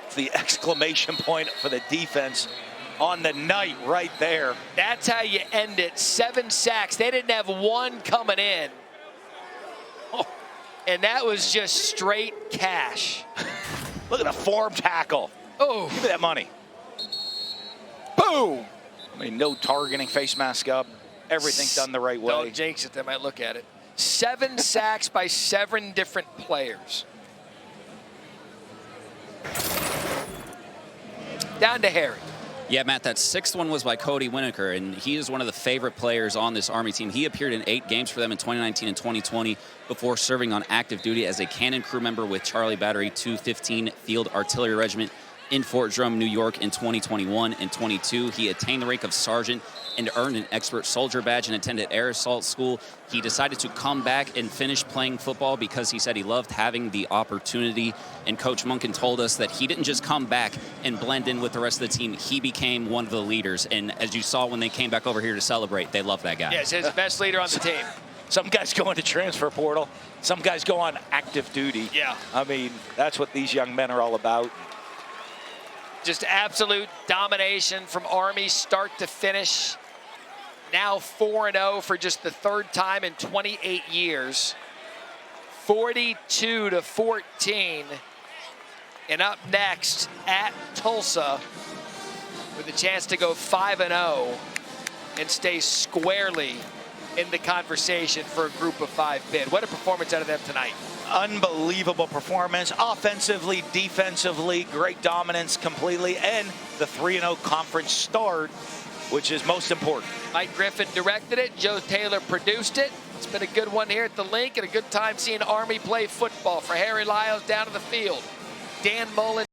It's the exclamation point for the defense on the night right there. That's how you end it. 7 sacks. They didn't have one coming in. Oh, and that was just straight cash. Look at the form tackle. Oh. Give me that money. Boom! I mean, no targeting, face mask up. Everything's done the right way. Don't jinx it. They might look at it. 7 sacks by 7 different players. Down to Harry. Yeah, Matt, that 6th one was by Cody Winokur, and he is one of the favorite players on this Army team. He appeared in 8 games for them in 2019 and 2020 before serving on active duty as a cannon crew member with Charlie Battery 215 Field Artillery Regiment in Fort Drum, New York in 2021 and 22. He attained the rank of sergeant and earned an expert soldier badge and attended air assault school. He decided to come back and finish playing football because he said he loved having the opportunity. And Coach Monken told us that he didn't just come back and blend in with the rest of the team. He became one of the leaders. And as you saw when they came back over here to celebrate, they love that guy. Yes, he's the best leader on the team. Some guys go into transfer portal. Some guys go on active duty. Yeah. I mean, that's what these young men are all about. Just absolute domination from Army start to finish. Now 4-0 for just the 3rd time in 28 years. 42-14. And up next at Tulsa with a chance to go 5-0 and stay squarely in the conversation for a group of 5 bid. What a performance out of them tonight. Unbelievable performance, offensively, defensively, great dominance completely, and the 3-0 conference start, which is most important. Mike Griffin directed it. Joe Taylor produced it. It's been a good one here at the Link and a good time seeing Army play football. For Harry Lyles down to the field. Dan Mullen.